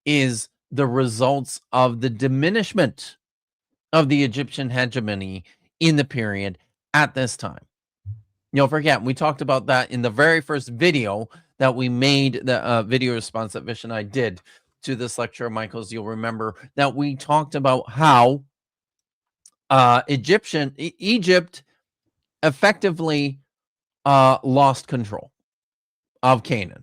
A: is the results of the diminishment of the Egyptian hegemony in the period at this time. You'll forget, we talked about that in the very first video that we made, the video response that Vish and I did to this lecture of Michael's. You'll remember that we talked about how Egypt effectively lost control of Canaan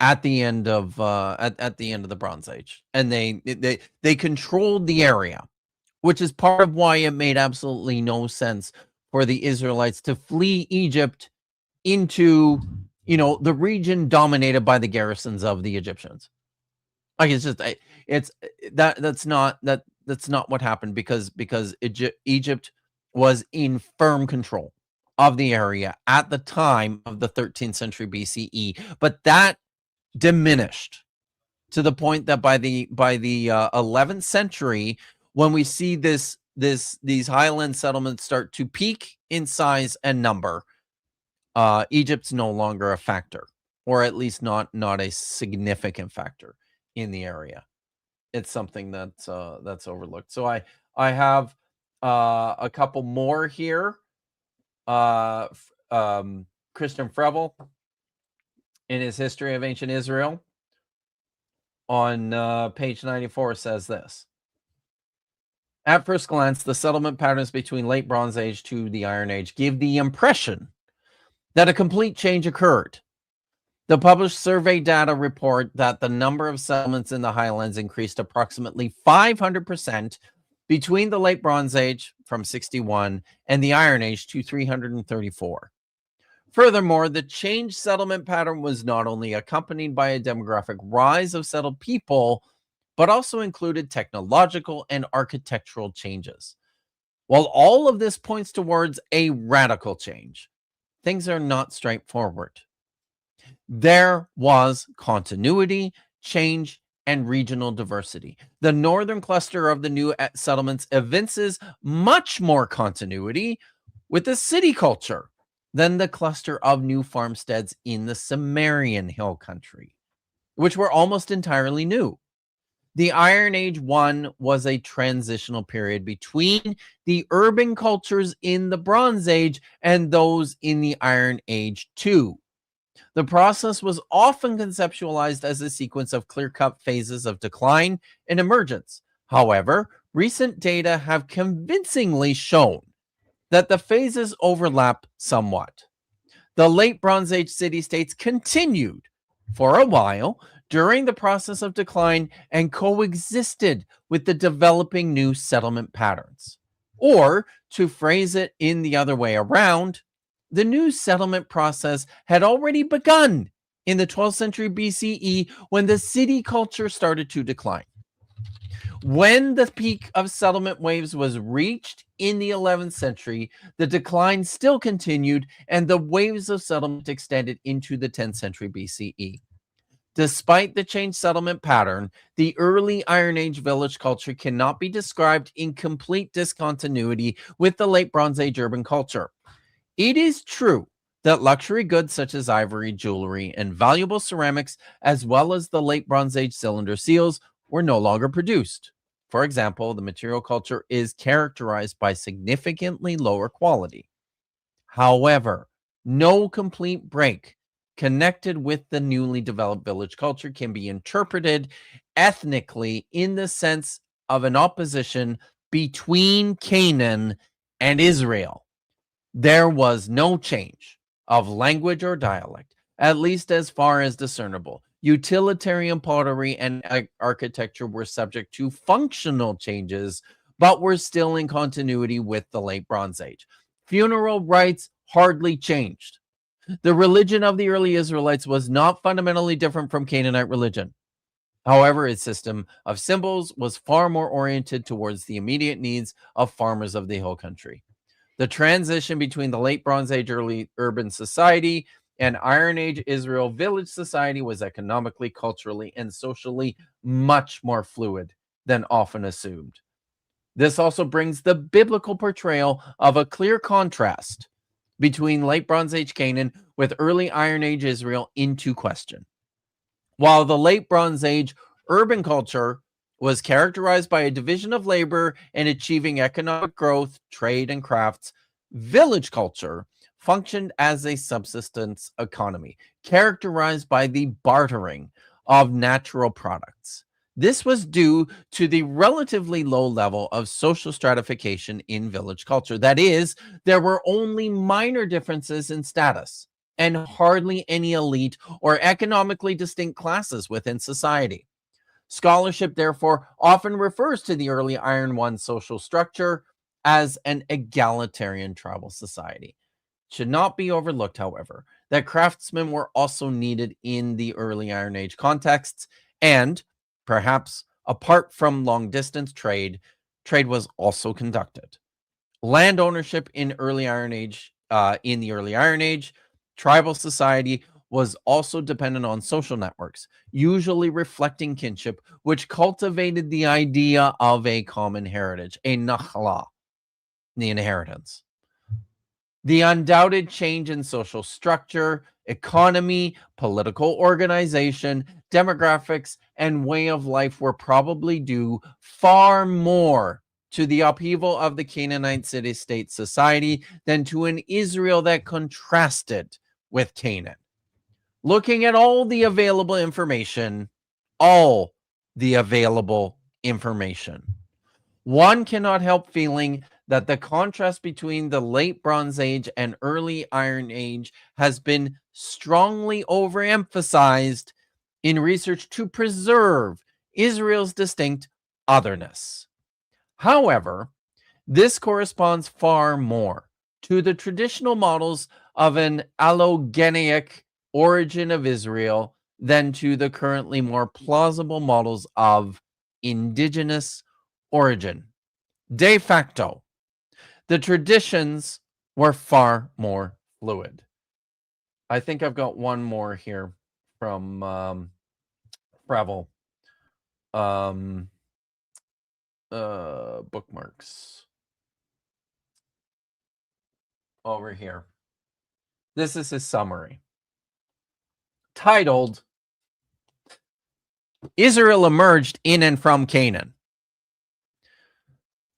A: at the end of at the end of the Bronze Age, and they controlled the area, which is part of why it made absolutely no sense for the Israelites to flee Egypt into, you know, the region dominated by the garrisons of the Egyptians. Like, it's just that's not what happened, because Egypt was in firm control of the area at the time of the 13th century BCE, but that diminished to the point that by the 11th century, when we see these highland settlements start to peak in size and number, Egypt's no longer a factor, or at least not a significant factor in the area. It's something that's overlooked. So I have a couple more here. Christian Frevel, in his History of Ancient Israel, on page 94, says this: at first glance, the settlement patterns between late Bronze Age to the Iron Age give the impression that a complete change occurred. The published survey data report that the number of settlements in the highlands increased approximately 500% between the late Bronze Age, from 61, and the Iron Age to 334. Furthermore, the changed settlement pattern was not only accompanied by a demographic rise of settled people, but also included technological and architectural changes. While all of this points towards a radical change, things are not straightforward. There was continuity, change, and regional diversity. The northern cluster of the new settlements evinces much more continuity with the city culture than the cluster of new farmsteads in the Sumerian hill country, which were almost entirely new. The Iron Age 1 was a transitional period between the urban cultures in the Bronze Age and those in the Iron Age 2. The process was often conceptualized as a sequence of clear-cut phases of decline and emergence. However, recent data have convincingly shown that the phases overlap somewhat. The late Bronze Age city-states continued for a while during the process of decline and coexisted with the developing new settlement patterns. Or, to phrase it in the other way around, the new settlement process had already begun in the 12th century BCE when the city culture started to decline. When the peak of settlement waves was reached in the 11th century, the decline still continued and the waves of settlement extended into the 10th century BCE. Despite the changed settlement pattern, the early Iron Age village culture cannot be described in complete discontinuity with the late Bronze Age urban culture. It is true that luxury goods such as ivory, jewelry, and valuable ceramics, as well as the late Bronze Age cylinder seals, were no longer produced. For example, the material culture is characterized by significantly lower quality. However, no complete break connected with the newly developed village culture can be interpreted ethnically in the sense of an opposition between Canaan and Israel. There was no change of language or dialect, at least as far as discernible. Utilitarian pottery and architecture were subject to functional changes, but were still in continuity with the late Bronze Age. Funeral rites hardly changed. The religion of the early Israelites was not fundamentally different from Canaanite religion. However, its system of symbols was far more oriented towards the immediate needs of farmers of the hill country. The transition between the late Bronze Age early urban society and Iron Age Israel village society was economically, culturally, and socially much more fluid than often assumed. This also brings the biblical portrayal of a clear contrast between late Bronze Age Canaan with early Iron Age Israel into question. While the late Bronze Age urban culture was characterized by a division of labor and achieving economic growth, trade, and crafts, village culture functioned as a subsistence economy, characterized by the bartering of natural products. This was due to the relatively low level of social stratification in village culture. That is, there were only minor differences in status and hardly any elite or economically distinct classes within society. Scholarship, therefore, often refers to the early Iron One social structure as an egalitarian tribal society. It should not be overlooked, however, that craftsmen were also needed in the early Iron Age contexts, and perhaps apart from long-distance trade, trade was also conducted. Land ownership in the early Iron Age, tribal society was also dependent on social networks, usually reflecting kinship, which cultivated the idea of a common heritage, a nachla, the inheritance. The undoubted change in social structure, economy, political organization, demographics, and way of life were probably due far more to the upheaval of the Canaanite city-state society than to an Israel that contrasted with Canaan. Looking at all the available information, one cannot help feeling that the contrast between the late Bronze Age and early Iron Age has been strongly overemphasized in research to preserve Israel's distinct otherness. However, this corresponds far more to the traditional models of an allogenic origin of Israel than to the currently more plausible models of indigenous origin. De facto, the traditions were far more fluid. I think I've got one more here from Fravel. Bookmarks. Over here. This is his summary. Titled, Israel emerged in and from Canaan.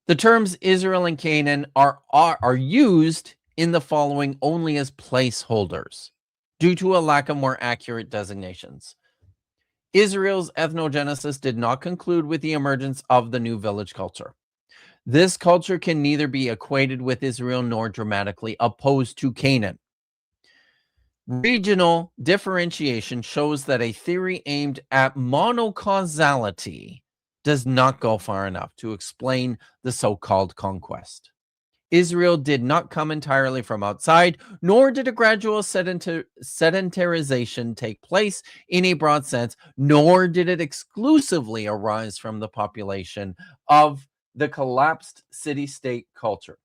A: The terms Israel and Canaan are used in the following only as placeholders due to a lack of more accurate designations. Israel's ethnogenesis did not conclude with the emergence of the new village culture. This culture can neither be equated with Israel nor dramatically opposed to Canaan. Regional differentiation shows that a theory aimed at monocausality does not go far enough to explain the so-called conquest. Israel did not come entirely from outside, nor did a gradual sedentarization take place in a broad sense, nor did it exclusively arise from the population of the collapsed city-state culture.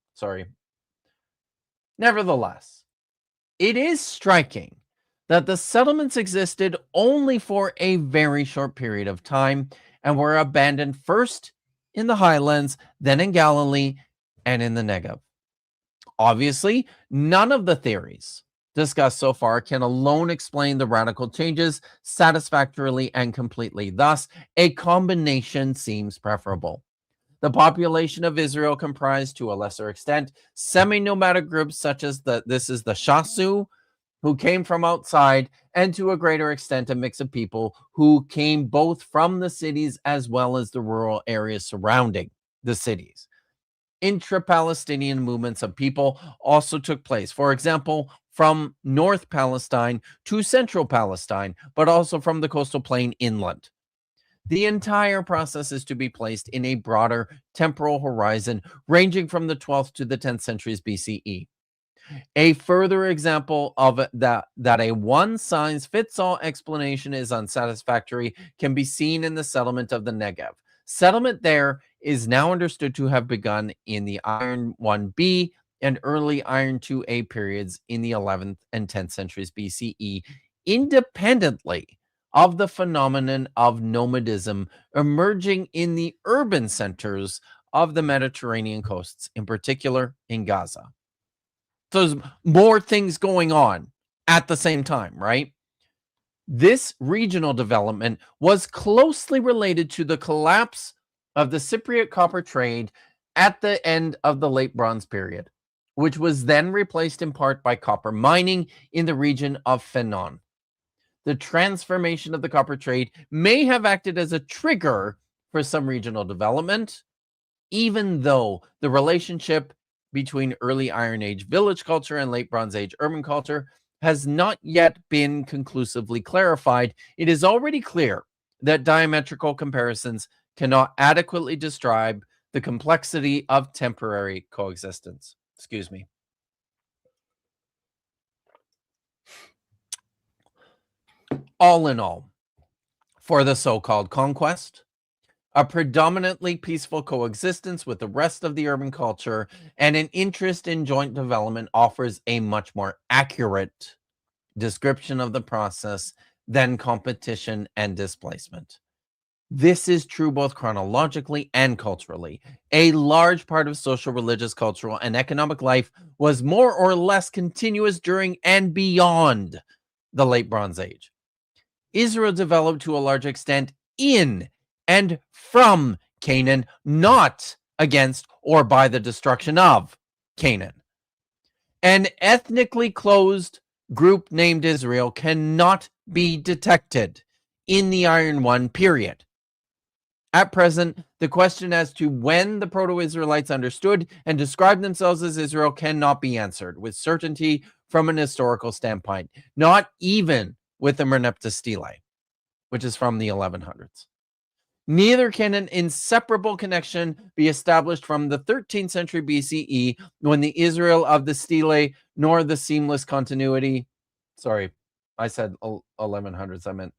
A: Nevertheless, it is striking that the settlements existed only for a very short period of time and were abandoned first in the highlands, then in Galilee, and in the Negev. Obviously, none of the theories discussed so far can alone explain the radical changes satisfactorily and completely. Thus, a combination seems preferable. The population of Israel comprised, to a lesser extent, semi-nomadic groups such as the Shasu, who came from outside, and to a greater extent, a mix of people who came both from the cities as well as the rural areas surrounding the cities. Intra-Palestinian movements of people also took place. For example, from North Palestine to Central Palestine, but also from the coastal plain inland. The entire process is to be placed in a broader temporal horizon, ranging from the 12th to the 10th centuries BCE. A further example of that a one-size-fits-all explanation is unsatisfactory can be seen in the settlement of the Negev. Settlement there is now understood to have begun in the Iron 1B and early Iron 2A periods in the 11th and 10th centuries BCE, independently of the phenomenon of nomadism emerging in the urban centers of the Mediterranean coasts, in particular in Gaza. So there's more things going on at the same time, right? This regional development was closely related to the collapse of the Cypriot copper trade at the end of the Late Bronze period, which was then replaced in part by copper mining in the region of Fenon. The transformation of the copper trade may have acted as a trigger for some regional development, even though the relationship between early Iron Age village culture and late Bronze Age urban culture has not yet been conclusively clarified. It is already clear that diametrical comparisons cannot adequately describe the complexity of temporary coexistence. Excuse me. All in all, for the so-called conquest, a predominantly peaceful coexistence with the rest of the urban culture and an interest in joint development offers a much more accurate description of the process than competition and displacement. This is true both chronologically and culturally. A large part of social, religious, cultural, and economic life was more or less continuous during and beyond the Late Bronze Age. Israel developed to a large extent in and from Canaan, not against or by the destruction of Canaan. An ethnically closed group named Israel cannot be detected in the Iron One period. At present, the question as to when the Proto-Israelites understood and described themselves as Israel cannot be answered with certainty from an historical standpoint, not even with the Merneptah Stele, which is from the 1100s. Neither can an inseparable connection be established from the 13th century BCE, when the Israel of the Stele, nor the seamless continuity. Sorry, I said 1100s, I meant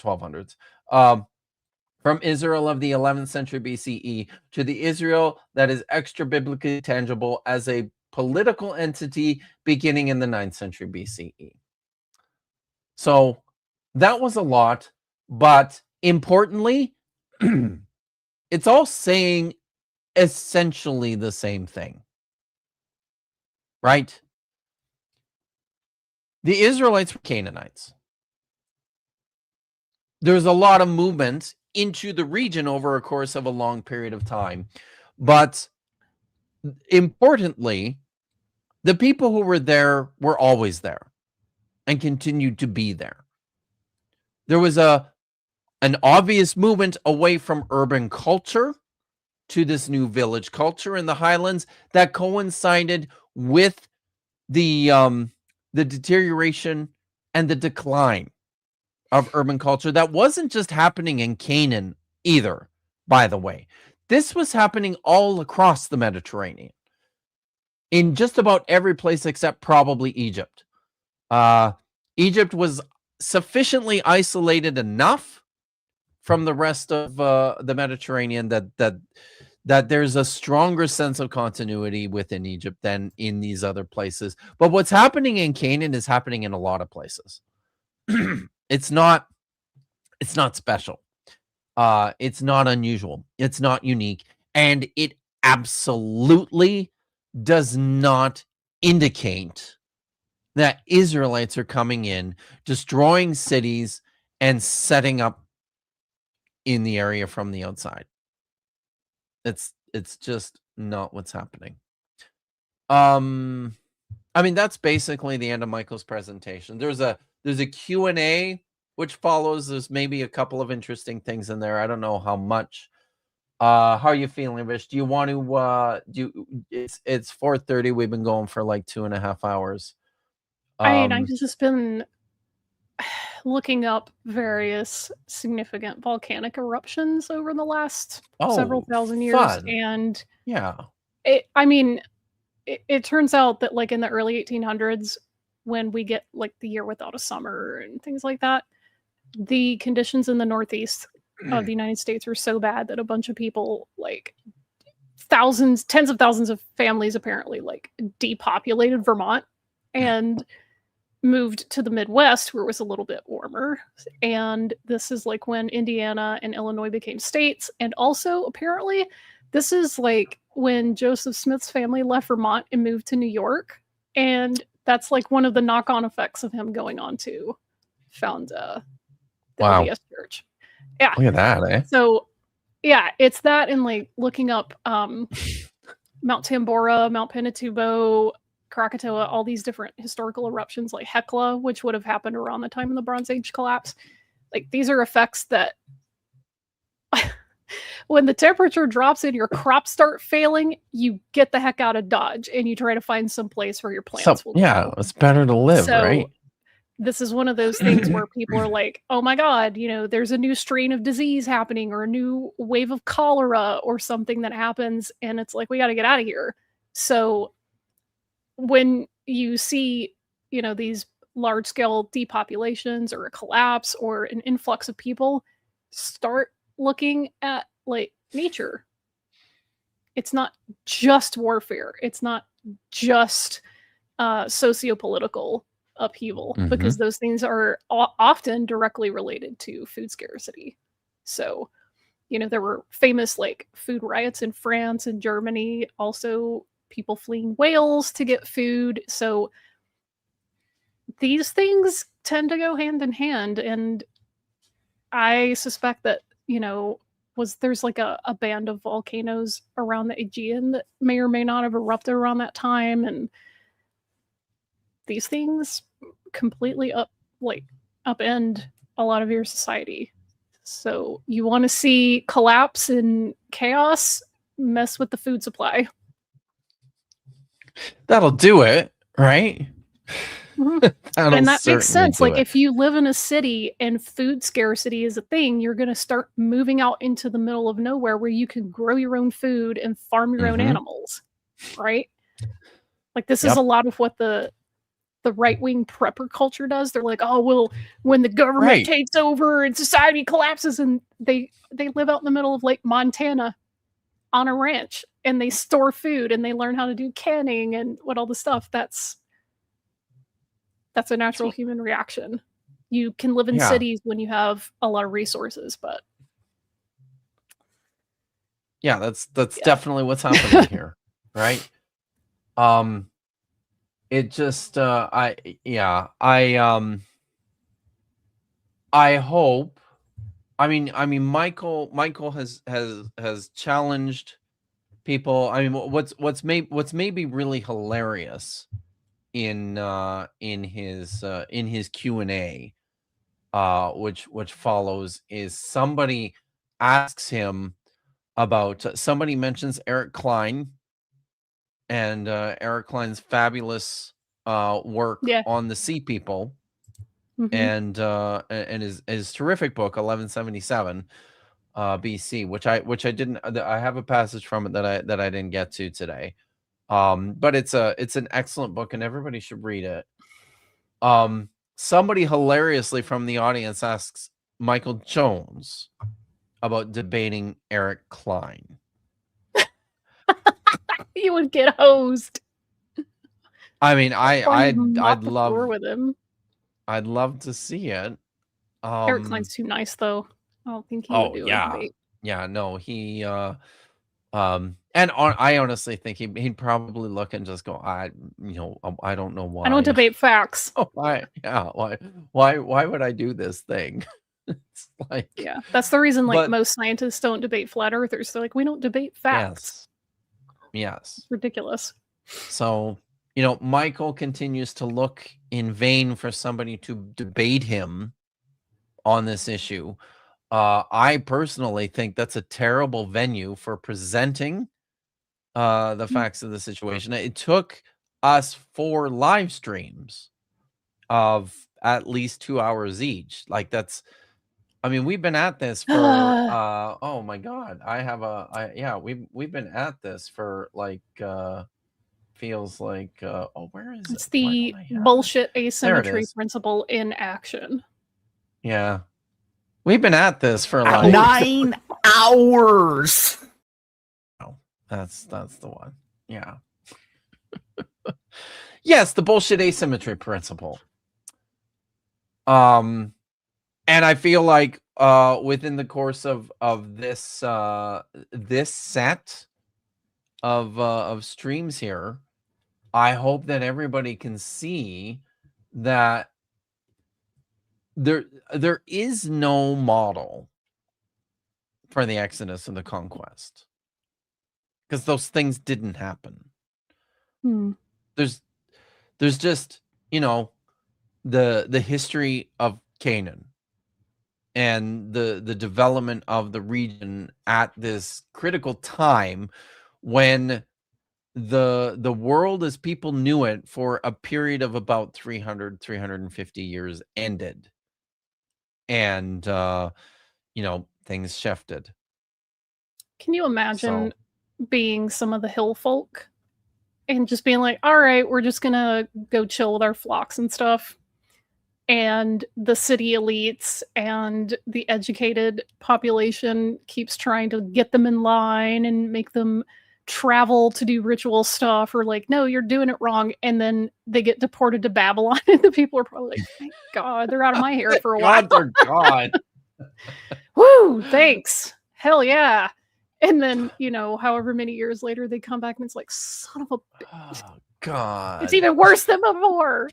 A: 1200s. From Israel of the 11th century BCE to the Israel that is extra-biblically tangible as a political entity beginning in the 9th century BCE. So that was a lot, but importantly, it's all saying essentially the same thing, right? The Israelites were Canaanites. there's a lot of movement into the region over a course of a long period of time. But importantly, the people who were there were always there and continued to be there. There was an obvious movement away from urban culture to this new village culture in the highlands that coincided with the deterioration and the decline of urban culture that wasn't just happening in Canaan either, by the way. This was happening all across the Mediterranean, in just about every place except probably Egypt. Egypt was sufficiently isolated enough from the rest of the Mediterranean that there's a stronger sense of continuity within Egypt than in these other places. But what's happening in Canaan is happening in a lot of places. It's not special. It's not unusual. It's not unique. And it absolutely does not indicate that Israelites are coming in, destroying cities, and setting up in the area from the outside. It's just not what's happening. I mean, that's basically the end of Michael's presentation. There's a Q&A which follows. There's maybe a couple of interesting things in there. I don't know how much. How are you feeling, Vish? Do you want to it's 4:30. We've been going for like 2.5 hours.
B: I've just been looking up various significant volcanic eruptions over the last several thousand years.
A: Fun.
B: And
A: yeah,
B: it turns out that like in the early 1800s, when we get like the year without a summer and things like that, the conditions in the Northeast of the United States were so bad that a bunch of people, like tens of thousands of families apparently, like depopulated Vermont and moved to the Midwest where it was a little bit warmer. And this is like when Indiana and Illinois became states. And also apparently this is like when Joseph Smith's family left Vermont and moved to New York. And that's like one of the knock-on effects of him going on to found the LDS Church. Yeah.
A: Look at that, eh?
B: So yeah, it's that, and like looking up Mount Tambora, Mount Pinatubo, Krakatoa, all these different historical eruptions like Hekla, which would have happened around the time of the Bronze Age collapse. Like these are effects that when the temperature drops and your crops start failing, you get the heck out of Dodge and you try to find some place where your plants will grow.
A: It's better to live,
B: So,
A: right?
B: This is one of those things where people are like, oh my God, there's a new strain of disease happening or a new wave of cholera or something that happens. And it's like, we got to get out of here. So when you see, these large scale depopulations or a collapse or an influx of people, start looking at like nature. It's not just warfare. It's not just socio-political upheaval, because those things are often directly related to food scarcity. So, there were famous like food riots in France and Germany, also people fleeing Wales to get food. So these things tend to go hand in hand. And I suspect that, there's like a band of volcanoes around the Aegean that may or may not have erupted around that time. And these things completely upend a lot of your society. So you want to see collapse and chaos, mess with the food supply.
A: That'll do it, right?
B: And that makes sense. Like if you live in a city and food scarcity is a thing, you're going to start moving out into the middle of nowhere where you can grow your own food and farm your own animals, right? Like this is a lot of what the right-wing prepper culture does. They're like, oh, well, when the government takes over and society collapses, and they live out in the middle of Lake Montana on a ranch and they store food and they learn how to do canning and all the stuff. That's a natural human reaction. You can live in cities when you have a lot of resources, but
A: that's definitely what's happening here, right? It just I hope I mean, Michael has challenged people. I mean, what's maybe really hilarious in his Q&A, which follows, is somebody asks him about, somebody mentions Eric Klein and Eric Klein's fabulous work
B: Yeah.
A: on the Sea People,
B: Mhm.
A: and his terrific book 1177 BC, which I didn't, I have a passage from it that I didn't get to today. But it's an excellent book and everybody should read it. Somebody hilariously from the audience asks Michael Jones about debating Eric Klein.
B: You would get hosed.
A: I mean, I'd
B: Mop the
A: love
B: floor with him.
A: I'd love to see it.
B: Eric Klein's too nice, though. I don't think he would do a debate.
A: Yeah, no, he I honestly think he'd probably look and just go, I don't know why.
B: I don't debate facts.
A: Oh, why would I do this thing? It's like,
B: Yeah, that's the reason like
A: but
B: most scientists don't debate flat earthers. They're like, we don't debate facts.
A: Yes.
B: It's ridiculous.
A: So, Michael continues to look in vain for somebody to debate him on this issue. I personally think that's a terrible venue for presenting the facts of the situation. It took us 4 live streams of at least 2 hours each. Like, that's, I mean, we've been at this for oh my god, we've been at this for like feels like where is
B: It's
A: it?
B: the bullshit asymmetry principle in action.
A: Yeah. We've been at this for like
E: 9 hours.
A: Oh, that's the one. Yeah. Yes, the bullshit asymmetry principle. And I feel like within the course of this this set of streams here, I hope that everybody can see that there is no model for the Exodus and the conquest, because those things didn't happen. There's just, the history of Canaan and the development of the region at this critical time when the world as people knew it for a period of about 350 years ended, and things shifted.
B: Can you imagine being some of the hill folk and just being like, all right, we're just gonna go chill with our flocks and stuff, and the city elites and the educated population keeps trying to get them in line and make them travel to do ritual stuff, or like, no, you're doing it wrong, and then they get deported to Babylon and the people are probably like, thank God they're out of my hair for a while.
A: They're gone.
B: Woo, thanks, hell yeah. And then, however many years later they come back and it's like, son of a bitch.
A: Oh God,
B: it's even worse than before.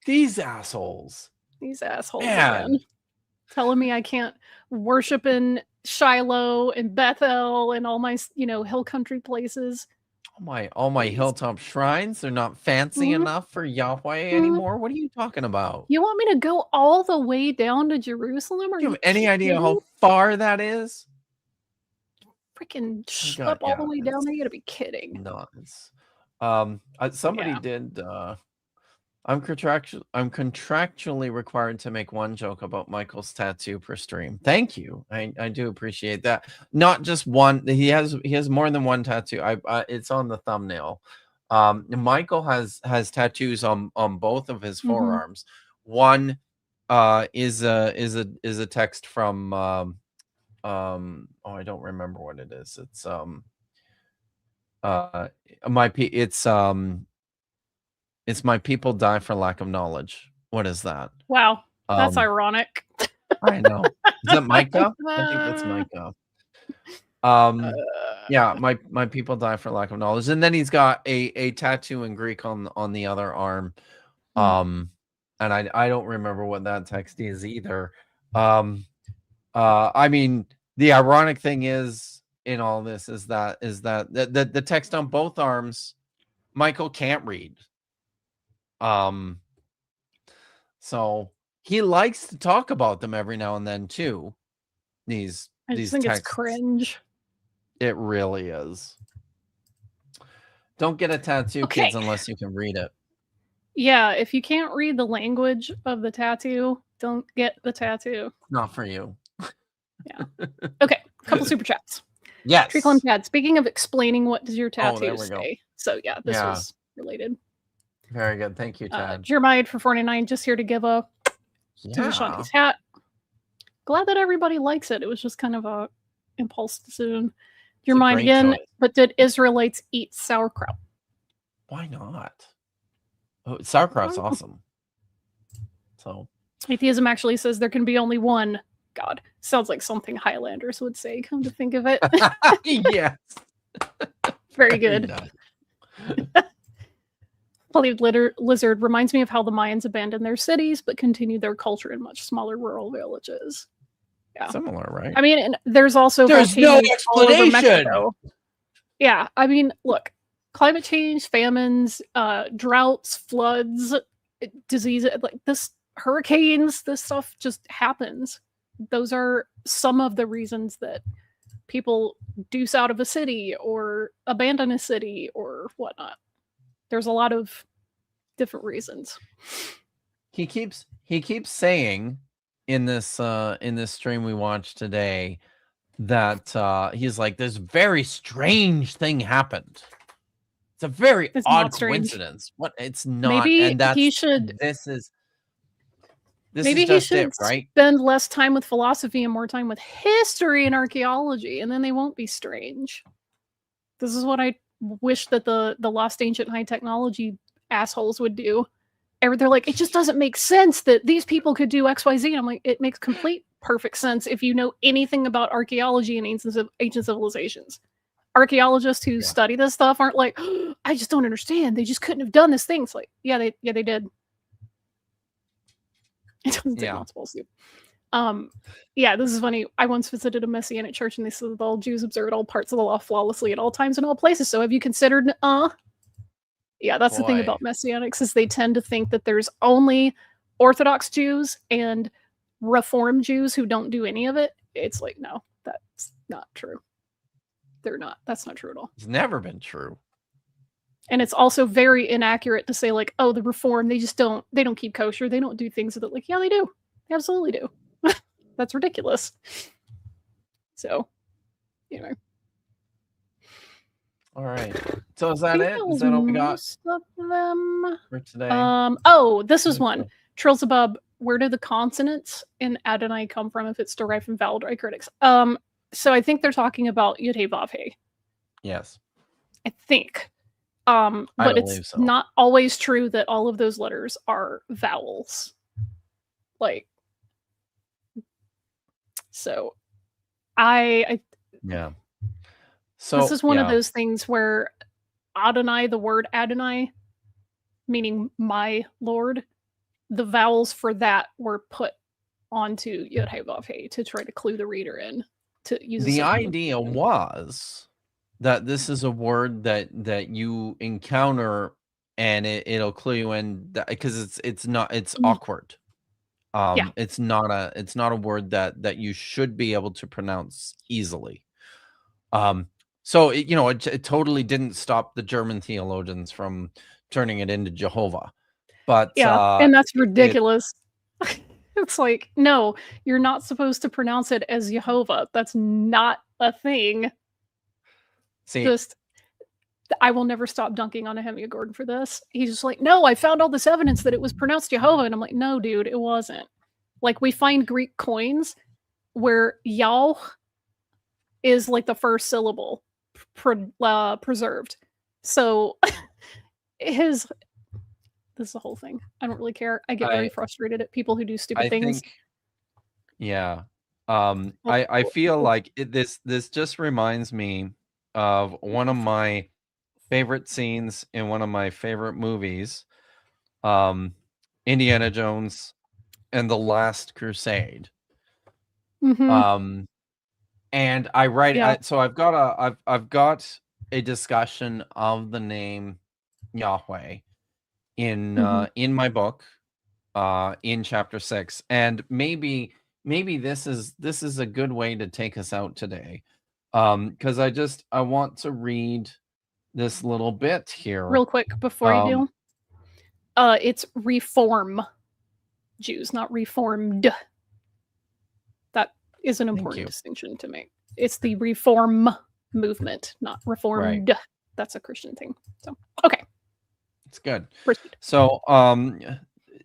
A: These assholes
B: Again, telling me I can't worship in Shiloh and Bethel and all my, hill country places.
A: All my hilltop shrines, they're not fancy enough for Yahweh anymore. What are you talking about?
B: You want me to go all the way down to Jerusalem?
A: Do you have any idea how far that is?
B: Freaking schlep all the way down there. You gotta be kidding.
A: Nuts. Somebody did. I'm contractually required to make one joke about Michael's tattoo per stream. Thank you. I do appreciate that. Not just one. He has more than one tattoo. It's on the thumbnail. Michael has tattoos on both of his forearms. One is a text from I don't remember what it is. It's it's my people die for lack of knowledge. What is that?
B: Wow, that's ironic.
A: I know. Is that Micah? I think that's Micah. Yeah, my people die for lack of knowledge. And then he's got a tattoo in Greek on the other arm. And I don't remember what that text is either. I mean, the ironic thing is in all this is that the text on both arms, Michael can't read. So he likes to talk about them every now and then too.
B: I just think
A: texts.
B: it's cringe.
A: It really is. Don't get a tattoo,
B: Okay.
A: kids, unless you can read it.
B: Yeah, if you can't read the language of the tattoo, don't get the tattoo.
A: Not for you.
B: Yeah. Okay, couple super chats.
A: Yes.
B: Treeclum Chad, speaking of explaining what does your tattoo
A: there we go.
B: say? So yeah, this was related.
A: Very good. Thank you, Chad.
B: Jeremiah for 49, just here to give a to Vishanti's hat. Glad that everybody likes it. It was just kind of a impulse decision. Jeremiah again, but did Israelites eat sauerkraut?
A: Why not? Oh, sauerkraut's awesome. So
B: atheism actually says there can be only one God. Sounds like something Highlanders would say, come to think of it.
A: Yes.
B: Very good. Polyed Lizard reminds me of how the Mayans abandoned their cities but continued their culture in much smaller rural villages. Yeah.
A: Similar, right?
B: I mean, and there's also
A: there's no
B: explanation.
A: Yeah,
B: I mean, look, climate change, famines, droughts, floods, diseases, like this, hurricanes, this stuff just happens. Those are some of the reasons that people deuce out of a city or abandon a city or whatnot. There's a lot of different reasons.
A: He keeps saying in this stream we watched today that he's like, this very strange thing happened. It's a very odd coincidence. What? It's not.
B: Maybe
A: and that's,
B: he should.
A: Maybe he should
B: spend less time with philosophy and more time with history and archaeology, and then they won't be strange. This is what I wish that the lost ancient high technology assholes would do. They're like, it just doesn't make sense that these people could do XYZ. And I'm like, it makes perfect sense if you know anything about archaeology and ancient civilizations. Archaeologists who study this stuff aren't like, oh, I just don't understand. They just couldn't have done this thing. It's like, yeah, they did. It doesn't take multiple soup. Yeah, this is funny. I once visited a Messianic church and they said that all Jews observed all parts of the law flawlessly at all times and all places. So have you considered Yeah, that's the thing about Messianics is they tend to think that there's only Orthodox Jews and Reform Jews who don't do any of it. It's like, no, that's not true. They're not. That's not true at all.
A: It's never been true.
B: And it's also very inaccurate to say like, oh, the Reform, they don't keep kosher. They don't do things that like, yeah, they do. They absolutely do. That's ridiculous. So, anyway.
A: All right. So is that it? Is that all we got
B: of them
A: for today?
B: Oh, this was one. Trilzabub, where do the consonants in Adonai come from if it's derived from vowel diacritics? So I think they're talking about Yud Hey Vav Hey.
A: Yes.
B: I think. But it's not always true that all of those letters are vowels. Like, so
A: yeah. So
B: this is one of those things where Adonai, the word Adonai, meaning my Lord, the vowels for that were put onto Yod Hey Vav Hey to try to clue the reader in to use.
A: The idea was that this is a word that you encounter and it'll clue you in because it's awkward. It's not a word that you should be able to pronounce easily. So it totally didn't stop the German theologians from turning it into Jehovah. But
B: and that's ridiculous. It's like, no, you're not supposed to pronounce it as Jehovah. That's not a thing.
A: See,
B: I will never stop dunking on Nehemiah Gordon for this. He's just like, no, I found all this evidence that it was pronounced Jehovah. And I'm like, no, dude, it wasn't. Like, we find Greek coins where Yao is like the first syllable preserved. So this is the whole thing. I don't really care. I get very frustrated at people who do stupid things.
A: I feel like this just reminds me of one of my favorite scenes in one of my favorite movies, Indiana Jones and the Last Crusade,
B: Mhm.
A: And I write.
B: Yeah.
A: So I've got a discussion of the name Yahweh in my book, in chapter 6, and maybe this is a good way to take us out today, because I want to read this little bit here.
B: Real quick before you do. It's reform Jews, not reformed. That is an important distinction to make. It's the reform movement, not reformed.
A: Right.
B: That's a Christian thing. So, okay.
A: It's good.
B: Proceed.
A: So,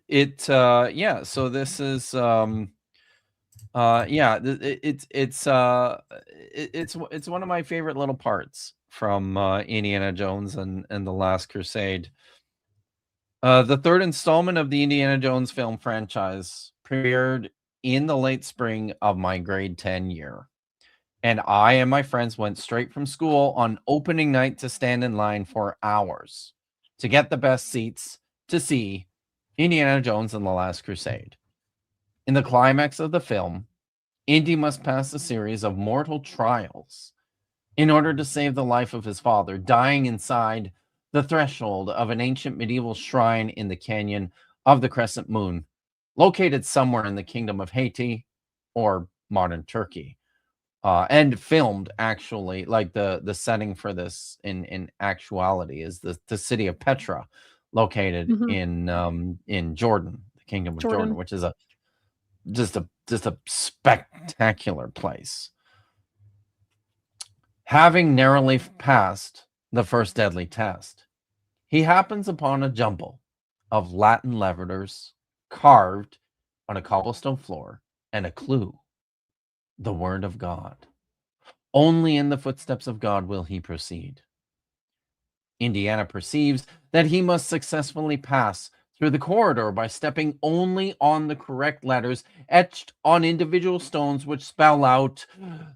A: yeah, so this is, yeah, it's one of my favorite little parts from Indiana Jones and the Last Crusade. The third installment of the Indiana Jones film franchise premiered in the late spring of my grade 10 year. And I and my friends went straight from school on opening night to stand in line for hours to get the best seats to see Indiana Jones and the Last Crusade. In the climax of the film, Indy must pass a series of mortal trials in order to save the life of his father, dying inside the threshold of an ancient medieval shrine in the canyon of the Crescent Moon, located somewhere in the kingdom of Haiti or modern Turkey. And filmed, actually, like the setting for this in actuality is the city of Petra, located in Jordan, the kingdom of Jordan, which is just a spectacular place. Having narrowly passed the first deadly test, he happens upon a jumble of Latin letters carved on a cobblestone floor and a clue: the word of God. Only in the footsteps of God will he proceed. Indiana perceives that he must successfully pass through the corridor by stepping only on the correct letters etched on individual stones which spell out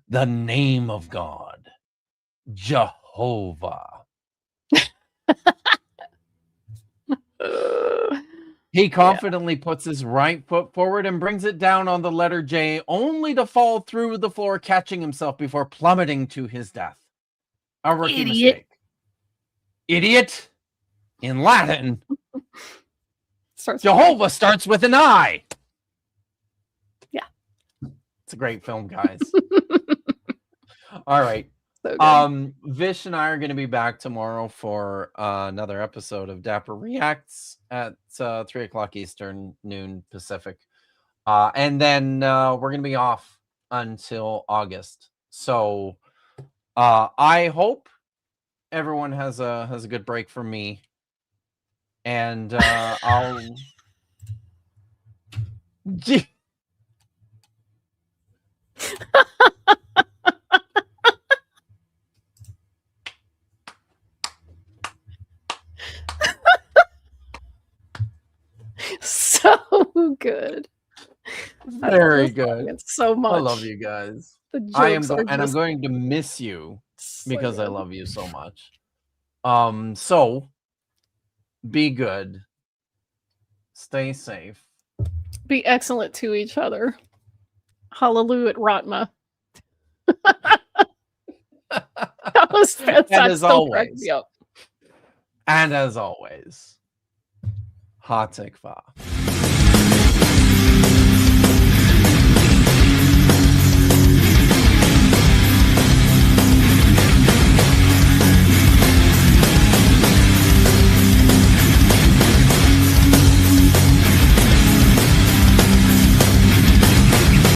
A: the name of God, Jehovah. He confidently puts his right foot forward and brings it down on the letter J, only to fall through the floor, catching himself before plummeting to his death. A rookie mistake. Idiot. In Latin, Jehovah starts with an I. Yeah. It's a great film, guys. All right. So Vish and I are going to be back tomorrow for another episode of Dapper Reacts at 3 o'clock Eastern, noon Pacific. And then we're going to be off until August. So I hope everyone has a good break from me. And I'll...
B: So good.
A: Very good.
B: It's so much.
A: I love you guys. I'm going to miss you because I love you so much. So be good. Stay safe.
B: Be excellent to each other. Hallelujah, Ratma. That was fantastic.
A: And as always, Ha Tikva.